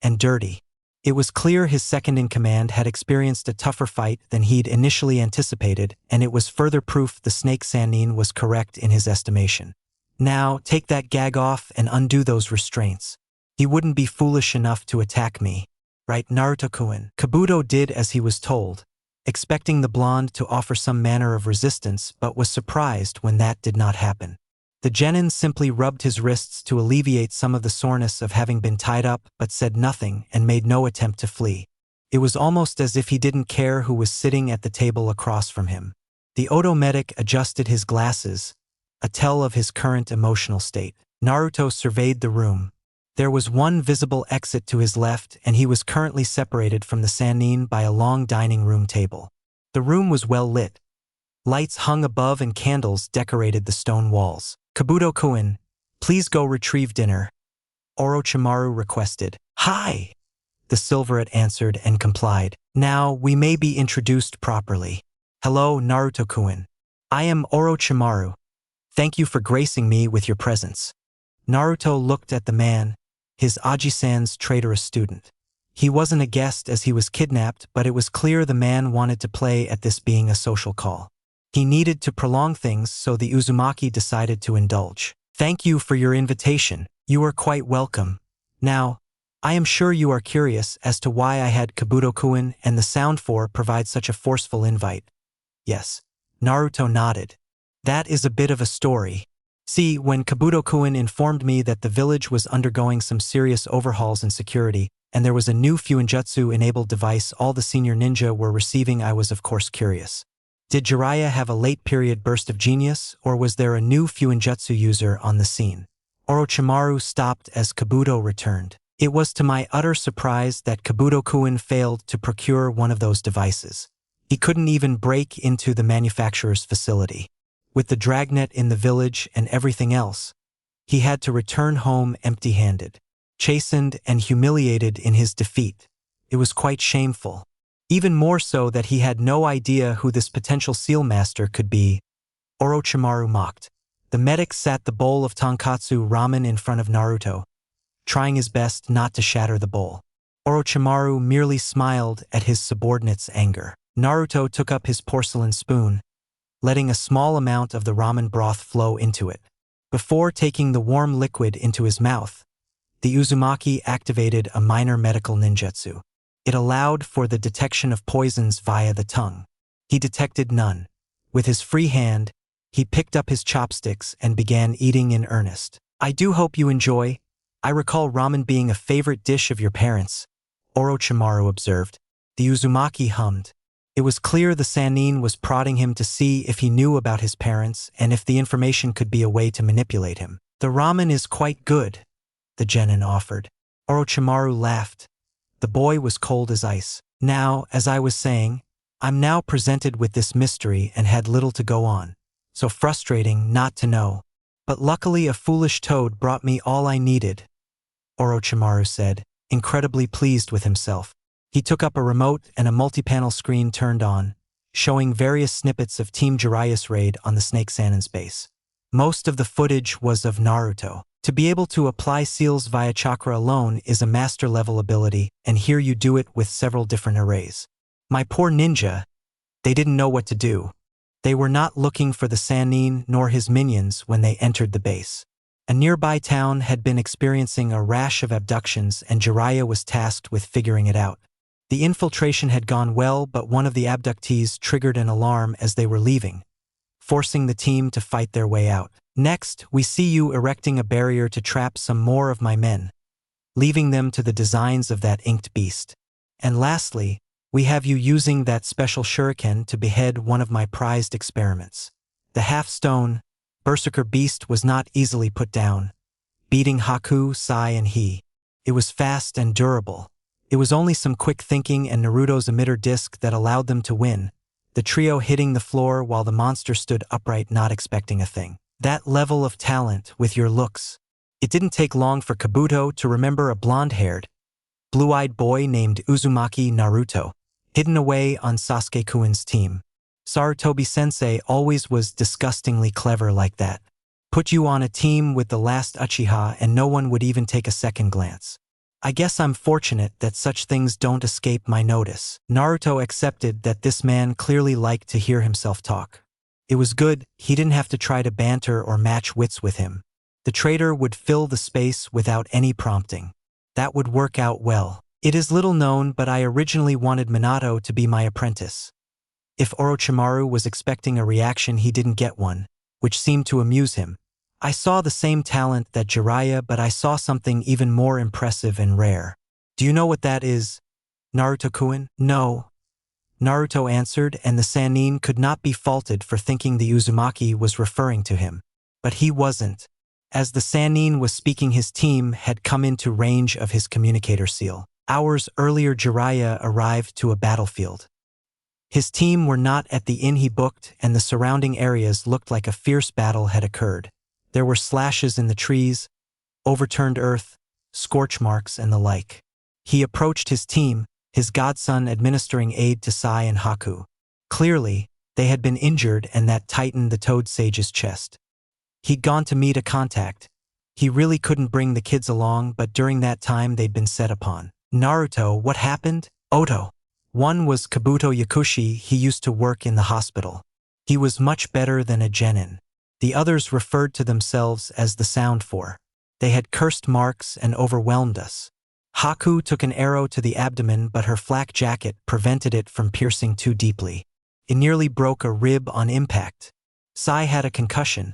and dirty. It was clear his second-in-command had experienced a tougher fight than he'd initially anticipated, and it was further proof the snake Sannin was correct in his estimation. Now, take that gag off and undo those restraints. He wouldn't be foolish enough to attack me. Right, Naruto-kun? Kabuto did as he was told, expecting the blonde to offer some manner of resistance, but was surprised when that did not happen. The genin simply rubbed his wrists to alleviate some of the soreness of having been tied up, but said nothing and made no attempt to flee. It was almost as if he didn't care who was sitting at the table across from him. The Odo medic adjusted his glasses, a tell of his current emotional state. Naruto surveyed the room. There was one visible exit to his left, and he was currently separated from the Sannin by a long dining room table. The room was well lit. Lights hung above and candles decorated the stone walls. Kabuto-kun, please go retrieve dinner, Orochimaru requested. Hi! The Silverate answered and complied. Now, we may be introduced properly. Hello, Naruto-kun. I am Orochimaru. Thank you for gracing me with your presence. Naruto looked at the man, his Aji-san's traitorous student. He wasn't a guest as he was kidnapped, but it was clear the man wanted to play at this being a social call. He needed to prolong things, so the Uzumaki decided to indulge. Thank you for your invitation. You are quite welcome. Now, I am sure you are curious as to why I had Kabuto-kun and the Sound 4 provide such a forceful invite. Yes. Naruto nodded. That is a bit of a story. See, when Kabuto-kun informed me that the village was undergoing some serious overhauls in security, and there was a new FUINJUTSU-enabled device all the senior ninja were receiving, I was of course curious. Did Jiraiya have a late-period burst of genius, or was there a new FUINJUTSU user on the scene? Orochimaru stopped as Kabuto returned. It was to my utter surprise that Kabuto-kun failed to procure one of those devices. He couldn't even break into the manufacturer's facility. With the dragnet in the village and everything else, he had to return home empty-handed. Chastened and humiliated in his defeat, it was quite shameful. Even more so that he had no idea who this potential seal master could be. Orochimaru mocked. The medic sat the bowl of tonkatsu ramen in front of Naruto, trying his best not to shatter the bowl. Orochimaru merely smiled at his subordinate's anger. Naruto took up his porcelain spoon, letting a small amount of the ramen broth flow into it. Before taking the warm liquid into his mouth, the Uzumaki activated a minor medical ninjutsu. It allowed for the detection of poisons via the tongue. He detected none. With his free hand, he picked up his chopsticks and began eating in earnest. I do hope you enjoy. I recall ramen being a favorite dish of your parents, Orochimaru observed. The Uzumaki hummed. It was clear the Sannin was prodding him to see if he knew about his parents and if the information could be a way to manipulate him. The ramen is quite good, the genin offered. Orochimaru laughed. The boy was cold as ice. Now, as I was saying, I'm now presented with this mystery and had little to go on. So frustrating not to know. But luckily a foolish toad brought me all I needed, Orochimaru said, incredibly pleased with himself. He took up a remote and a multi-panel screen turned on, showing various snippets of Team Jiraiya's raid on the Snake Sannin's base. Most of the footage was of Naruto. To be able to apply seals via chakra alone is a master-level ability, and here you do it with several different arrays. My poor ninja, they didn't know what to do. They were not looking for the Sannin nor his minions when they entered the base. A nearby town had been experiencing a rash of abductions and Jiraiya was tasked with figuring it out. The infiltration had gone well, but one of the abductees triggered an alarm as they were leaving, forcing the team to fight their way out. Next, we see you erecting a barrier to trap some more of my men, leaving them to the designs of that inked beast. And lastly, we have you using that special shuriken to behead one of my prized experiments. The half-stone, berserker beast was not easily put down, beating Haku, Sai, and He. It was fast and durable. It was only some quick thinking and Naruto's emitter disc that allowed them to win, the trio hitting the floor while the monster stood upright not expecting a thing. That level of talent with your looks. It didn't take long for Kabuto to remember a blonde-haired, blue-eyed boy named Uzumaki Naruto, hidden away on Sasuke-kun's team. Sarutobi-sensei always was disgustingly clever like that. Put you on a team with the last Uchiha and no one would even take a second glance. I guess I'm fortunate that such things don't escape my notice. Naruto accepted that this man clearly liked to hear himself talk. It was good, he didn't have to try to banter or match wits with him. The traitor would fill the space without any prompting. That would work out well. It is little known, but I originally wanted Minato to be my apprentice. If Orochimaru was expecting a reaction, he didn't get one, which seemed to amuse him. I saw the same talent that Jiraiya, but I saw something even more impressive and rare. Do you know what that is, Naruto-kun? No, Naruto answered, and the Sannin could not be faulted for thinking the Uzumaki was referring to him. But he wasn't. As the Sannin was speaking, his team had come into range of his communicator seal. Hours earlier, Jiraiya arrived to a battlefield. His team were not at the inn he booked, and the surrounding areas looked like a fierce battle had occurred. There were slashes in the trees, overturned earth, scorch marks, and the like. He approached his team, his godson administering aid to Sai and Haku. Clearly, they had been injured, and that tightened the Toad Sage's chest. He'd gone to meet a contact. He really couldn't bring the kids along, but during that time they'd been set upon. Naruto, what happened? Oto. One was Kabuto Yakushi, he used to work in the hospital. He was much better than a genin. The others referred to themselves as the Sound Four. They had cursed marks and overwhelmed us. Haku took an arrow to the abdomen, but her flak jacket prevented it from piercing too deeply. It nearly broke a rib on impact. Sai had a concussion.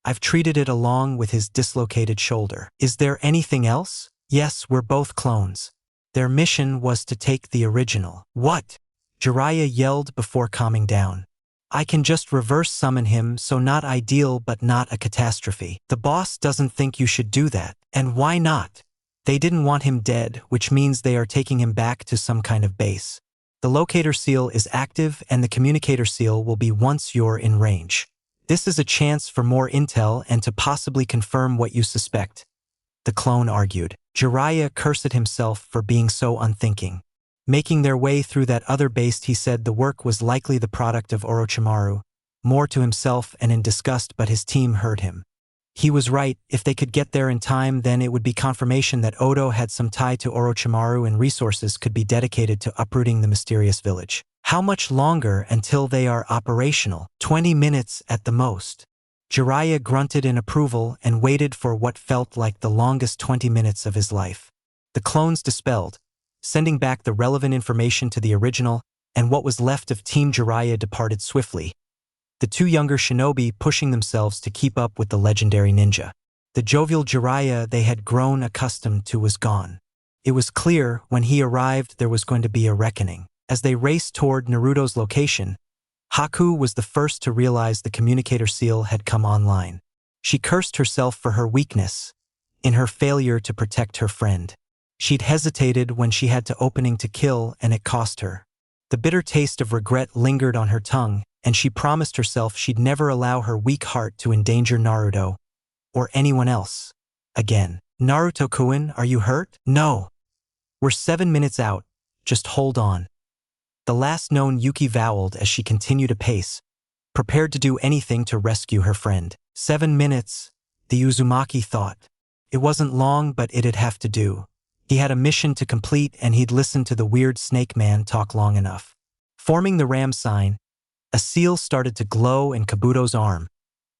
I've treated it along with his dislocated shoulder. Is there anything else? Yes, we're both clones. Their mission was to take the original. What? Jiraiya yelled before calming down. I can just reverse summon him, so not ideal but not a catastrophe. The boss doesn't think you should do that. And why not? They didn't want him dead, which means they are taking him back to some kind of base. The locator seal is active and the communicator seal will be once you're in range. This is a chance for more intel and to possibly confirm what you suspect, the clone argued. Jiraiya cursed himself for being so unthinking. Making their way through that other base, he said the work was likely the product of Orochimaru, more to himself and in disgust, but his team heard him. He was right. If they could get there in time, then it would be confirmation that Oto had some tie to Orochimaru and resources could be dedicated to uprooting the mysterious village. How much longer until they are operational? 20 minutes at the most. Jiraiya grunted in approval and waited for what felt like the longest 20 minutes of his life. The clones dispelled, sending back the relevant information to the original, and what was left of Team Jiraiya departed swiftly, the two younger shinobi pushing themselves to keep up with the legendary ninja. The jovial Jiraiya they had grown accustomed to was gone. It was clear when he arrived there was going to be a reckoning. As they raced toward Naruto's location, Haku was the first to realize the communicator seal had come online. She cursed herself for her weakness, in her failure to protect her friend. She'd hesitated when she had to opening to kill, and it cost her. The bitter taste of regret lingered on her tongue, and she promised herself she'd never allow her weak heart to endanger Naruto, or anyone else, again. Naruto-kun, are you hurt? No. We're 7 minutes out. Just hold on. The last known Yuki voweled as she continued to pace, prepared to do anything to rescue her friend. 7 minutes, the Uzumaki thought. It wasn't long, but it'd have to do. He had a mission to complete, and he'd listened to the weird snake man talk long enough. Forming the ram sign, a seal started to glow in Kabuto's arm,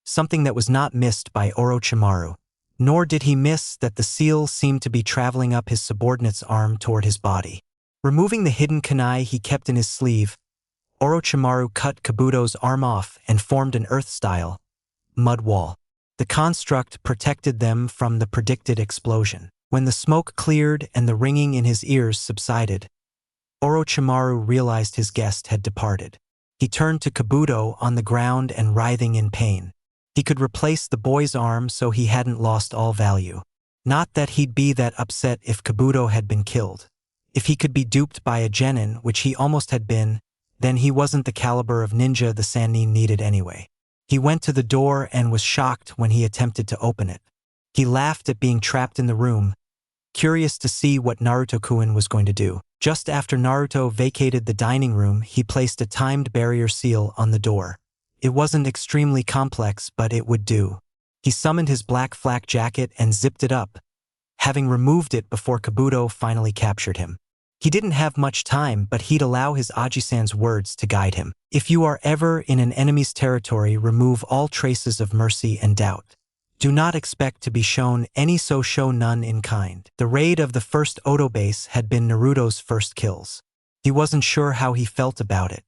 something that was not missed by Orochimaru. Nor did he miss that the seal seemed to be traveling up his subordinate's arm toward his body. Removing the hidden kunai he kept in his sleeve, Orochimaru cut Kabuto's arm off and formed an earth-style mud wall. The construct protected them from the predicted explosion. When the smoke cleared and the ringing in his ears subsided, Orochimaru realized his guest had departed. He turned to Kabuto on the ground and writhing in pain. He could replace the boy's arm so he hadn't lost all value. Not that he'd be that upset if Kabuto had been killed. If he could be duped by a genin, which he almost had been, then he wasn't the caliber of ninja the Sannin needed anyway. He went to the door and was shocked when he attempted to open it. He laughed at being trapped in the room, curious to see what Naruto-kun was going to do. Just after Naruto vacated the dining room, he placed a timed barrier seal on the door. It wasn't extremely complex, but it would do. He summoned his black flak jacket and zipped it up, having removed it before Kabuto finally captured him. He didn't have much time, but he'd allow his Aji-san's words to guide him. If you are ever in an enemy's territory, remove all traces of mercy and doubt. Do not expect to be shown any so show none in kind. The raid of the first Odo base had been Naruto's first kills. He wasn't sure how he felt about it.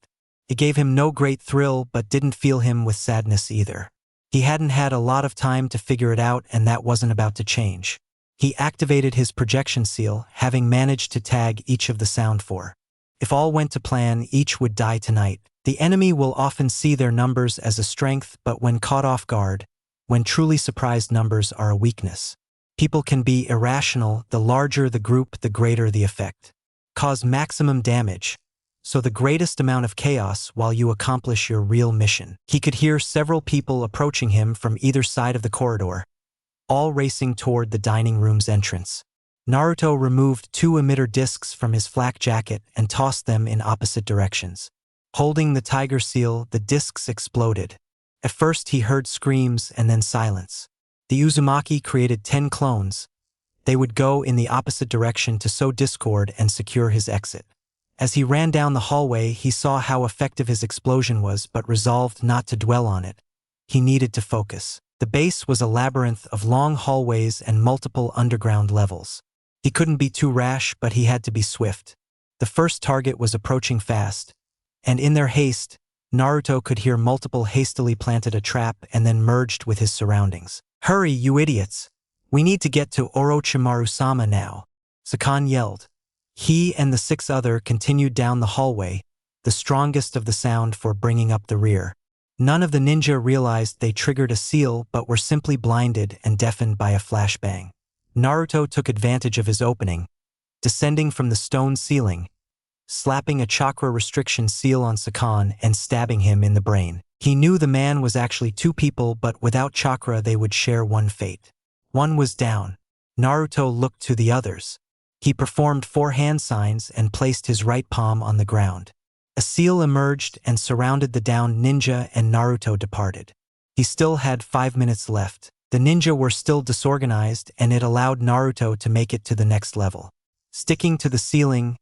It gave him no great thrill, but didn't fill him with sadness either. He hadn't had a lot of time to figure it out, and that wasn't about to change. He activated his projection seal, having managed to tag each of the sound four. If all went to plan, each would die tonight. The enemy will often see their numbers as a strength, but when caught off guard, when truly surprised, numbers are a weakness. People can be irrational. The larger the group, the greater the effect. Cause maximum damage, so the greatest amount of chaos while you accomplish your real mission. He could hear several people approaching him from either side of the corridor, all racing toward the dining room's entrance. Naruto removed 2 emitter discs from his flak jacket and tossed them in opposite directions. Holding the tiger seal, the discs exploded. At first he heard screams and then silence. The Uzumaki created 10 clones. They would go in the opposite direction to sow discord and secure his exit. As he ran down the hallway, he saw how effective his explosion was, but resolved not to dwell on it. He needed to focus. The base was a labyrinth of long hallways and multiple underground levels. He couldn't be too rash, but he had to be swift. The first target was approaching fast, and in their haste, Naruto could hear multiple hastily planted a trap and then merged with his surroundings. "Hurry, you idiots! We need to get to Orochimaru-sama now," Sakan yelled. He and the 6 other continued down the hallway, the strongest of the sound for bringing up the rear. None of the ninja realized they triggered a seal, but were simply blinded and deafened by a flashbang. Naruto took advantage of his opening, descending from the stone ceiling, slapping a chakra restriction seal on Sakan and stabbing him in the brain. He knew the man was actually 2 people, but without chakra they would share one fate. One was down. Naruto looked to the others. He performed 4 hand signs and placed his right palm on the ground. A seal emerged and surrounded the downed ninja, and Naruto departed. He still had 5 minutes left. The ninja were still disorganized, and it allowed Naruto to make it to the next level. Sticking to the ceiling,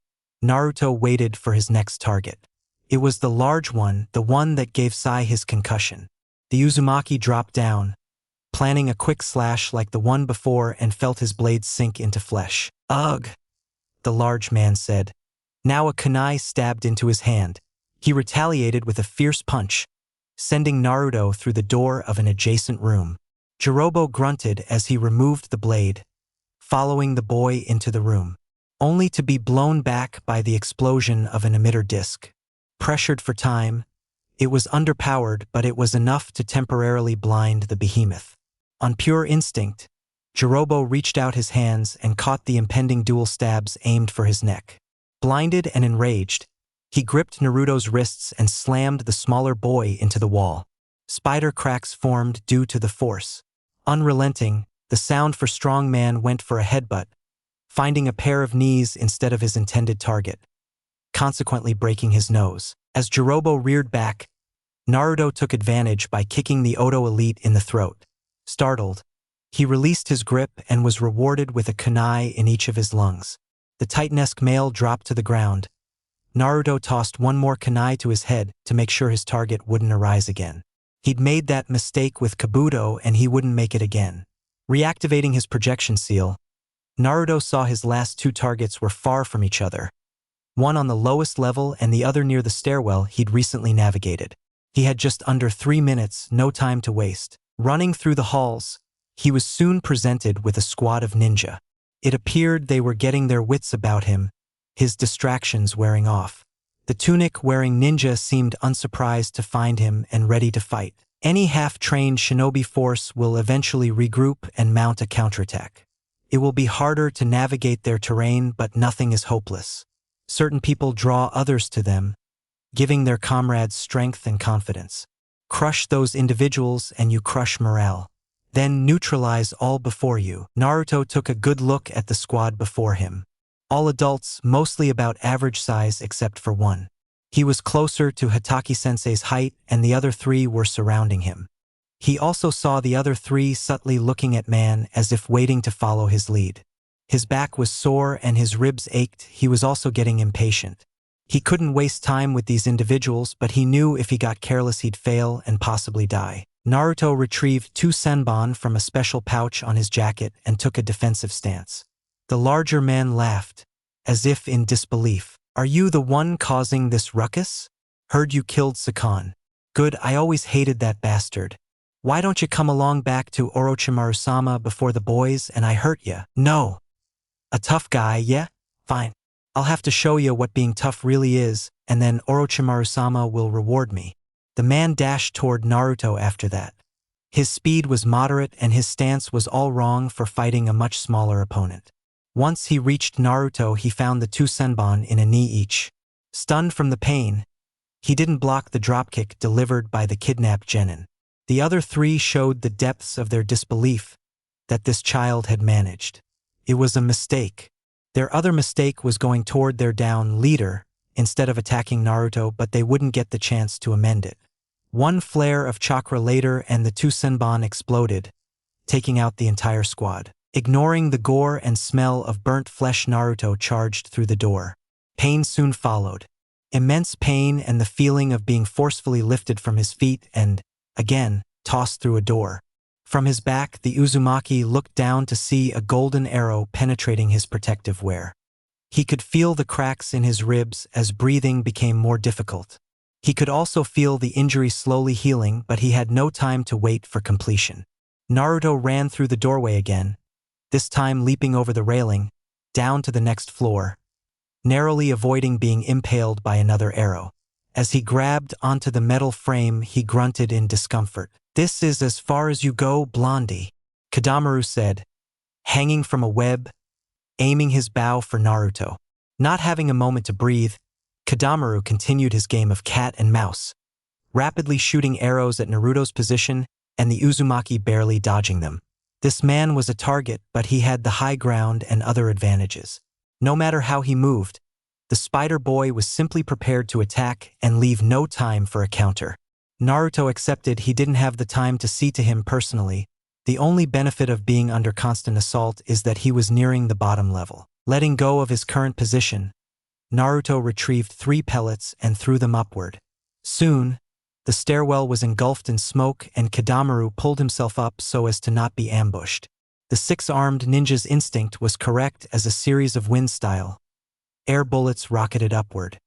Naruto waited for his next target. It was the large one, the one that gave Sai his concussion. The Uzumaki dropped down, planning a quick slash like the one before, and felt his blade sink into flesh. "Ugh," the large man said. Now a kunai stabbed into his hand. He retaliated with a fierce punch, sending Naruto through the door of an adjacent room. Jirobo grunted as he removed the blade, following the boy into the room. only to be blown back by the explosion of an emitter disk. Pressured for time, it was underpowered, but it was enough to temporarily blind the behemoth. On pure instinct, Jirobo reached out his hands and caught the impending dual stabs aimed for his neck. Blinded and enraged, he gripped Naruto's wrists and slammed the smaller boy into the wall. Spider cracks formed due to the force. Unrelenting, the sound for strong man went for a headbutt, finding a pair of knees instead of his intended target, consequently breaking his nose. As Jirobo reared back, Naruto took advantage by kicking the Oto elite in the throat. Startled, he released his grip and was rewarded with a kunai in each of his lungs. The Titanesque male dropped to the ground. Naruto tossed one more kunai to his head to make sure his target wouldn't arise again. He'd made that mistake with Kabuto and he wouldn't make it again. Reactivating his projection seal, Naruto saw his last two targets were far from each other, one on the lowest level and the other near the stairwell he'd recently navigated. He had just under 3 minutes, no time to waste. Running through the halls, he was soon presented with a squad of ninja. It appeared they were getting their wits about him, his distractions wearing off. The tunic-wearing ninja seemed unsurprised to find him and ready to fight. Any half-trained shinobi force will eventually regroup and mount a counterattack. It will be harder to navigate their terrain, but nothing is hopeless. Certain people draw others to them, giving their comrades strength and confidence. Crush those individuals and you crush morale. Then neutralize all before you. Naruto took a good look at the squad before him. All adults, mostly about average size except for one. He was closer to Hatake-sensei's height and the other three were surrounding him. He also saw the other three subtly looking at man as if waiting to follow his lead. His back was sore and his ribs ached. He was also getting impatient. He couldn't waste time with these individuals, but he knew if he got careless he'd fail and possibly die. Naruto retrieved 2 senbon from a special pouch on his jacket and took a defensive stance. The larger man laughed, as if in disbelief. "Are you the one causing this ruckus? Heard you killed Sakan. Good, I always hated that bastard. Why don't you come along back to Orochimaru-sama before the boys and I hurt ya?" "No. A tough guy, yeah? Fine. I'll have to show you what being tough really is, and then Orochimaru-sama will reward me." The man dashed toward Naruto after that. His speed was moderate and his stance was all wrong for fighting a much smaller opponent. Once he reached Naruto, he found the 2 senbon in a knee each. Stunned from the pain, he didn't block the dropkick delivered by the kidnapped genin. The other 3 showed the depths of their disbelief that this child had managed. It was a mistake. Their other mistake was going toward their down leader instead of attacking Naruto, but they wouldn't get the chance to amend it. One flare of chakra later and the 2 senbon exploded, taking out the entire squad. Ignoring the gore and smell of burnt flesh, Naruto charged through the door. Pain soon followed. Immense pain and the feeling of being forcefully lifted from his feet and, again, tossed through a door. From his back, the Uzumaki looked down to see a golden arrow penetrating his protective wear. He could feel the cracks in his ribs as breathing became more difficult. He could also feel the injury slowly healing, but he had no time to wait for completion. Naruto ran through the doorway again, this time leaping over the railing, down to the next floor, narrowly avoiding being impaled by another arrow. As he grabbed onto the metal frame, he grunted in discomfort. "This is as far as you go, Blondie," Kadamaru said, hanging from a web, aiming his bow for Naruto. Not having a moment to breathe, Kadamaru continued his game of cat and mouse, rapidly shooting arrows at Naruto's position and the Uzumaki barely dodging them. This man was a target, but he had the high ground and other advantages. No matter how he moved, the Spider Boy was simply prepared to attack and leave no time for a counter. Naruto accepted he didn't have the time to see to him personally. The only benefit of being under constant assault is that he was nearing the bottom level. Letting go of his current position, Naruto retrieved 3 pellets and threw them upward. Soon, the stairwell was engulfed in smoke and Kadamaru pulled himself up so as to not be ambushed. The 6-armed ninja's instinct was correct as a series of wind-style air bullets rocketed upward.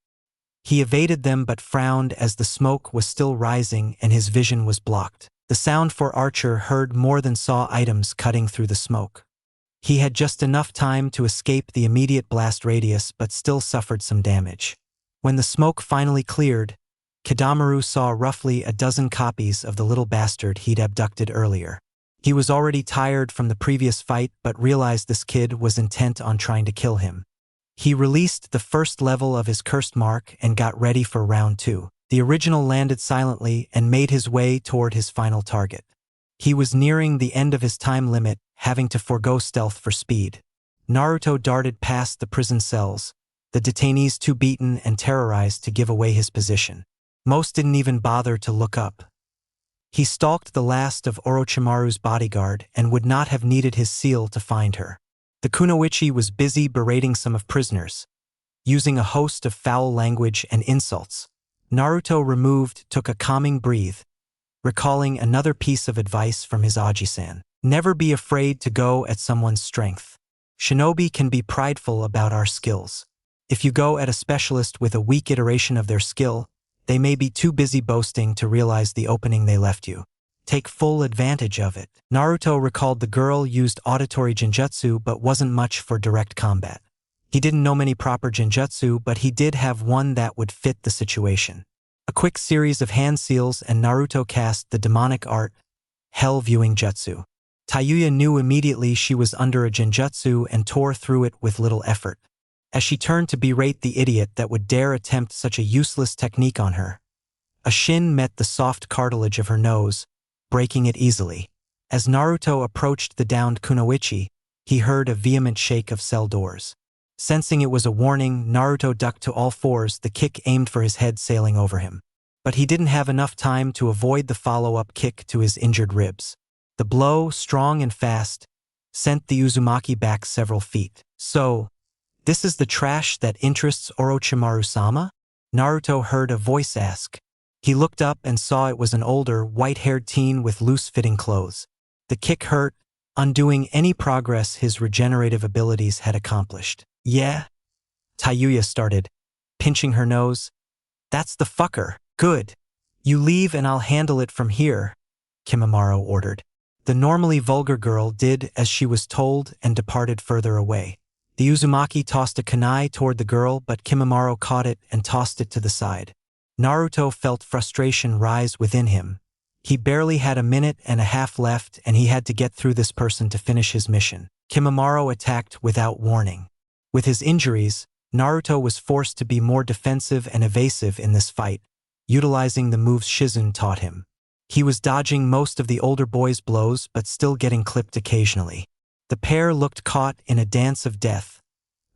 He evaded them but frowned as the smoke was still rising and his vision was blocked. The sound for Archer heard more than saw items cutting through the smoke. He had just enough time to escape the immediate blast radius but still suffered some damage. When the smoke finally cleared, Kidamaru saw roughly a dozen copies of the little bastard he'd abducted earlier. He was already tired from the previous fight but realized this kid was intent on trying to kill him. He released the first level of his cursed mark and got ready for round 2. The original landed silently and made his way toward his final target. He was nearing the end of his time limit, having to forego stealth for speed. Naruto darted past the prison cells, the detainees too beaten and terrorized to give away his position. Most didn't even bother to look up. He stalked the last of Orochimaru's bodyguard and would not have needed his seal to find her. The kunoichi was busy berating some of prisoners, using a host of foul language and insults. Naruto took a calming breath, recalling another piece of advice from his Aji-san. Never be afraid to go at someone's strength. Shinobi can be prideful about our skills. If you go at a specialist with a weak iteration of their skill, they may be too busy boasting to realize the opening they left you. Take full advantage of it. Naruto recalled the girl used auditory genjutsu but wasn't much for direct combat. He didn't know many proper genjutsu, but he did have one that would fit the situation. A quick series of hand seals and Naruto cast the demonic art, Hell Viewing Jutsu. Tayuya knew immediately she was under a genjutsu and tore through it with little effort. As she turned to berate the idiot that would dare attempt such a useless technique on her, a shin met the soft cartilage of her nose, breaking it easily. As Naruto approached the downed kunoichi, he heard a vehement shake of cell doors. Sensing it was a warning, Naruto ducked to all fours, the kick aimed for his head sailing over him. But he didn't have enough time to avoid the follow-up kick to his injured ribs. The blow, strong and fast, sent the Uzumaki back several feet. So, this is the trash that interests Orochimaru-sama? Naruto heard a voice ask. He looked up and saw it was an older, white-haired teen with loose-fitting clothes. The kick hurt, undoing any progress his regenerative abilities had accomplished. Yeah? Tayuya started, pinching her nose. That's the fucker. Good. You leave and I'll handle it from here, Kimimaro ordered. The normally vulgar girl did as she was told and departed further away. The Uzumaki tossed a kunai toward the girl, but Kimimaro caught it and tossed it to the side. Naruto felt frustration rise within him. He barely had a minute and a half left and he had to get through this person to finish his mission. Kimimaro attacked without warning. With his injuries, Naruto was forced to be more defensive and evasive in this fight, utilizing the moves Shizun taught him. He was dodging most of the older boy's blows but still getting clipped occasionally. The pair looked caught in a dance of death,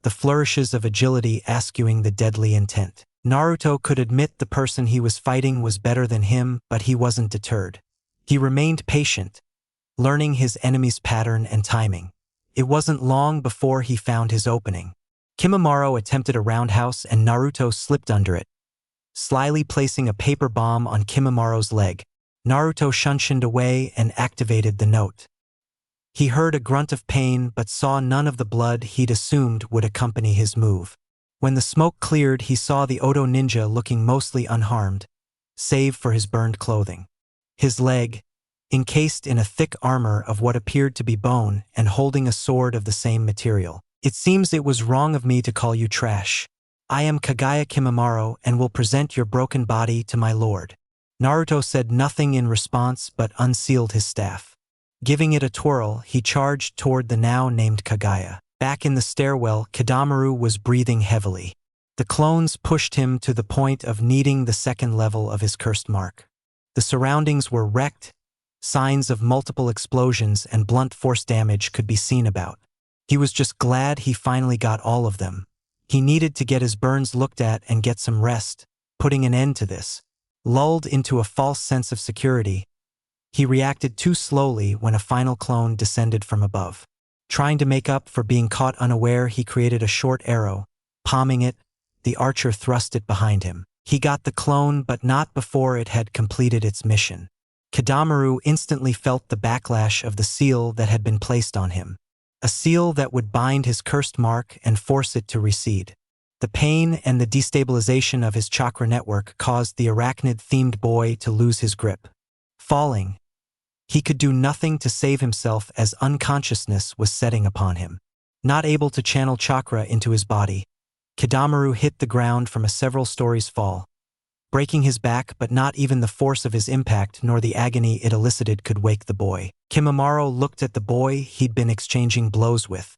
the flourishes of agility eschewing the deadly intent. Naruto could admit the person he was fighting was better than him, but he wasn't deterred. He remained patient, learning his enemy's pattern and timing. It wasn't long before he found his opening. Kimimaro attempted a roundhouse and Naruto slipped under it, slyly placing a paper bomb on Kimimaro's leg. Naruto shunshined away and activated the note. He heard a grunt of pain but saw none of the blood he'd assumed would accompany his move. When the smoke cleared, he saw the Odo ninja looking mostly unharmed, save for his burned clothing. His leg, encased in a thick armor of what appeared to be bone and holding a sword of the same material. It seems it was wrong of me to call you trash. I am Kagaya Kimimaro and will present your broken body to my lord. Naruto said nothing in response but unsealed his staff. Giving it a twirl, he charged toward the now named Kagaya. Back in the stairwell, Kidamaru was breathing heavily. The clones pushed him to the point of needing the second level of his cursed mark. The surroundings were wrecked, signs of multiple explosions and blunt force damage could be seen about. He was just glad he finally got all of them. He needed to get his burns looked at and get some rest, putting an end to this. Lulled into a false sense of security, he reacted too slowly when a final clone descended from above. Trying to make up for being caught unaware, he created a short arrow. Palming it, the archer thrust it behind him. He got the clone, but not before it had completed its mission. Kidamaru instantly felt the backlash of the seal that had been placed on him. A seal that would bind his cursed mark and force it to recede. The pain and the destabilization of his chakra network caused the arachnid-themed boy to lose his grip. Falling, He could do nothing to save himself as unconsciousness was setting upon him. Not able to channel chakra into his body, Kidamaru hit the ground from a several stories fall, breaking his back, but not even the force of his impact nor the agony it elicited could wake the boy. Kimimaro looked at the boy he'd been exchanging blows with.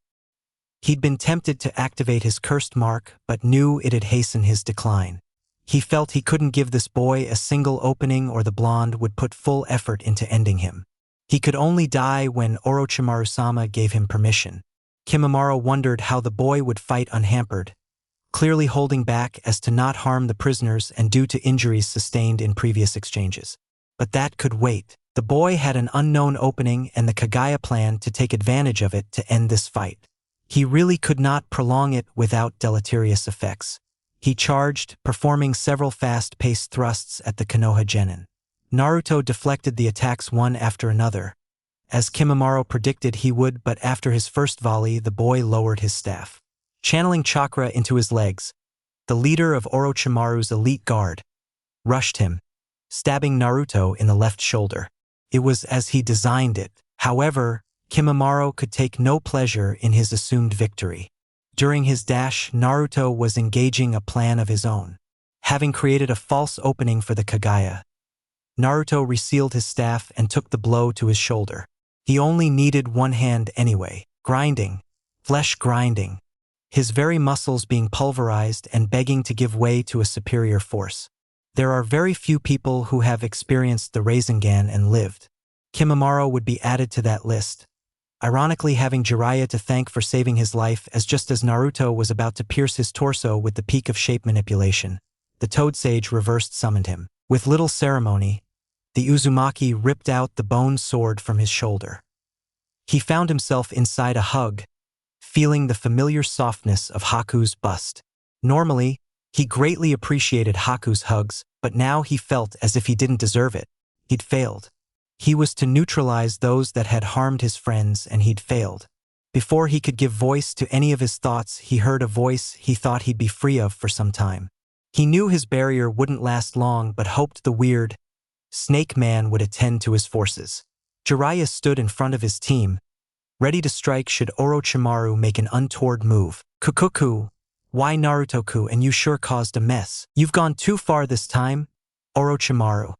He'd been tempted to activate his cursed mark, but knew it'd hasten his decline. He felt he couldn't give this boy a single opening or the blonde would put full effort into ending him. He could only die when Orochimaru-sama gave him permission. Kimimaro wondered how the boy would fight unhampered, clearly holding back as to not harm the prisoners and due to injuries sustained in previous exchanges. But that could wait. The boy had an unknown opening and the Kagaya planned to take advantage of it to end this fight. He really could not prolong it without deleterious effects. He charged, performing several fast-paced thrusts at the Konoha genin. Naruto deflected the attacks one after another, as Kimimaro predicted he would, but after his first volley the boy lowered his staff. Channeling chakra into his legs, the leader of Orochimaru's elite guard rushed him, stabbing Naruto in the left shoulder. It was as he designed it. However, Kimimaro could take no pleasure in his assumed victory. During his dash, Naruto was engaging a plan of his own. Having created a false opening for the Kagaya, Naruto resealed his staff and took the blow to his shoulder. He only needed one hand anyway, grinding, flesh grinding, his very muscles being pulverized and begging to give way to a superior force. There are very few people who have experienced the Rasengan and lived. Kimimaro would be added to that list, ironically having Jiraiya to thank for saving his life, as just as Naruto was about to pierce his torso with the peak of shape manipulation, the Toad Sage reversed summoned him. With little ceremony, the Uzumaki ripped out the bone sword from his shoulder. He found himself inside a hug, feeling the familiar softness of Haku's bust. Normally, he greatly appreciated Haku's hugs, but now he felt as if he didn't deserve it. He'd failed. He was to neutralize those that had harmed his friends, and he'd failed. Before he could give voice to any of his thoughts, he heard a voice he thought he'd be free of for some time. He knew his barrier wouldn't last long, but hoped the weird Snake Man would attend to his forces. Jiraiya stood in front of his team, ready to strike should Orochimaru make an untoward move. Kukuku, why Naruto-ku, and you sure caused a mess. You've gone too far this time, Orochimaru.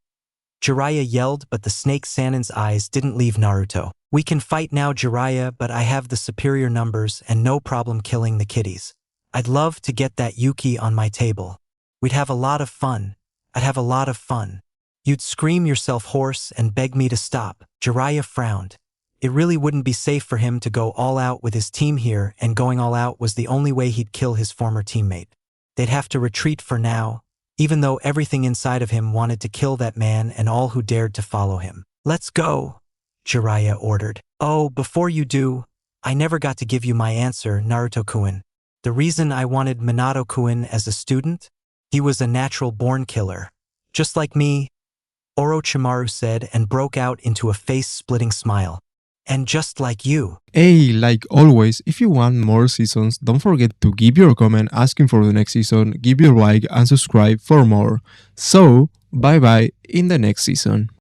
Jiraiya yelled, but the Snake Sanin's eyes didn't leave Naruto. We can fight now, Jiraiya, but I have the superior numbers and no problem killing the kiddies. I'd love to get that Yuki on my table. We'd have a lot of fun. I'd have a lot of fun. You'd scream yourself hoarse and beg me to stop. Jiraiya frowned. It really wouldn't be safe for him to go all out with his team here, and going all out was the only way he'd kill his former teammate. They'd have to retreat for now, even though everything inside of him wanted to kill that man and all who dared to follow him. Let's go, Jiraiya ordered. Oh, before you do, I never got to give you my answer, Naruto-kun. The reason I wanted Minato-kun as a student? He was a natural-born killer. Just like me, Orochimaru said and broke out into a face-splitting smile. And just like you. Hey, like always, if you want more seasons, don't forget to give your comment asking for the next season, give your like and subscribe for more. So, bye bye in the next season.